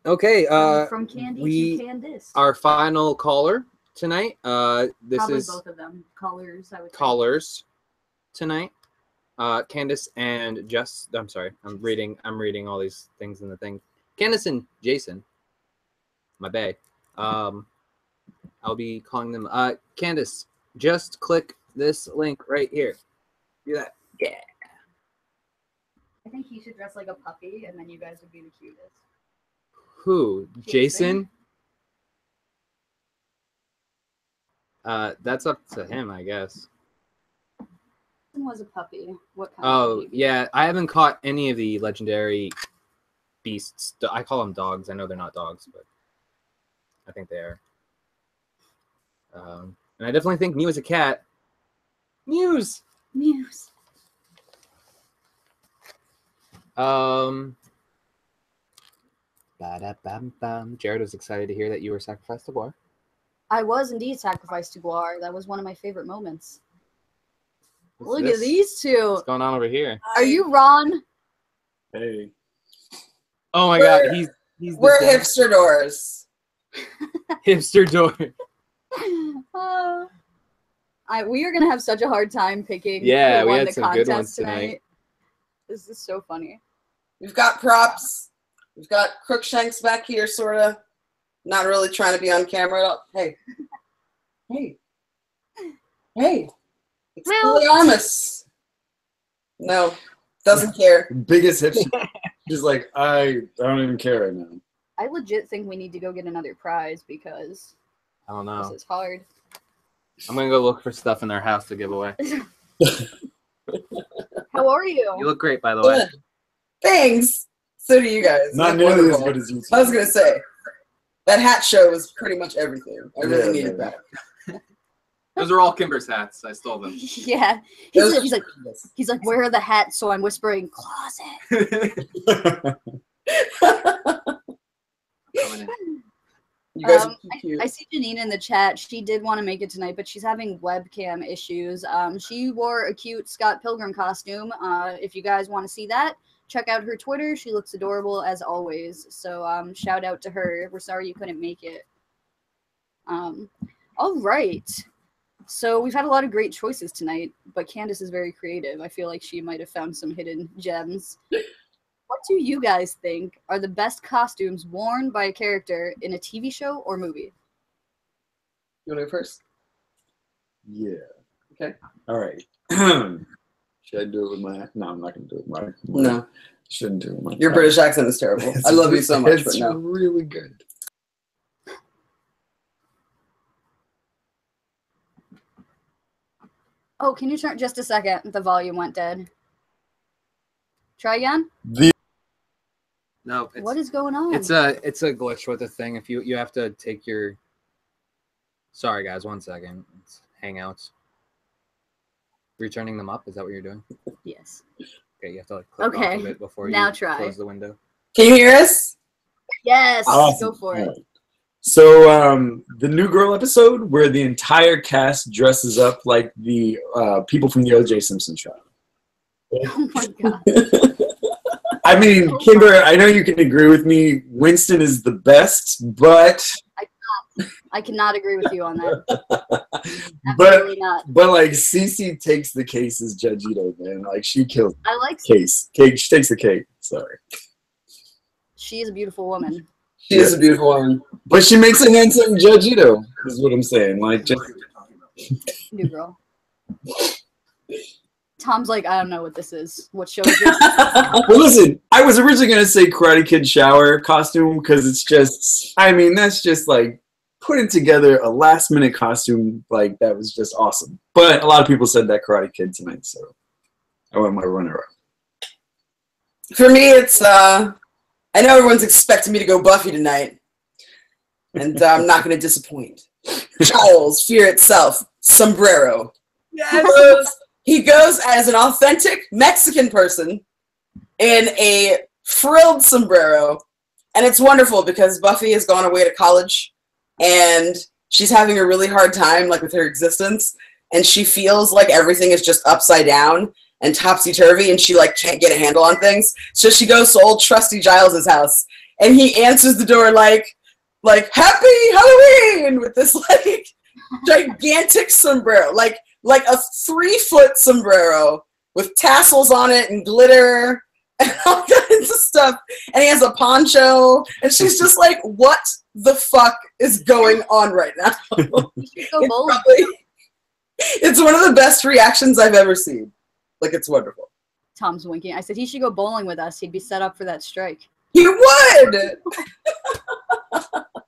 Okay. From Candy to Candice. Our final caller tonight. This Probably is both of them. Callers, I would say. callers tonight. Candace and Jess. I'm sorry. I'm reading all these things in the thing. Candace and Jason. My bae. I'll be calling them. Candace, just click this link right here. Do that. Yeah. think he should dress like a puppy, and then you guys would be the cutest. Who? Jason? That's up to him, I guess. Jason was a puppy. What kind? Oh, yeah. I haven't caught any of the legendary beasts. I call them dogs. I know they're not dogs, but I think they are. And I definitely think Mew is a cat. Muse. Muse. Jared was excited to hear that you were sacrificed to Guar. I was indeed sacrificed to Guar. That was one of my favorite moments. What's Look this? at these two. What's going on over here? Are you Ron? Hey. Oh my god, he's We're the hipster doors. hipster door. We are gonna have such a hard time picking. Yeah, who we won had the some good contest ones tonight. This is so funny. We've got props. We've got Crookshanks back here, sorta. Not really trying to be on camera at all. Hey. Hey. Hey. It's Billy Armus. No. Doesn't care. Biggest hipster. She's like, I don't even care right now. I legit think we need to go get another prize because I don't know. this is hard. I'm gonna go look for stuff in their house to give away. How are you? You look great, by the way. Good. Thanks. So do you guys. Not That's nearly as wonderful. good as you. I was gonna say that hat show was pretty much everything. I really needed that. Those are all Kimber's hats. I stole them. Yeah. He's like, where are the hats? So I'm whispering, closet. You guys are cute. I see Janine in the chat. She did want to make it tonight, but she's having webcam issues. She wore a cute Scott Pilgrim costume. If you guys want to see that, check out her Twitter. She looks adorable as always. So shout out to her. We're sorry you couldn't make it. All right. So we've had a lot of great choices tonight, but Candace is very creative. I feel like she might have found some hidden gems. What do you guys think are the best costumes worn by a character in a TV show or movie? You want to go first? Yeah. Okay. All right. Should I do it with my? No, I'm not gonna do it with my. No. Shouldn't do it with my. Your British accent is terrible. I love you so much, but It's no. really good. Oh, can you turn just a second? The volume went dead. Try again. No, What is going on? it's a glitch with the thing. If you have to take your. Sorry guys, 1 second. It's Hangouts. Returning them up. Is that what you're doing? Yes. Okay, you have to like click Okay, off of it before now you try. close the window. Can you hear us? Yes. Awesome. Go for it. All right. So the New Girl episode where the entire cast dresses up like the people from the O.J. Simpson show. Oh my god. I mean, Kimber, I know you can agree with me. Winston is the best, but I cannot agree with you on that. but Absolutely not. but like Cece takes the case as Judge Ito, man. Like she kills I like. case. Cake. She takes the cake. Sorry, She is a beautiful woman. She is a beautiful woman. but she makes a handsome Judge Ito. Is what I'm saying. Like just New girl. Tom's like, I don't know what this is. What show is this? well, listen. I was originally gonna say Karate Kid shower costume because it's just. I mean, that's just like putting together a last minute costume like that was just awesome. But a lot of people said that Karate Kid tonight, so I went my runner up. For me, it's I know everyone's expecting me to go Buffy tonight, and I'm not going to disappoint. Charles, fear itself, sombrero. Yes. He goes as an authentic Mexican person in a frilled sombrero, and it's wonderful because Buffy has gone away to college, and she's having a really hard time, like with her existence, and she feels like everything is just upside down and topsy-turvy, and she like can't get a handle on things. So she goes to old trusty Giles's house, and he answers the door like Happy Halloween with this like gigantic sombrero, like a 3-foot sombrero with tassels on it and glitter and all kinds of stuff. And he has a poncho, and she's just like, what the fuck is going on right now? It's one of the best reactions I've ever seen. Like, it's wonderful. Tom's winking. I said he should go bowling with us. He'd be set up for that strike. He would.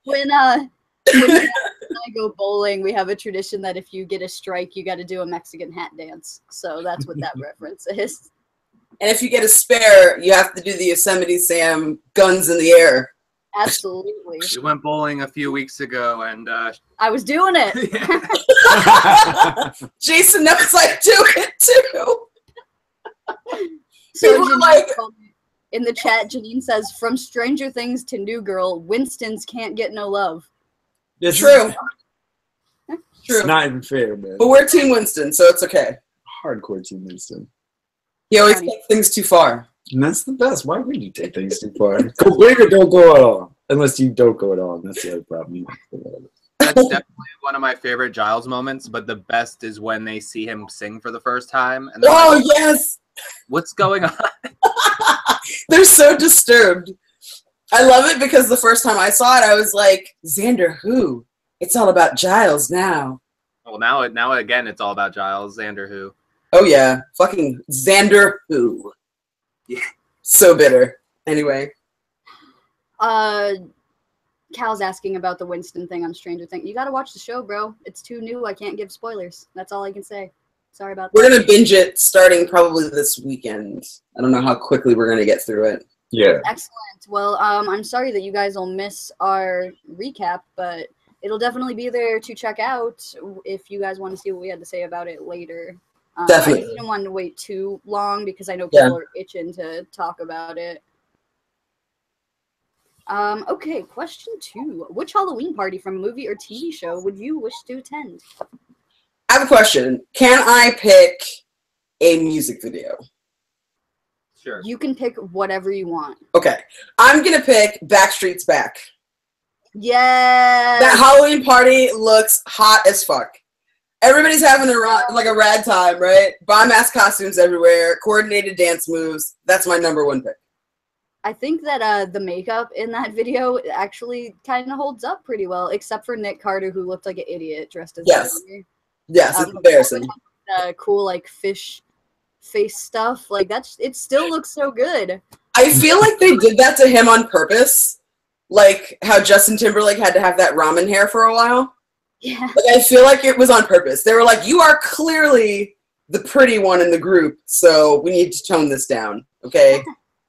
When I go bowling, we have a tradition that if you get a strike, you got to do a Mexican hat dance. So that's what that reference is. And if you get a spare, you have to do the Yosemite Sam guns in the air. Absolutely. We went bowling a few weeks ago, and I was doing it. Jason knows I do it too. So People are like, in the chat, Janine says, "From Stranger Things to New Girl, Winston's can't get no love." It's true. True. True. It's not even fair, man. But we're Team Winston, so it's okay. Hardcore Team Winston. He always takes things too far. And that's the best. Why would you take things too far? Go big or don't go at all. Unless you don't go at all. That's the other problem. that's definitely one of my favorite Giles moments. But the best is when they see him sing for the first time. And they're Oh, like, yes. what's going on? They're so disturbed. I love it because the first time I saw it, I was like, Xander who? It's all about Giles now. Well, now again, it's all about Giles. Xander who? Oh, yeah. Fucking Xander who? Yeah. So bitter. Anyway. Cal's asking about the Winston thing on Stranger Things. You got to watch the show, bro. It's too new. I can't give spoilers. That's all I can say. Sorry about that. We're going to binge it starting probably this weekend. I don't know how quickly we're going to get through it. Yeah. Excellent. Well, I'm sorry that you guys will miss our recap, but it'll definitely be there to check out if you guys want to see what we had to say about it later. Definitely. I didn't want to wait too long because I know Yeah. people are itching to talk about it. Okay, question 2. Which Halloween party from a movie or TV show would you wish to attend? I have a question. Can I pick a music video? Sure. You can pick whatever you want. Okay. I'm going to pick Backstreet's Back. Yeah. That Halloween party looks hot as fuck. Everybody's having a rad time, right? Bomb ass costumes everywhere, coordinated dance moves. That's my number one pick. I think that the makeup in that video actually kind of holds up pretty well, except for Nick Carter, who looked like an idiot dressed as Yes. Xander. Yes, it's embarrassing. Cool like fish face stuff, like it still looks so good. I feel like they did that to him on purpose. Like how Justin Timberlake had to have that ramen hair for a while. Yeah. Like I feel like it was on purpose. They were like, you are clearly the pretty one in the group, so we need to tone this down, okay?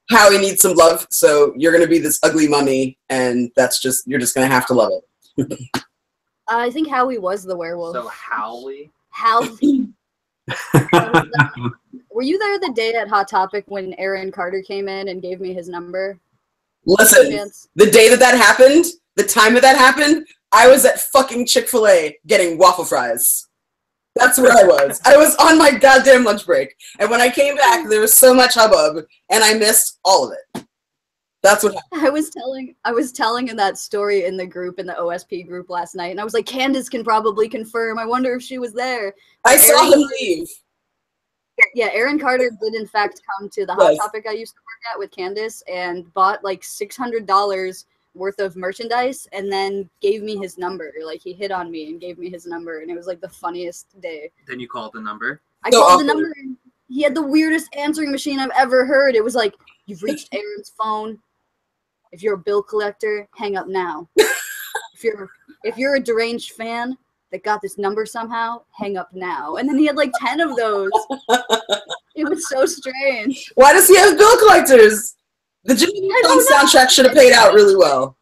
Howie needs some love, so you're gonna be this ugly mummy, and you're just gonna have to love it. I think Howie was the werewolf. So Howie? Howie. Were you there the day at Hot Topic when Aaron Carter came in and gave me his number? Listen, the day that happened, the time that happened, I was at fucking Chick-fil-A getting waffle fries. That's where I was. I was on my goddamn lunch break. And when I came back, there was so much hubbub, and I missed all of it. That's what happened. I was telling him that story in the group, in the OSP group last night, and I was like, Candace can probably confirm. I wonder if she was there. I saw him leave. Yeah, Aaron Carter did in fact come to the Hot Topic I used to work at with Candace and bought like $600 worth of merchandise and then gave me his number. Like he hit on me and gave me his number, and it was like the funniest day. Then you called the number? I called the number and he had the weirdest answering machine I've ever heard. It was like, you've reached Aaron's phone. If you're a bill collector, hang up now. if you're a deranged fan that got this number somehow, hang up now. And then he had like 10 of those. It was so strange. Why does he have bill collectors? The Jimmy Neutron soundtrack should have paid out really well.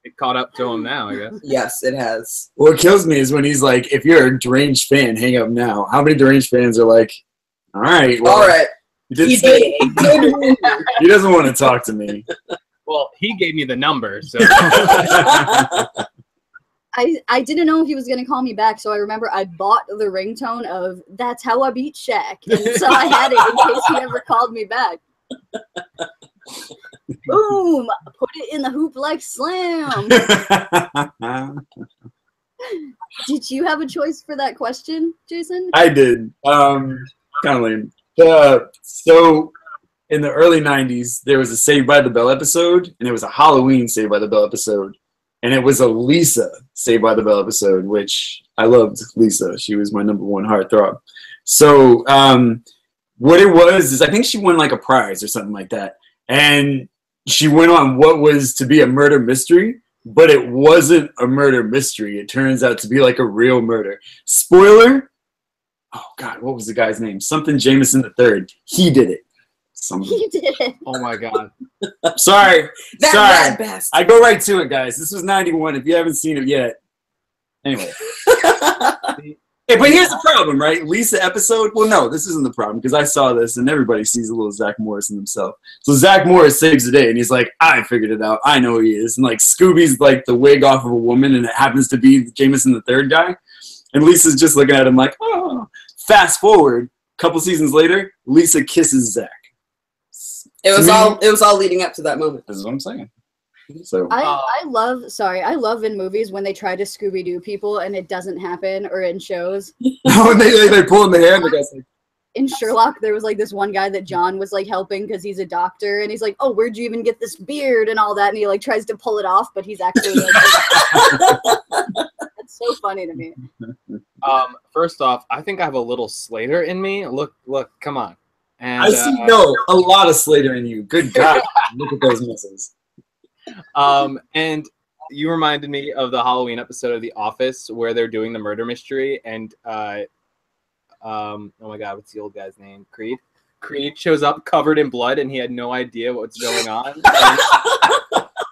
It caught up to him now, I guess. Yes, it has. What kills me is when he's like, if you're a deranged fan, hang up now. How many deranged fans are like, all right. Well, all right. He doesn't want to talk to me. Well, he gave me the number, so. I didn't know if he was going to call me back, so I remember I bought the ringtone of That's How I Beat Shaq. And so I had it in case he ever called me back. Boom! Put it in the hoop like slam. Did you have a choice for that question, Jason? I did. Kind of lame. So in the early 90s, there was a Saved by the Bell episode, and it was a Halloween Saved by the Bell episode. And it was a Lisa Saved by the Bell episode, which I loved Lisa. She was my number one heartthrob. So what it was is I think she won like a prize or something like that, and she went on what was to be a murder mystery, but it wasn't a murder mystery. It turns out to be like a real murder. Spoiler. Oh God, what was the guy's name? Something Jameson III. He did it. He did it. Oh my God. Sorry. That Sorry. rat bastard. I go right to it, guys. This was 91. If you haven't seen it yet. Anyway. Hey, but here's the problem, right? Lisa episode. Well, no, this isn't the problem because I saw this and everybody sees a little Zach Morris in himself. So Zach Morris saves the day and he's like, I figured it out. I know who he is. And like Scooby's like the wig off of a woman and it happens to be Jameson the third guy. And Lisa's just looking at him like, oh. Fast forward, a couple seasons later, Lisa kisses Zach. It was all leading up to that moment. This is what I'm saying. So I love in movies when they try to Scooby-Doo people and it doesn't happen, or in shows. Oh, they pull in the hair and the guy's like, in Sherlock, there was like this one guy that John was like helping because he's a doctor, and he's like, "Oh, where'd you even get this beard and all that?" And he like tries to pull it off, but he's actually like, that's so funny to me. First off, I think I have a little Slater in me. Look, come on. And, I see a lot of Slater in you. Good God, look at those muscles. And you reminded me of the Halloween episode of The Office where they're doing the murder mystery, and oh my God, what's the old guy's name? Creed. Creed shows up covered in blood, and he had no idea what's going on.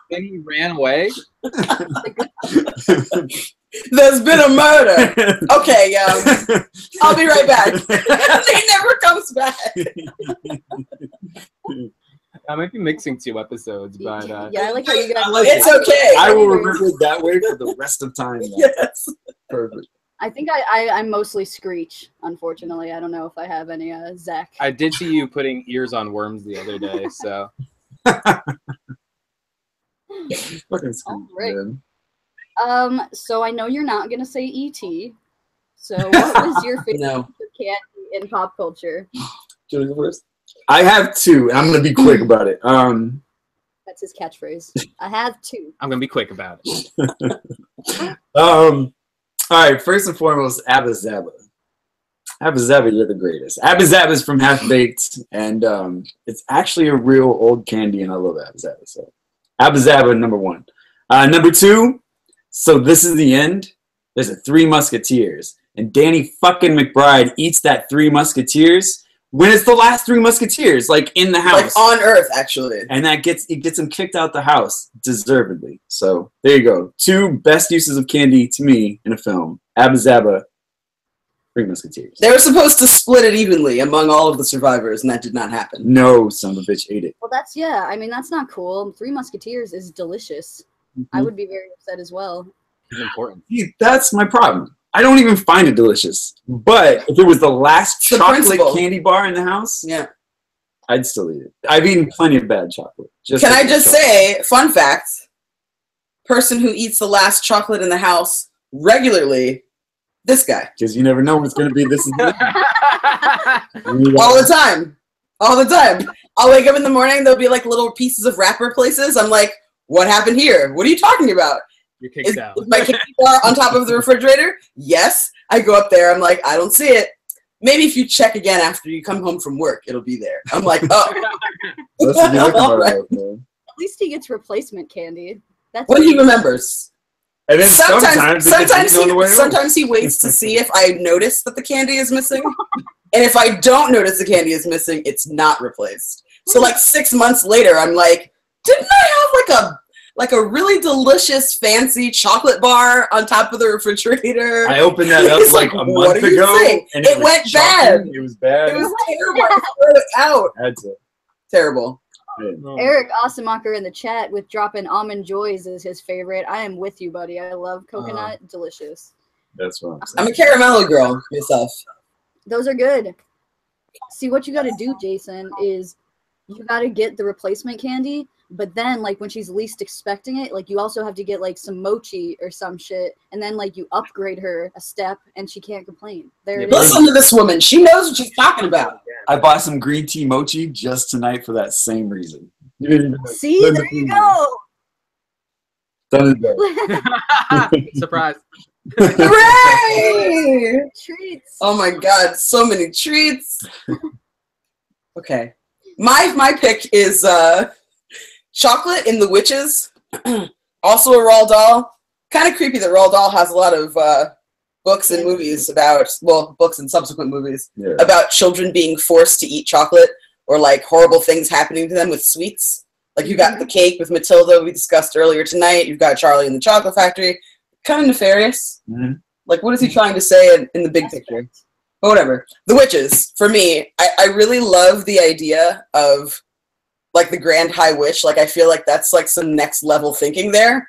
Then he ran away. There's been a murder. Okay, I'll be right back. He never comes back. I might be mixing two episodes, but yeah, I like how you guys. It's okay. I will remember it that way for the rest of time. Yes. Perfect. I think I'm mostly Screech. Unfortunately, I don't know if I have any Zach. I did see you putting ears on worms the other day, so. Fucking Right. So I know you're not gonna say E.T. So what was your favorite candy in pop culture? Do you want to go first? I have two, and I'm gonna be quick about it. That's his catchphrase. I have two. I'm gonna be quick about it. All right, first and foremost, Abba Zaba. Abba Zaba, you're the greatest. Abba Zaba is from Half Baked, and it's actually a real old candy, and I love Abba Zaba. So, Abba Zaba, number one. Number two, so this is the end. There's a Three Musketeers, and Danny fucking McBride eats that Three Musketeers when it's the last Three Musketeers, like in the house, like on Earth, actually. And that gets him kicked out the house, deservedly. So there you go. Two best uses of candy to me in a film: Abba Zaba, Three Musketeers. They were supposed to split it evenly among all of the survivors, and that did not happen. No, son of a bitch ate it. Well, that's I mean, that's not cool. Three Musketeers is delicious. Mm-hmm. I would be very upset as well. It's important. See, that's my problem. I don't even find it delicious. But if it was the last chocolate candy bar in the house, yeah, I'd still eat it. I've eaten plenty of bad chocolate. Can I just say, fun fact, person who eats the last chocolate in the house regularly, this guy. Because you never know what's going to be. This is All the time. All the time. I'll wake up in the morning, there'll be like little pieces of wrapper places. I'm like, what happened here? What are you talking about? You're kicked out. Is my candy bar on top of the refrigerator? Yes. I go up there. I'm like, I don't see it. Maybe if you check again after you come home from work, it'll be there. I'm like, oh. All right. At least he gets replacement candy. That's when he remembers. And then sometimes he waits to see if I notice that the candy is missing. And if I don't notice the candy is missing, it's not replaced. So like 6 months later, I'm like, didn't I have like a really delicious, fancy chocolate bar on top of the refrigerator? I opened that up like a month ago, and it went bad. It was bad. It was terrible. I threw it out. Had to. Terrible. Eric Osamacher in the chat with dropping Almond Joys is his favorite. I am with you, buddy. I love coconut. Delicious. That's what I'm a caramello girl myself. Those are good. See, what you got to do, Jason, is you got to get the replacement candy. But then, like, when she's least expecting it, like, you also have to get, like, some mochi or some shit. And then, like, you upgrade her a step, and she can't complain. Listen to this woman. She knows what she's talking about. I bought some green tea mochi just tonight for that same reason. See? There you go. Surprise. Hooray! Treats. Oh, my God. So many treats. Okay. My pick is Chocolate in The Witches. Also a Roald Dahl. Kind of creepy that Roald Dahl has a lot of books and movies about, well, books and subsequent movies about children being forced to eat chocolate or like horrible things happening to them with sweets. Like you got The Cake with Matilda we discussed earlier tonight. You've got Charlie and the Chocolate Factory. Kind of nefarious. Like what is he trying to say in the big picture? But whatever. The Witches, for me, I really love the idea of like the Grand High Witch. Like I feel like that's like some next level thinking there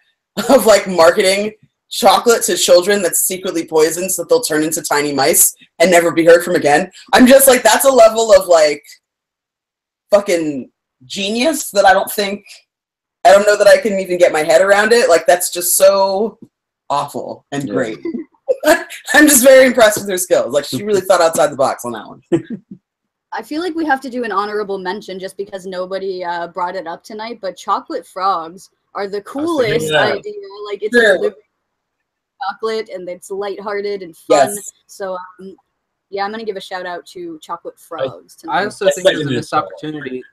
of like marketing chocolate to children that's secretly poisoned so that they'll turn into tiny mice and never be heard from again. I'm just like, that's a level of like fucking genius that I don't know that I can even get my head around it. Like that's just so awful and great. I'm just very impressed with her skills. Like she really thought outside the box on that one. I feel like we have to do an honorable mention just because nobody brought it up tonight, but chocolate frogs are the coolest idea. Like it's a living chocolate and it's lighthearted and fun. Yes. So yeah, I'm gonna give a shout out to chocolate frogs tonight. I also think there's a missed opportunity.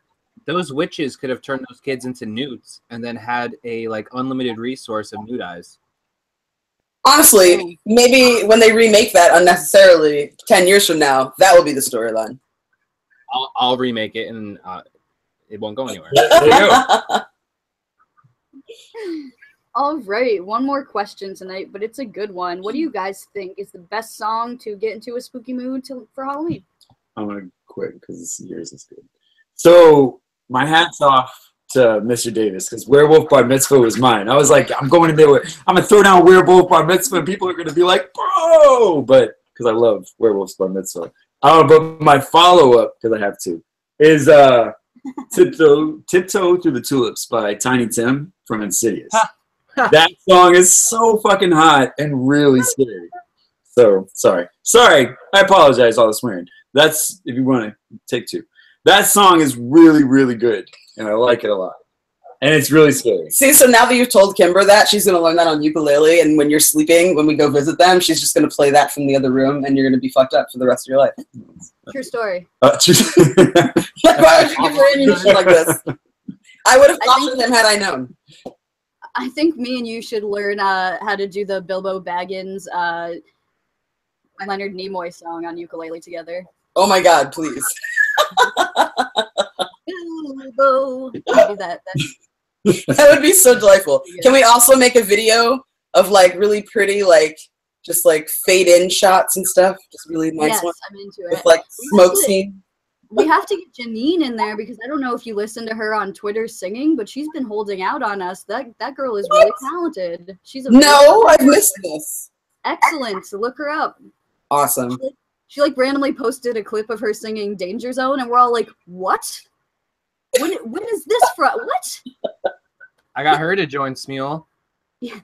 Those witches could have turned those kids into newts and then had a like unlimited resource of newt eyes. Honestly, maybe when they remake that unnecessarily 10 years from now, that will be the storyline. I'll remake it and it won't go anywhere. There you go. All right, one more question tonight, but it's a good one. What do you guys think is the best song to get into a spooky mood for Halloween? I'm gonna quit because yours is good. So my hat's off to Mr. Davis because Werewolf Bar Mitzvah was mine. I was like, I'm going in there with, I'm gonna throw down Werewolf Bar Mitzvah and people are gonna be like, bro, but because I love Werewolf Bar Mitzvah. But my follow-up, because I have to, is Tiptoe Through the Tulips by Tiny Tim from Insidious. That song is so fucking hot and really scary. So, sorry. I apologize, all the swearing. That's, if you want to take two. That song is really, really good, and I like it a lot. And it's really scary. See, so now that you've told Kimber that, she's going to learn that on ukulele, and when you're sleeping, when we go visit them, she's just going to play that from the other room, and you're going to be fucked up for the rest of your life. True story. Why would you give her ammunition like this? I would have cautioned him had I known. I think me and you should learn how to do the Bilbo Baggins Leonard Nimoy song on ukulele together. Oh my god, please. Bilbo. I'll do that. That would be so delightful. Can we also make a video of like really pretty, like just like fade in shots and stuff? Just really nice Yes, one. I'm into With it. like smoke scene. We have to get Janine in there because I don't know if you listen to her on Twitter singing, but she's been holding out on us. That girl is really talented. She's a No, I've missed this. Excellent. So look her up. Awesome. She like randomly posted a clip of her singing Danger Zone, and we're all like, "What? When is this from? What?" I got her to join Smule. Yeah,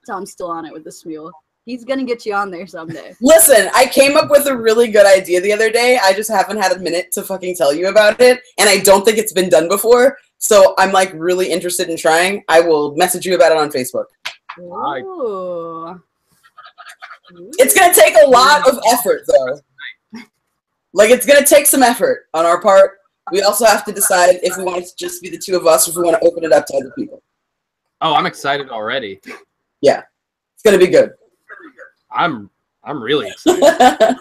Tom's still on it with the Smule. He's gonna get you on there someday. Listen, I came up with a really good idea the other day. I just haven't had a minute to fucking tell you about it, and I don't think it's been done before. So I'm like really interested in trying. I will message you about it on Facebook. Ooh. It's gonna take a lot of effort, though. Like it's gonna take some effort on our part. We also have to decide if we want it to just be the two of us, or if we want to open it up to other people. Oh, I'm excited already. Yeah, it's gonna be good. I'm really excited.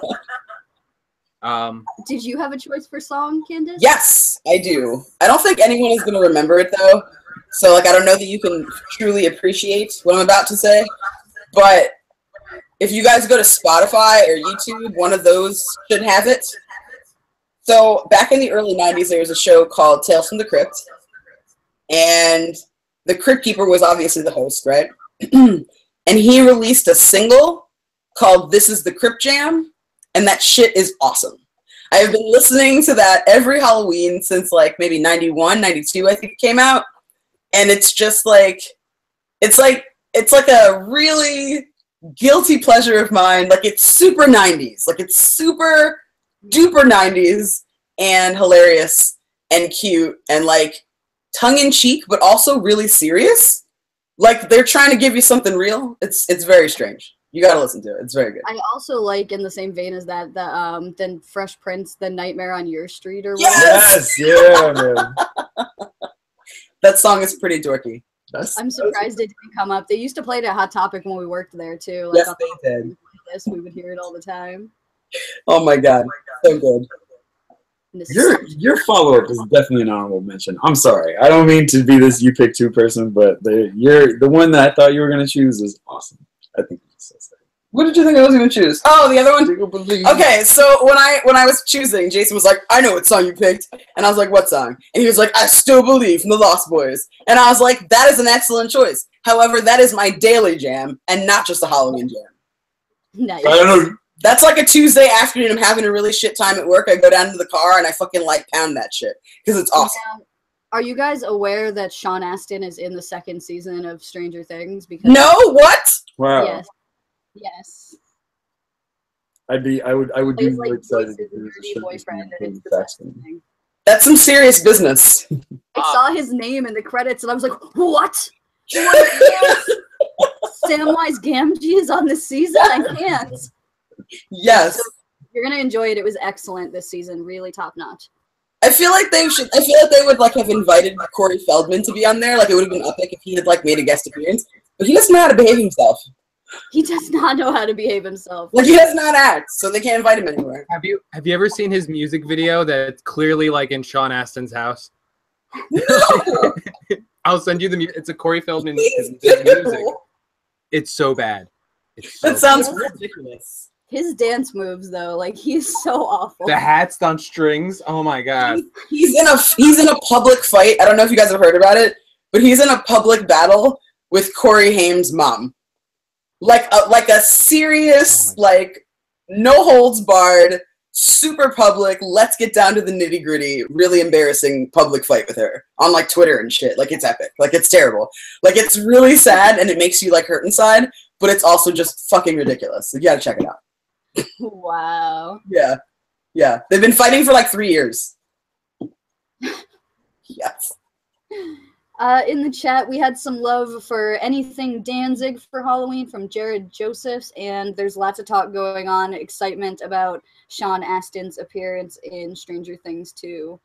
Did you have a choice for song, Candace? Yes, I do. I don't think anyone is gonna remember it though. So like I don't know that you can truly appreciate what I'm about to say. But if you guys go to Spotify or YouTube, one of those should have it. So back in the early 90s, there was a show called Tales from the Crypt. And the Crypt Keeper was obviously the host, right? And he released a single called This Is the Crypt Jam. And that shit is awesome. I have been listening to that every Halloween since like maybe 91, 92, I think it came out. And it's just like, it's like a really guilty pleasure of mine. Like it's super 90s. Like it's super duper 90s and hilarious and cute and like tongue-in-cheek, but also really serious. Like they're trying to give you something real. It's very strange. You gotta listen to it. It's very good. I also like, in the same vein as that, the Fresh Prince, The Nightmare on Your Street, or whatever. Yes! Yeah, man. That song is pretty dorky. I'm surprised it didn't come up. They used to play it at Hot Topic when we worked there too. Like, Yes, they did. playlist, we would hear it all the time. Oh my god, so good. Your follow-up is definitely an honorable mention. I'm sorry. I don't mean to be this you pick two person, but the one that I thought you were going to choose is awesome. I think it's so sad. What did you think I was gonna choose? Oh, the other one. Okay, so when I was choosing, Jason was like, "I know what song you picked," and I was like, "What song?" And he was like, "I Still Believe" from the Lost Boys, and I was like, "That is an excellent choice." However, that is my daily jam, and not just a Halloween jam. Nice. I don't know. That's like a Tuesday afternoon. I'm having a really shit time at work. I go down to the car and I fucking like pound that shit because it's awesome. Now, are you guys aware that Sean Astin is in the 2nd season of Stranger Things? Because No, what? Wow. Yes. Yes. I would be He's really like excited. his nerdy boyfriend, and it's the best thing. That's some serious business. I saw his name in the credits, and I was like, "What? Yes! Samwise Gamgee is on this season? I can't." Yes. So you're gonna enjoy it. It was excellent this season, really top notch. I feel like they would like have invited Corey Feldman to be on there. Like it would have been epic if he had like made a guest appearance. But he doesn't know how to behave himself. He does not know how to behave himself. Like he does not act, so they can't invite him anywhere. Have you ever seen his music video that's clearly like in Sean Astin's house? No. I'll send you it's a Corey Feldman his music. It's so bad. That sounds ridiculous. His dance moves though, like he's so awful. The hats on strings. Oh my god. He's in a public fight. I don't know if you guys have heard about it, but he's in a public battle with Corey Haim's mom. Like a serious, like no holds barred, super public, let's get down to the nitty gritty, really embarrassing public fight with her on like Twitter and shit. Like it's epic. Like it's terrible. Like it's really sad and it makes you like hurt inside, but it's also just fucking ridiculous. You gotta check it out. Wow. Yeah. Yeah. They've been fighting for like 3 years. Yes. In the chat, we had some love for anything Danzig for Halloween from Jared Josephs, and there's lots of talk going on, excitement about Sean Astin's appearance in Stranger Things 2.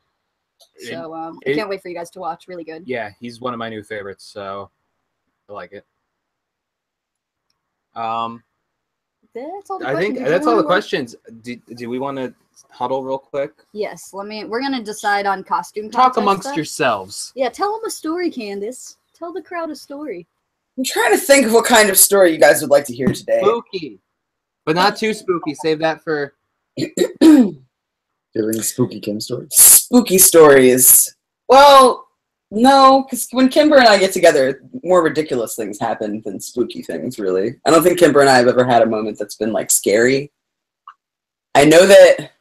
So I can't wait for you guys to watch. Really good. Yeah, he's one of my new favorites, so I like it. That's all the I questions. think Did you that's all wanna the work- questions. Do we want to huddle real quick? Yes. We're gonna decide on costume. Talk contest amongst stuff. yourselves. Yeah, tell them a story, Candace. Tell the crowd a story. I'm trying to think of what kind of story you guys would like to hear today. Spooky, but not too spooky. Save that for. Giving spooky Kim stories. Spooky stories. Well, no, because when Kimber and I get together, more ridiculous things happen than spooky things, really. I don't think Kimber and I have ever had a moment that's been, like, scary. I know that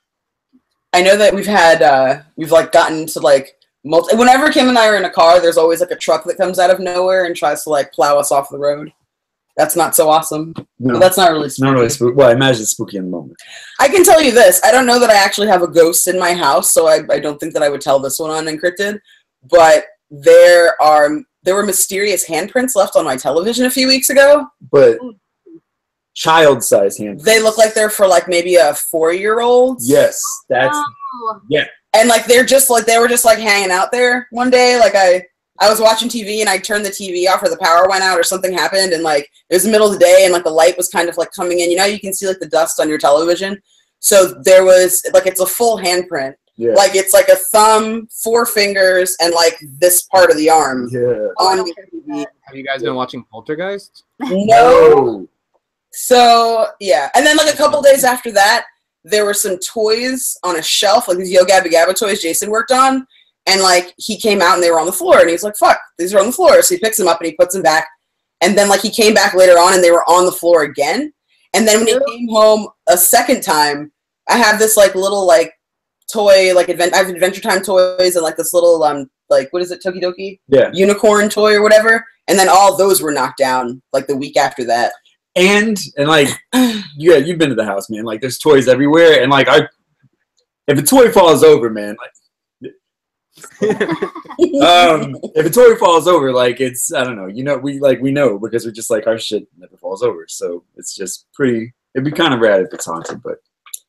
we've had, we've, like, gotten to, like, whenever Kim and I are in a car, there's always, like, a truck that comes out of nowhere and tries to, like, plow us off the road. That's not so awesome. No, but that's not really spooky. Not really spooky. Well, I imagine it's spooky in the moment. I can tell you this. I don't know that I actually have a ghost in my house, so I don't think that I would tell this one on Encrypted. But there were mysterious handprints left on my television a few weeks ago. But child-sized handprints. They look like they're for like maybe a 4-year-old. Yes, that's yeah. And like they were just like hanging out there one day. Like I was watching TV and I turned the TV off or the power went out or something happened and like it was the middle of the day and like the light was kind of like coming in. You know, you can see like the dust on your television. So there was like it's a full handprint. Yeah. Like it's like a thumb, 4 fingers, and like this part of the arm. Yeah. On the TV. Have you guys been watching Poltergeist? No. So yeah, and then like a couple days after that, there were some toys on a shelf, like these Yo Gabba Gabba toys Jason worked on. And, like, he came out and they were on the floor. And he was like, fuck, these are on the floor. So he picks them up and he puts them back. And then, like, he came back later on and they were on the floor again. And then when he came home a second time, I have this, like, little, like, toy, like, I have Adventure Time toys and, like, this little, like, what is it, Tokidoki? Yeah. Unicorn toy or whatever. And then all those were knocked down, like, the week after that. And like, yeah, you've been to the house, man. Like, there's toys everywhere. And, like, if a toy falls over, man, like, If a toy falls over, like it's I don't know, we know because we're just like our shit never falls over, so it's just pretty. It'd be kind of rad if it's haunted, but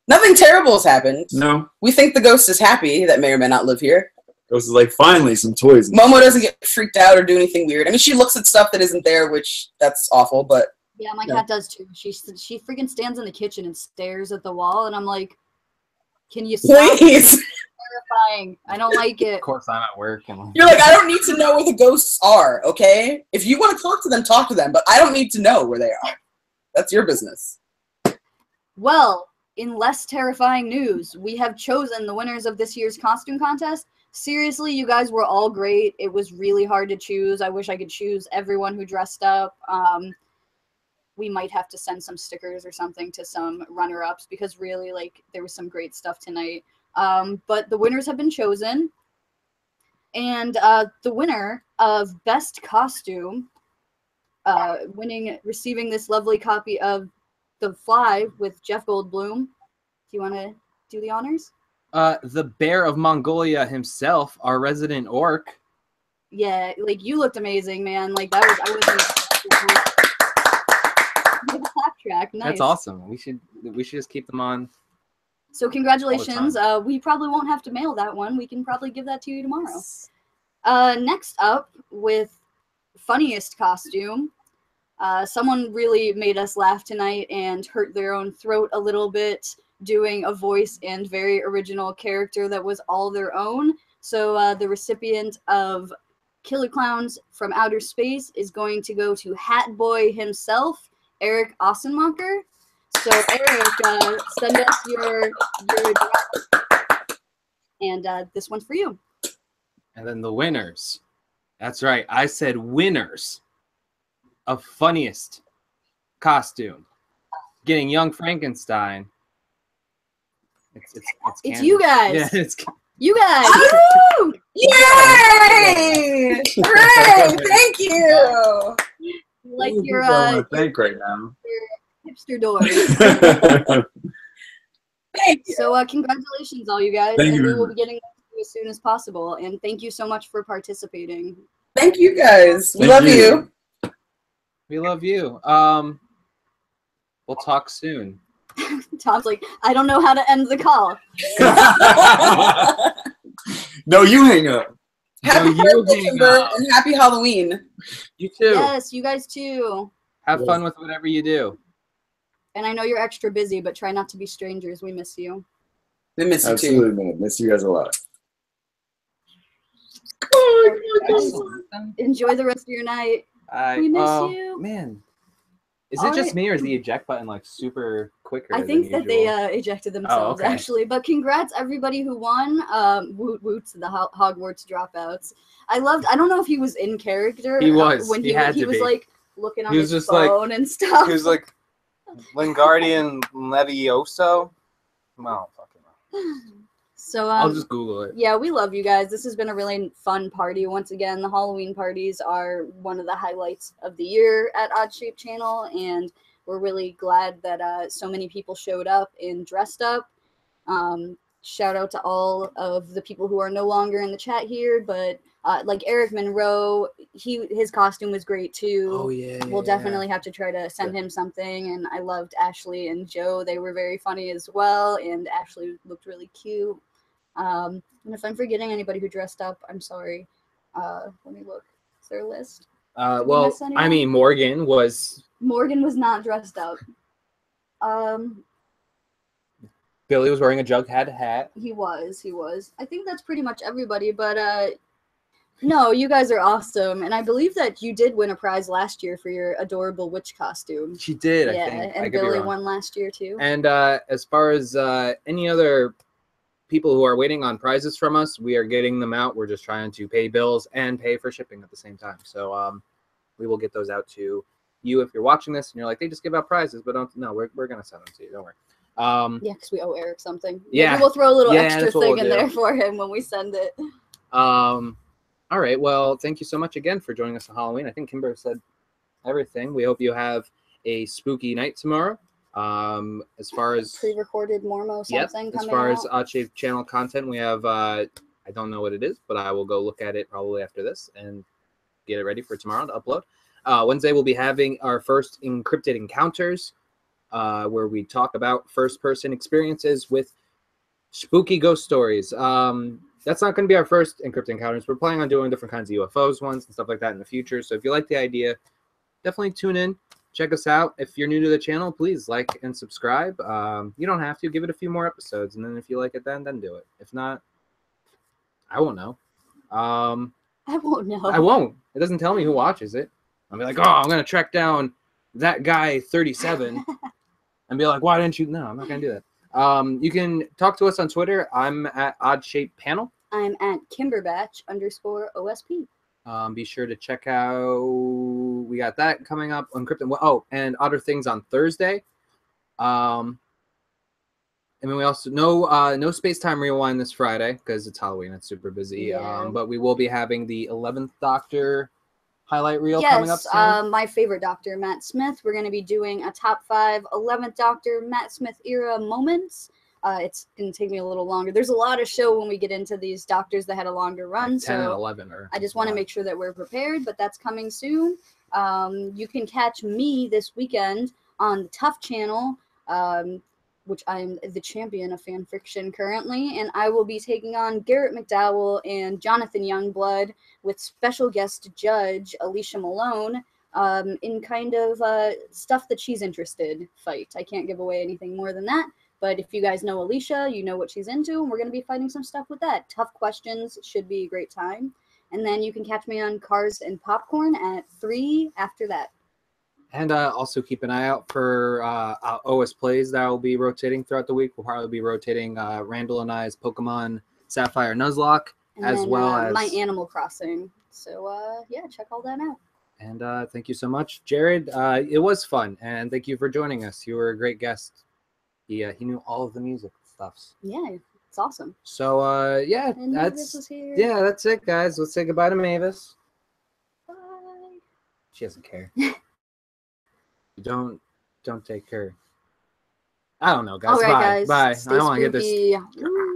nothing terrible has happened. no. We think the ghost is happy that may or may not live here. Ghost is like finally some toys. Momo doesn't get freaked out or do anything weird. I mean, she looks at stuff that isn't there, which that's awful, but Yeah, my No. cat does too. She freaking stands in the kitchen and stares at the wall, and I'm like, can you stop? please. It's terrifying. I don't like it. Of course, I'm at work and You're like, I don't need to know where the ghosts are, okay? If you want to talk to them, but I don't need to know where they are. That's your business. Well, in less terrifying news, we have chosen the winners of this year's costume contest. Seriously, you guys were all great. It was really hard to choose. I wish I could choose everyone who dressed up. We might have to send some stickers or something to some runner-ups because really, like, there was some great stuff tonight. But the winners have been chosen. And the winner of Best Costume, receiving this lovely copy of The Fly with Jeff Goldblum. Do you want to do the honors? the bear of Mongolia himself, our resident orc. Yeah, like you looked amazing, man. Like that was clap track. Nice. That's awesome. We should just keep them on. So congratulations. We probably won't have to mail that one. We can probably give that to you tomorrow. Next up, with funniest costume, someone really made us laugh tonight and hurt their own throat a little bit, doing a voice and very original character that was all their own. So the recipient of Killer Clowns from Outer Space is going to go to Hat Boy himself, Eric Ossenmacher. So Eric, send us your address, and this one's for you. And then the winners. That's right. I said winners of funniest costume. Getting Young Frankenstein. It's you guys. Yeah, it's you guys. Woo! Yay! Hooray! Thank you. Like Who your do I wanna thank right now. hipster door. Thank you. So congratulations, all you guys. Thank and you we very will be getting to you as soon as possible. And thank you so much for participating. Thank you guys. We Thank love you. you. We love you. We'll talk soon. Tom's like, I don't know how to end the call. No, you hang up. Happy you birthday, hang Kimber, up. and happy Halloween. You too. Yes, you guys too. Have fun with whatever you do. And I know you're extra busy, but try not to be strangers. We miss you. We miss you too. Absolutely, man. Miss you guys a lot. Enjoy the rest of your night. We miss you. Man, is All it just right. me or is the eject button like super quicker? I think that they ejected themselves okay. actually, but congrats everybody who won. Woot woot to the Hogwarts dropouts. I don't know if he was in character. He was. when He had he to was be. like looking on He was his just like- phone and stuff. He was like Wingardium Levioso. Well, fucking hell. So I'll just Google it. yeah, we love you guys. This has been a really fun party. Once again, the Halloween parties are one of the highlights of the year at Odd Shape Channel, and we're really glad that so many people showed up and dressed up. Shout out to all of the people who are no longer in the chat here, but like Eric Monroe, his costume was great too. Oh yeah. We'll definitely have to try to send him something. And I loved Ashley and Joe. They were very funny as well, and Ashley looked really cute. And if I'm forgetting anybody who dressed up, I'm sorry. Let me look. Is there a list? Well, miss anyone? I mean, Morgan was. Morgan was not dressed up. Billy was wearing a Jughead hat. He was. I think that's pretty much everybody, but no, you guys are awesome. And I believe that you did win a prize last year for your adorable witch costume. She did, Yeah, I think. I and could be Billy wrong. won last year too. And as far as any other people who are waiting on prizes from us, we are getting them out. We're just trying to pay bills and pay for shipping at the same time. So we will get those out to you if you're watching this and you're like, they just give out prizes, but no, we're gonna send them to you. Don't worry. Yeah, because we owe Eric something. Yeah. Maybe we'll throw a little Yeah, extra that's what thing we'll in do. there for him when we send it. All right. Well, thank you so much again for joining us on Halloween. I think Kimber said everything. We hope you have a spooky night tomorrow. As far as Pre-recorded Mormo yep, something as coming far out. as Odd Shape channel content, we have I I don't know what it is, but I will go look at it probably after this and get it ready for tomorrow to upload. Wednesday, we'll be having our first Encrypted Encounters, where we talk about first-person experiences with spooky ghost stories. That's not going to be our first Encrypted Encounters. We're planning on doing different kinds of UFOs ones and stuff like that in the future. So if you like the idea, definitely tune in. Check us out. If you're new to the channel, please like and subscribe. You don't have to. Give it a few more episodes, and then if you like it then do it. If not, I won't know. I won't know. I won't. It doesn't tell me who watches it. I'll be like, oh, I'm going to track down that guy 37 and be like, why didn't you? No, I'm not going to do that. You can talk to us on Twitter. I'm at OddShapePanel. I'm at Kimberbatch_OSP. Be sure to check out. We got that coming up on Encrypted. Oh, and Odder Things on Thursday. And then we also no Space Time Rewind this Friday because it's Halloween. It's super busy. Yeah. But we will be having the 11th Doctor highlight reel coming up soon. Yes, my favorite Doctor, Matt Smith. We're going to be doing a top 5 11th Doctor Matt Smith era moments. It's going to take me a little longer. There's a lot of show when we get into these doctors that had a longer run. Like 10 so and 11 I just want to make sure that we're prepared, but that's coming soon. You can catch me this weekend on the Tough channel, which I'm the champion of fan fiction currently, and I will be taking on Garrett McDowell and Jonathan Youngblood with special guest judge Alicia Malone in kind of stuff that she's interested fight. I can't give away anything more than that, but if you guys know Alicia, you know what she's into, and we're going to be fighting some stuff with that. Tough questions, should be a great time. And then you can catch me on Cars and Popcorn at 3 after that. And also keep an eye out for OS Plays that will be rotating throughout the week. We'll probably be rotating Randall and I's Pokemon Sapphire Nuzlocke, And as then, well as my Animal Crossing. So, yeah, check all that out. And thank you so much, Jared. It was fun, and thank you for joining us. You were a great guest. He knew all of the music stuffs. Yeah, it's awesome. So yeah, And Mavis was here. that's it, guys. Let's say goodbye to Mavis. Bye. She doesn't care. Don't take her. I don't know, guys. All right, Bye. guys. Bye. Stay I don't want to get this. spooky. Ooh.